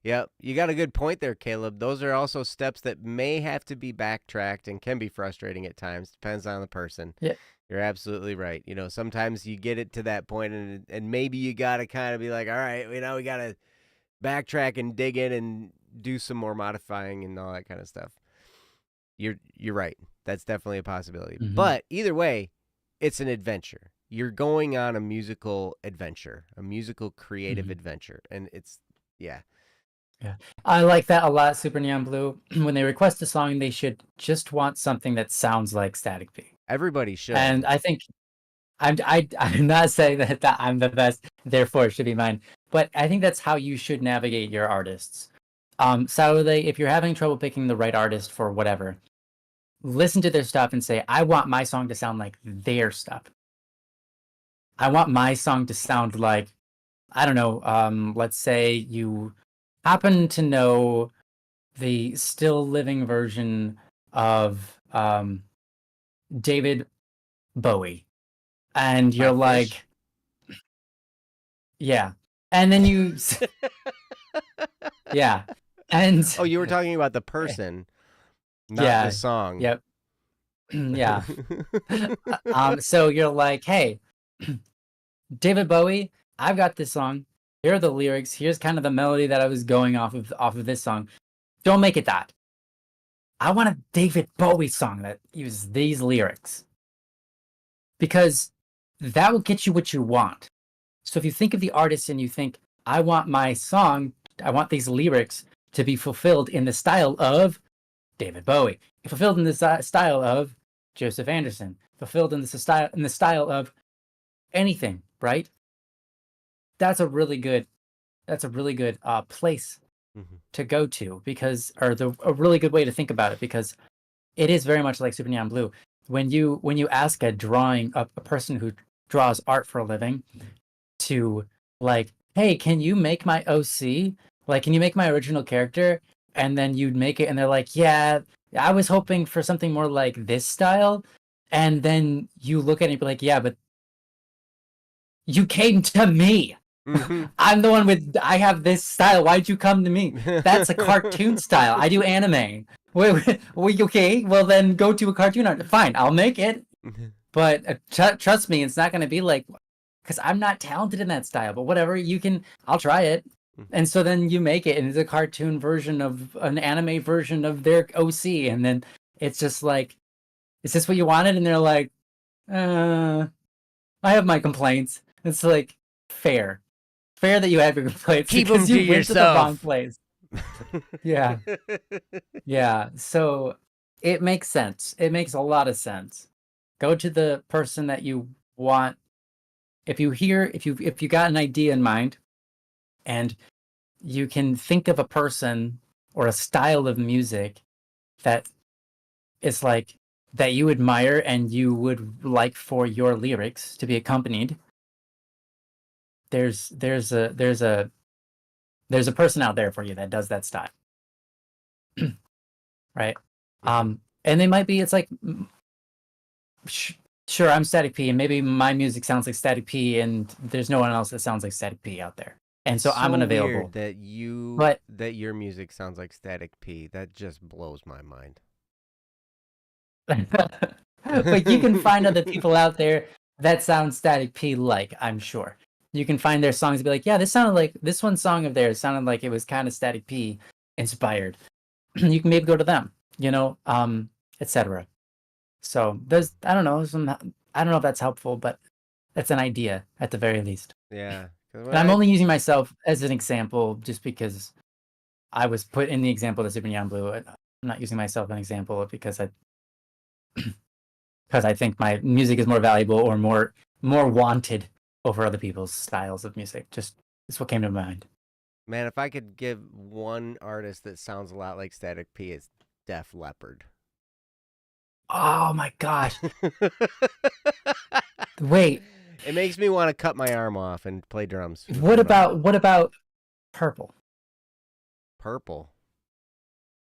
Yep, you got a good point there, Caleb. Those are also steps that may have to be backtracked and can be frustrating at times. Depends on the person. Yeah. You're absolutely right. Sometimes you get it to that point, and maybe you got to kind of be like, all right, we got to backtrack and dig in and do some more modifying and all that kind of stuff. You're right. That's definitely a possibility. Hmm. But either way, it's an adventure. You're going on a musical adventure, a musical creative Hmm. adventure, and it's yeah. Yeah. I like that a lot, Super Neon Blue. When they request a song, they should just want something that sounds like Static P. Everybody should. And I think I'm not saying that I'm the best, therefore it should be mine. But I think that's how you should navigate your artists. So if you're having trouble picking the right artist for whatever, listen to their stuff and say, I want my song to sound like their stuff. I want my song to sound like, I don't know, let's say you happen to know the still living version of David Bowie. And By you're Fish? like, yeah. And then you, yeah. And Oh, you were talking about the person, not the yeah, song. yep. Yeah. So you're like, hey, David Bowie, I've got this song. Here are the lyrics. Here's kind of the melody that I was going off of this song. Don't make it that. I want a David Bowie song that uses these lyrics. Because that will get you what you want. So if you think of the artist and you think, I want my song, I want these lyrics to be fulfilled in the style of David Bowie, fulfilled in the style of Joseph Anderson, fulfilled in the style of anything, right? That's a really good place Mm-hmm. to go to, because a really good way to think about it, because it is very much like Super Neon Blue. When you ask a person who draws art for a living to, like, hey, can you make my OC? Like, can you make my original character? And then you'd make it, and they're like, yeah, I was hoping for something more like this style. And then you look at it and be like, yeah, but you came to me. Mm-hmm. I'm the one I have this style. Why'd you come to me? That's a cartoon style. I do anime. Wait, okay, well then go to a cartoon art. Fine, I'll make it. But trust me, it's not going to be like, because I'm not talented in that style, but whatever, I'll try it. And so then you make it, and it's a cartoon version of an anime version of their OC. And then it's just like, is this what you wanted? And they're like, I have my complaints. It's like, fair that you have your complaints Keep them because to you went to the wrong yourself. place. Yeah. Yeah. So it makes sense. It makes a lot of sense. Go to the person that you want. If you got an idea in mind and you can think of a person or a style of music that is like that you admire and you would like for your lyrics to be accompanied, there's a person out there for you that does that style. Right? And they might be, it's like, sure, I'm Static P, and maybe my music sounds like Static P, and there's no one else that sounds like Static P out there, and so I'm unavailable. Weird that But that your music sounds like Static P. That just blows my mind. but you can find other people out there that sound Static P like, I'm sure. You can find their songs and be like, yeah, this sounded like this one song of theirs sounded like it was kind of Static P inspired. You can maybe go to them, etc. So there's, I don't know, I don't know if that's helpful, but that's an idea at the very least. Yeah. And I'm only using myself as an example just because I was put in the example of Super Neon Blue. I'm not using myself as an example because I think my music is more valuable or more wanted over other people's styles of music. Just it's what came to mind. Man, if I could give one artist that sounds a lot like Static P, it's Def Leppard. Oh my gosh. Wait. It makes me want to cut my arm off and play drums. What about Purple? Purple?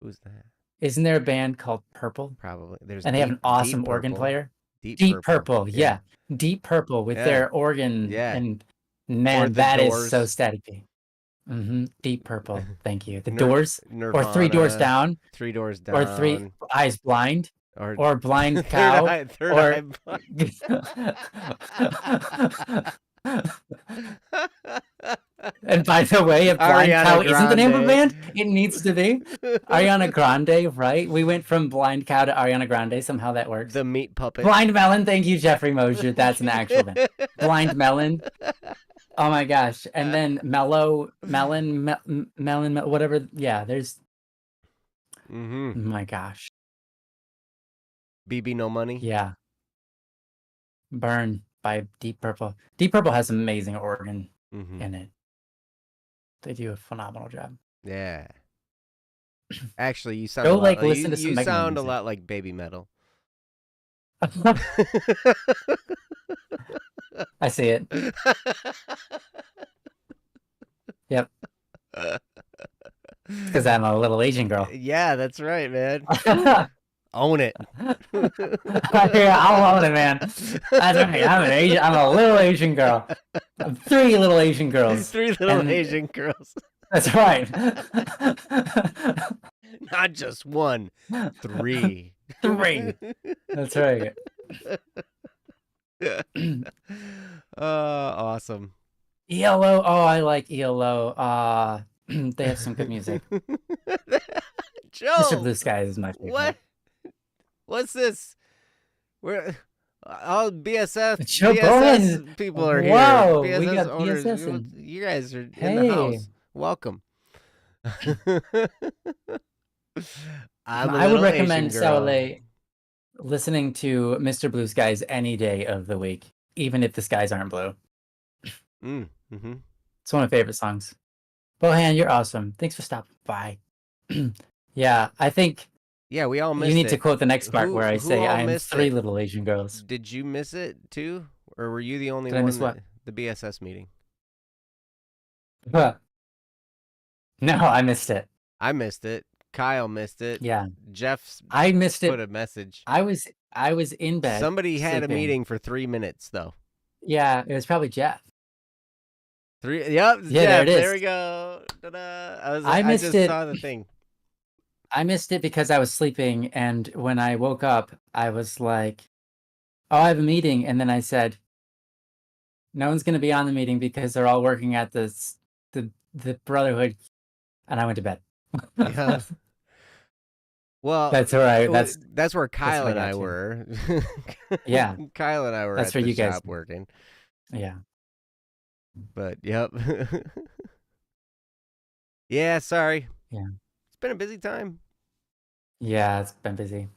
Who's that? Isn't there a band called Purple? Probably. There's And they have an awesome organ player. Deep Purple, yeah. Deep Purple with their organ. Yeah. And man, that Doors. is so Static. Deep Purple. Thank you. The Doors, Nirvana, or Three Doors Down, 3 Doors Down, or Three Eyes Blind, or Blind Third Cow, Eye And by the way, if Blind Ariana Cow isn't the name of a Grande. band, it needs to be Ariana Grande, right? We went from Blind Cow to Ariana Grande. Somehow that works. The Meat Puppet. Blind Melon. Thank you, Jeffrey Mosier. That's an actual band. Blind Melon. Oh my gosh. And then Melon, whatever. Yeah, there's. Oh my gosh. BB No Money. Yeah. Burn. by Deep Purple. Deep Purple has amazing organ in it. They do a phenomenal job. Yeah. Actually, you sound Go a lot, listen to some you Mega Man sound a music. lot like Baby Metal. I see it. Yep. Because I'm a little Asian girl. Yeah, that's right, man. Own it. Yeah, I'll own it, man. That's right. I'm an Asian. I'm a little Asian girl. I'm 3 little Asian girls. 3 little Asian girls. That's right. Not just 1, 3. 3. That's right. Awesome. ELO. Oh, I like ELO. They have some good music. Joe, Mr. Blue Sky is my favorite. What? What's this? We're all BSF Joe BSS Bowen. people are Whoa, here. we got owners. BSS You guys are in Hey. the house. Welcome. I would recommend Saole listening to Mr. Blue Skies any day of the week, even if the skies aren't blue. Mm-hmm. It's one of my favorite songs. Bohan, you're awesome. Thanks for stopping by. Yeah, I think we all missed you need it. to quote the next part where I say all I am missed 3 it? little Asian girls. Did you miss it too? Or were you the only Did I one miss what? the BSS meeting? No, I missed it. I missed it. Kyle missed it. Yeah. Jeff I missed put it. a message. I was in bed. Somebody had sleeping. a meeting for 3 minutes though. Yeah, it was probably Jeff. 3. Yep. Yeah, Jeff, there it is. There we go. Ta-da. I missed just it. saw the thing. I missed it because I was sleeping, and when I woke up, I was like, "Oh, I have a meeting," and then I said, "No one's going to be on the meeting because they're all working at the Brotherhood," and I went to bed. Yeah. Well, that's all right. That's where Kyle what and I I got were. Yeah. Kyle and I were That's at where the you guys- shop working. Yeah. But yep. Yeah, sorry. Yeah. It's been a busy time. Yeah, it's been busy.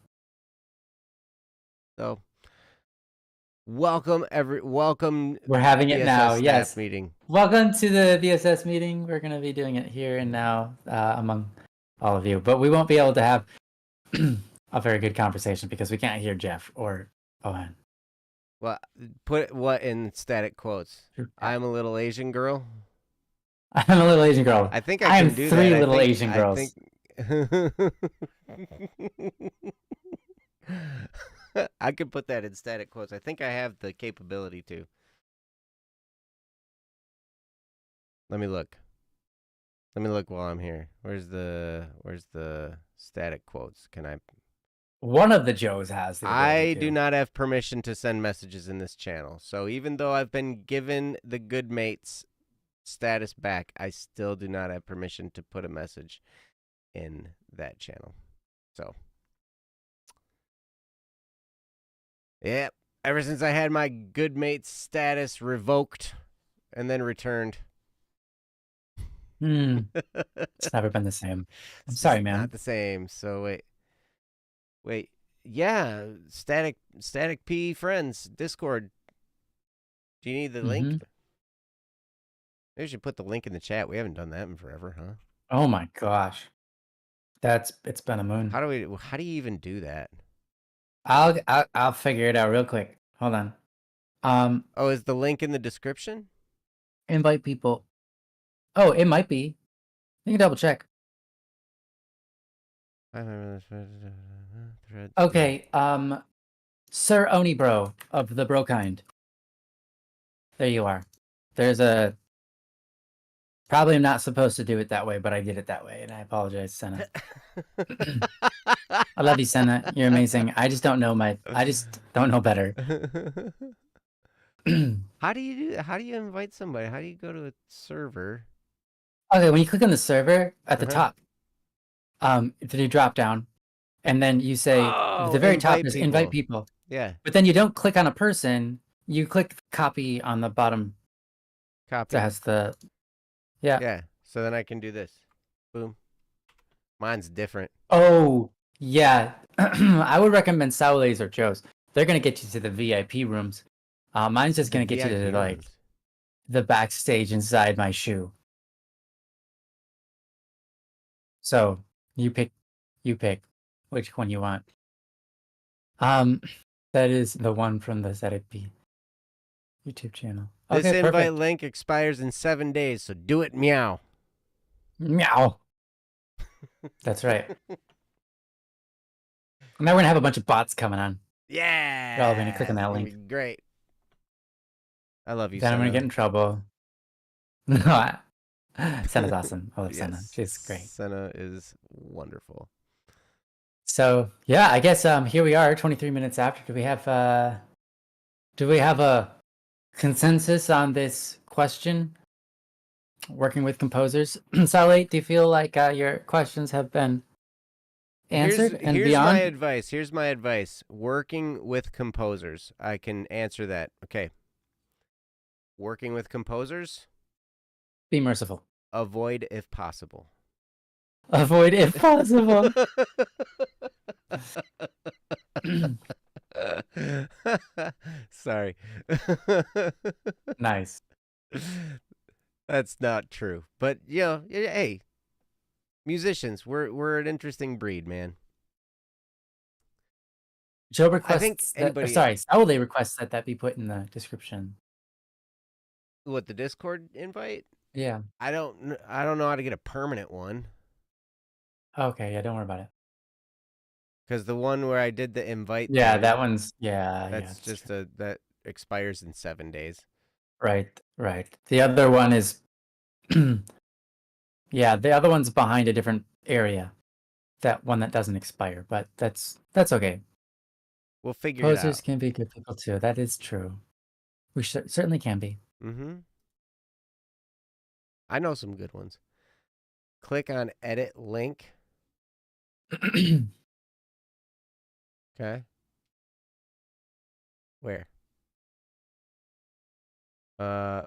So welcome We're having it BSS now. staff Yes. meeting. Welcome to the BSS meeting. We're going to be doing it here and now among all of you, but we won't be able to have a very good conversation because we can't hear Jeff or Owen. Well, put what in static quotes? I'm a little Asian girl. I'm a little Asian girl. I think I can am do 3 that. little Asian girls. I could put that in static quotes. I think I have the capability to. Let me look. Let me look while I'm here. Where's the static quotes? Can I? One of the Joes has. The I ability do to. not have permission to send messages in this channel. So even though I've been given the good mates status back, I still do not have permission to put a message in that channel. So, yep. Ever since I had my good mates status revoked and then returned. It's never been the same. I'm sorry, man. Not the same. So wait. Yeah, static P friends Discord. Do you need the link? Maybe we should put the link in the chat. We haven't done that in forever, huh? Oh my gosh, it's been a moon. How do you even do that? I'll figure it out real quick. Hold on. Oh, is the link in the description? Invite people. Oh, it might be. You can double check. Okay, Sir Onibro of the Bro Kind. There you are. There's a... Probably I'm not supposed to do it that way, but I did it that way, and I apologize, Senna. I love you, Senna. You're amazing. I just don't know better. How do you invite somebody? How do you go to a server? Okay, when you click on the server at the top, you drop down, and then you say at the very top is invite people. Yeah. But then you don't click on a person. You click copy on the bottom. Copy. That has the... Yeah. Yeah. So then I can do this. Boom. Mine's different. Oh, yeah. I would recommend Saule's or Joe's. They're going to get you to the VIP rooms. Mine's just The gonna get you to VIP like ones. the backstage inside my shoe. So you pick which one you want. That is the one from the ZFP YouTube channel. This Okay, invite perfect. link expires in 7 days, so do it, meow. Meow. That's right. Now we're gonna have a bunch of bots coming on. Yeah. They're all gonna click on that It's gonna link. be great. I love you, Then I'm gonna Senna. get in trouble. No, Senna's awesome. I love Senna. Yes, She's great. Senna is wonderful. So yeah, I guess here we are, 23 minutes after. Do we have a consensus on this question? Working with composers. Sally, do you feel like your questions have been answered and Here's my beyond? advice. Here's my advice. Working with composers. I can answer that. Okay. Working with composers, Be merciful. avoid if possible. Avoid if possible. Sorry. Nice. That's not true. But hey, musicians, we're an interesting breed, man. Joe I think requests that. anybody Saule requests that be put in the description. what, the Discord invite? Yeah. I don't know how to get a permanent one. Okay. Yeah. Don't worry about it. Because the one where I did the invite, Yeah, thing, that one's that's just true. that expires in 7 days. Right. The other one is yeah, the other one's behind a different area. That one that doesn't expire, but that's okay. We'll figure it Posers out. can be good people too. That is true. We certainly can be. Mm-hmm. I know some good ones. Click on edit link. Okay. Where?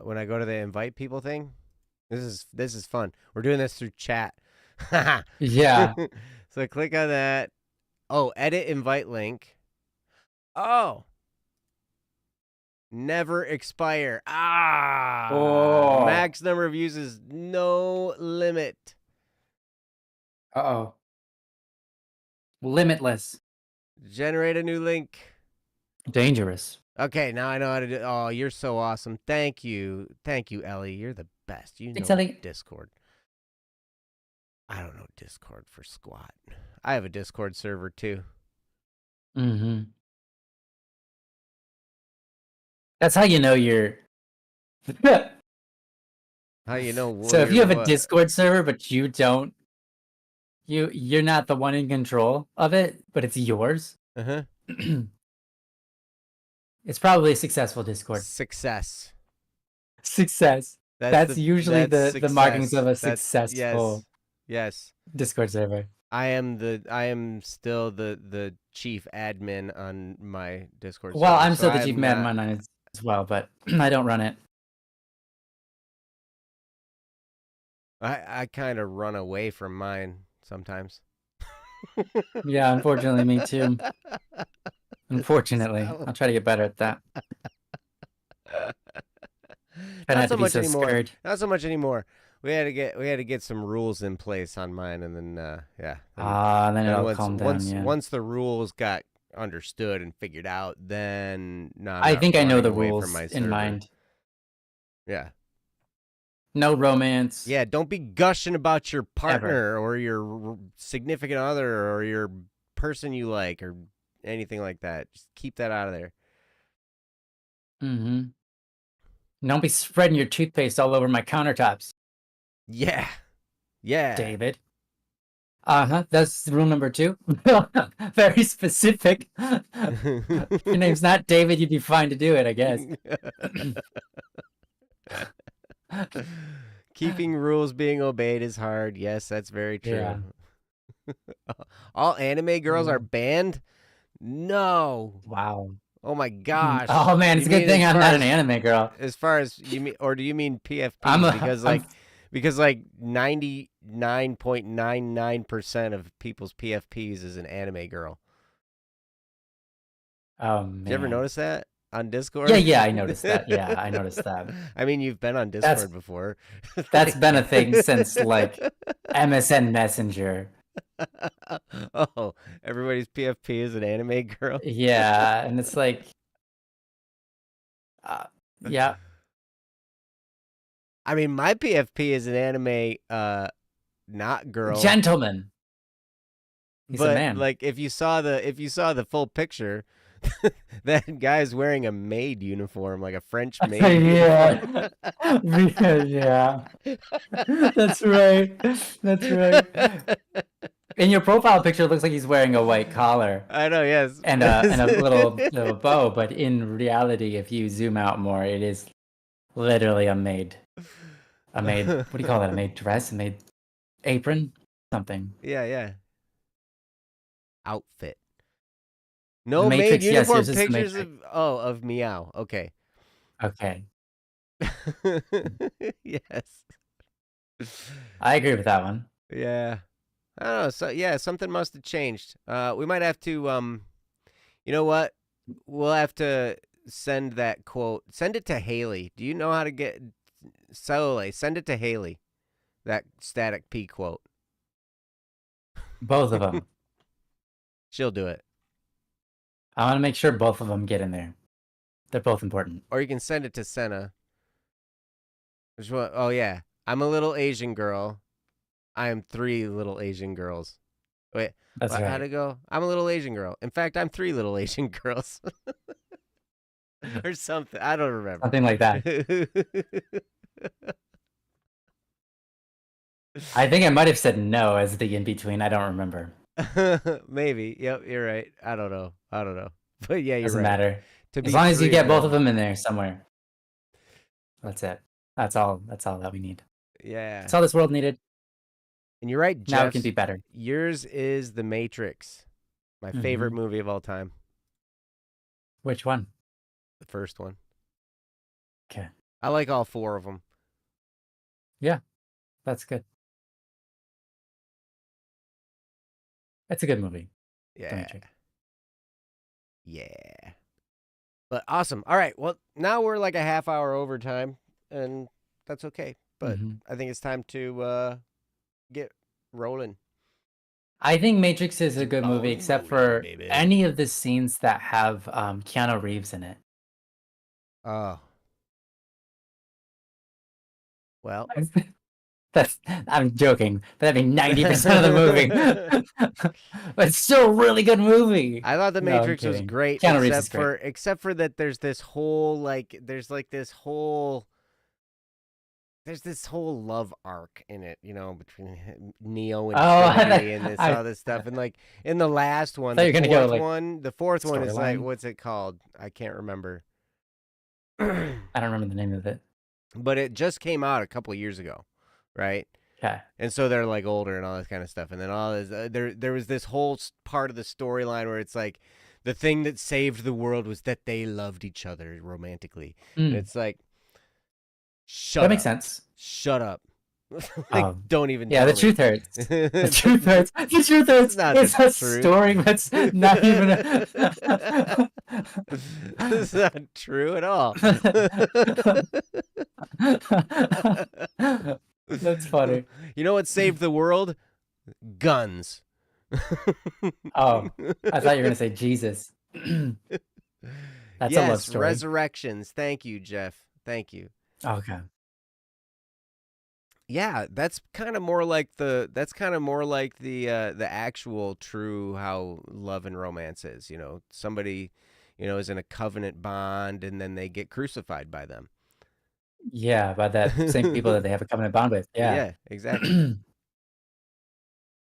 When I go to the invite people thing, this is fun. We're doing this through chat. Yeah. So click on that. Oh, edit invite link. Oh. Never expire. Oh. Max number of uses, no limit. Uh-oh. Limitless. Generate a new link. Dangerous. Okay, now I know how to do. Oh, you're so awesome. Thank you, Ellie. You're the best. You Thanks, know Ellie. Discord. I don't know Discord for squat. I have a Discord server too. Mm-hmm. That's how you know you're. How you know? So if you have a what? Discord server, but you don't, you're not the one in control of it, but it's yours. Uh-huh. It's probably a successful Discord. Success. That's usually the markings of a successful yes Discord server. I am still the chief admin on my Discord server. Well, I'm still the chief admin on it as well, but I don't run it. I kind of run away from mine sometimes. Yeah, unfortunately, me too. Unfortunately, I'll try to get better at that. Not so much anymore. Not so much anymore. We had to get some rules in place on mine, and then then it'll calm down. Once the rules got understood and figured out, then I think I know the rules in mind. Yeah. No romance. Yeah, don't be gushing about your partner or your significant other or your person you like or anything like that. Just keep that out of there. Mm-hmm. Don't be spreading your toothpaste all over my countertops. Yeah. Yeah. David. Uh-huh. That's rule number 2. Very specific. If your name's not David, you'd be fine to do it, I guess. Keeping rules being obeyed is hard. Yes, that's very true. Yeah. All anime girls are banned? No. Wow. Oh my gosh. Oh man, it's a good thing I'm not an anime girl. As far as you mean, or do you mean PFPs? Because like 99.99% of people's PFPs is an anime girl. Oh man. Did you ever notice that? on Discord? Yeah, I noticed that. Yeah, I noticed that. I mean, you've been on Discord before. That's been a thing since like MSN Messenger. Oh, everybody's PFP is an anime girl. Yeah, and it's like, yeah. I mean, my PFP is an anime, not girl. Gentleman. He's a man. Like, if you saw the full picture, that guy's wearing a maid uniform, like a French maid. Yeah. Yeah. That's right. That's right. In your profile picture, it looks like he's wearing a white collar. I know, yes. And a little bow, but in reality, if you zoom out more, it is literally a maid. What do you call that? A maid dress? A maid apron? Something. Yeah. Outfit. No Matrix, maid uniform yes, pictures of Meow. Okay. Okay. Yes. I agree with that one. Yeah. I don't know. So yeah, something must have changed. We might have to you know what? We'll have to send that quote. Send it to Haley. Do you know how to get Soleil? Send it to Haley. That Static P quote. Both of them. She'll do it. I want to make sure both of them get in there. They're both important. Or you can send it to Senna. Which one? Oh yeah. I'm a little Asian girl. I am 3 little Asian girls. Wait, That's right. How'd it go? I'm a little Asian girl. In fact, I'm 3 little Asian girls. Or something. I don't remember. Something like that. I think I might have said no as the in-between. I don't remember. Maybe. Yep, you're right. I don't know. But yeah, you're Doesn't right. matter. As long as you get both of them in there somewhere. That's it. That's all that we need. Yeah. That's all this world needed. And you're right, Jeff. Now it can be better. Yours is The Matrix. My favorite movie of all time. Which one? The first one. Okay. I like all 4 of them. Yeah. That's good. It's a good movie. Yeah. Yeah. But awesome. All right. Well, now we're like a half hour overtime, and that's okay. But I think it's time to get rolling. I think Matrix is a good movie, except for any of the scenes that have Keanu Reeves in it. Oh. Well. I'm joking, but that'd be 90% of the movie. But it's still a really good movie. I thought The Matrix was great, except for that there's this whole there's this whole love arc in it, you know, between Neo and Trinity and all this stuff. And like in the last one, the fourth one is like, what's it called? I can't remember. I don't remember the name of it. But it just came out a couple of years ago. Right. Okay. And so they're like older and all this kind of stuff, and then all this there was this whole part of the storyline where it's like the thing that saved the world was that they loved each other romantically. And it's like, shut up. That makes sense. Shut up. Don't even. Yeah, the truth hurts. The truth hurts. The truth hurts. It's a story that's not even. It's not true at all. That's funny. You know what saved the world? Guns. Oh, I thought you were gonna say Jesus. That's a love story. Resurrections. Thank you, Jeff. Thank you. Okay. Yeah, that's kind of more like the actual true how love and romance is. You know, somebody, is in a covenant bond, and then they get crucified by them. Yeah, by that same people that they have a covenant bond with. Yeah. Yeah, exactly.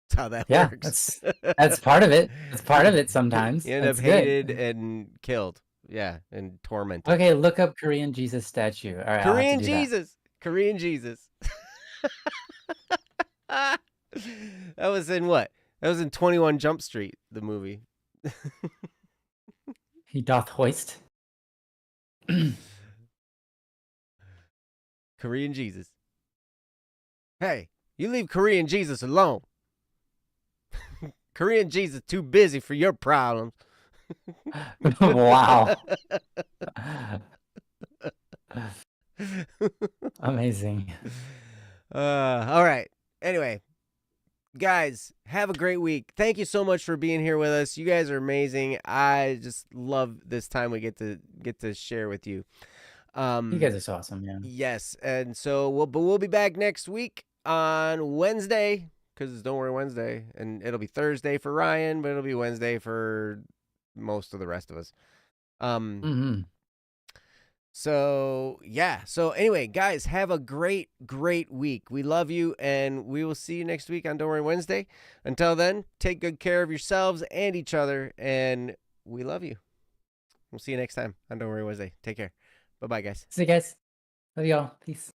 That's how that works. That's part of it. It's part of it sometimes. You end up hated and killed. Yeah, and tormented. Okay, look up Korean Jesus statue. All right, Korean Jesus. Korean Jesus. That was in what? That was in 21 Jump Street, the movie. He doth hoist. Korean Jesus. Hey, you leave Korean Jesus alone. Korean Jesus too busy for your problems. Wow. Amazing. All right. Anyway, guys, have a great week. Thank you so much for being here with us. You guys are amazing. I just love this time we get to share with you. You guys are so awesome, yeah. Yes, and so we'll be back next week on Wednesday because it's Don't Worry Wednesday, and it'll be Thursday for Ryan, but it'll be Wednesday for most of the rest of us. So yeah. So anyway, guys, have a great week. We love you, and we will see you next week on Don't Worry Wednesday. Until then, take good care of yourselves and each other, and we love you. We'll see you next time on Don't Worry Wednesday. Take care. Bye-bye, guys. See you guys. Love y'all. Peace.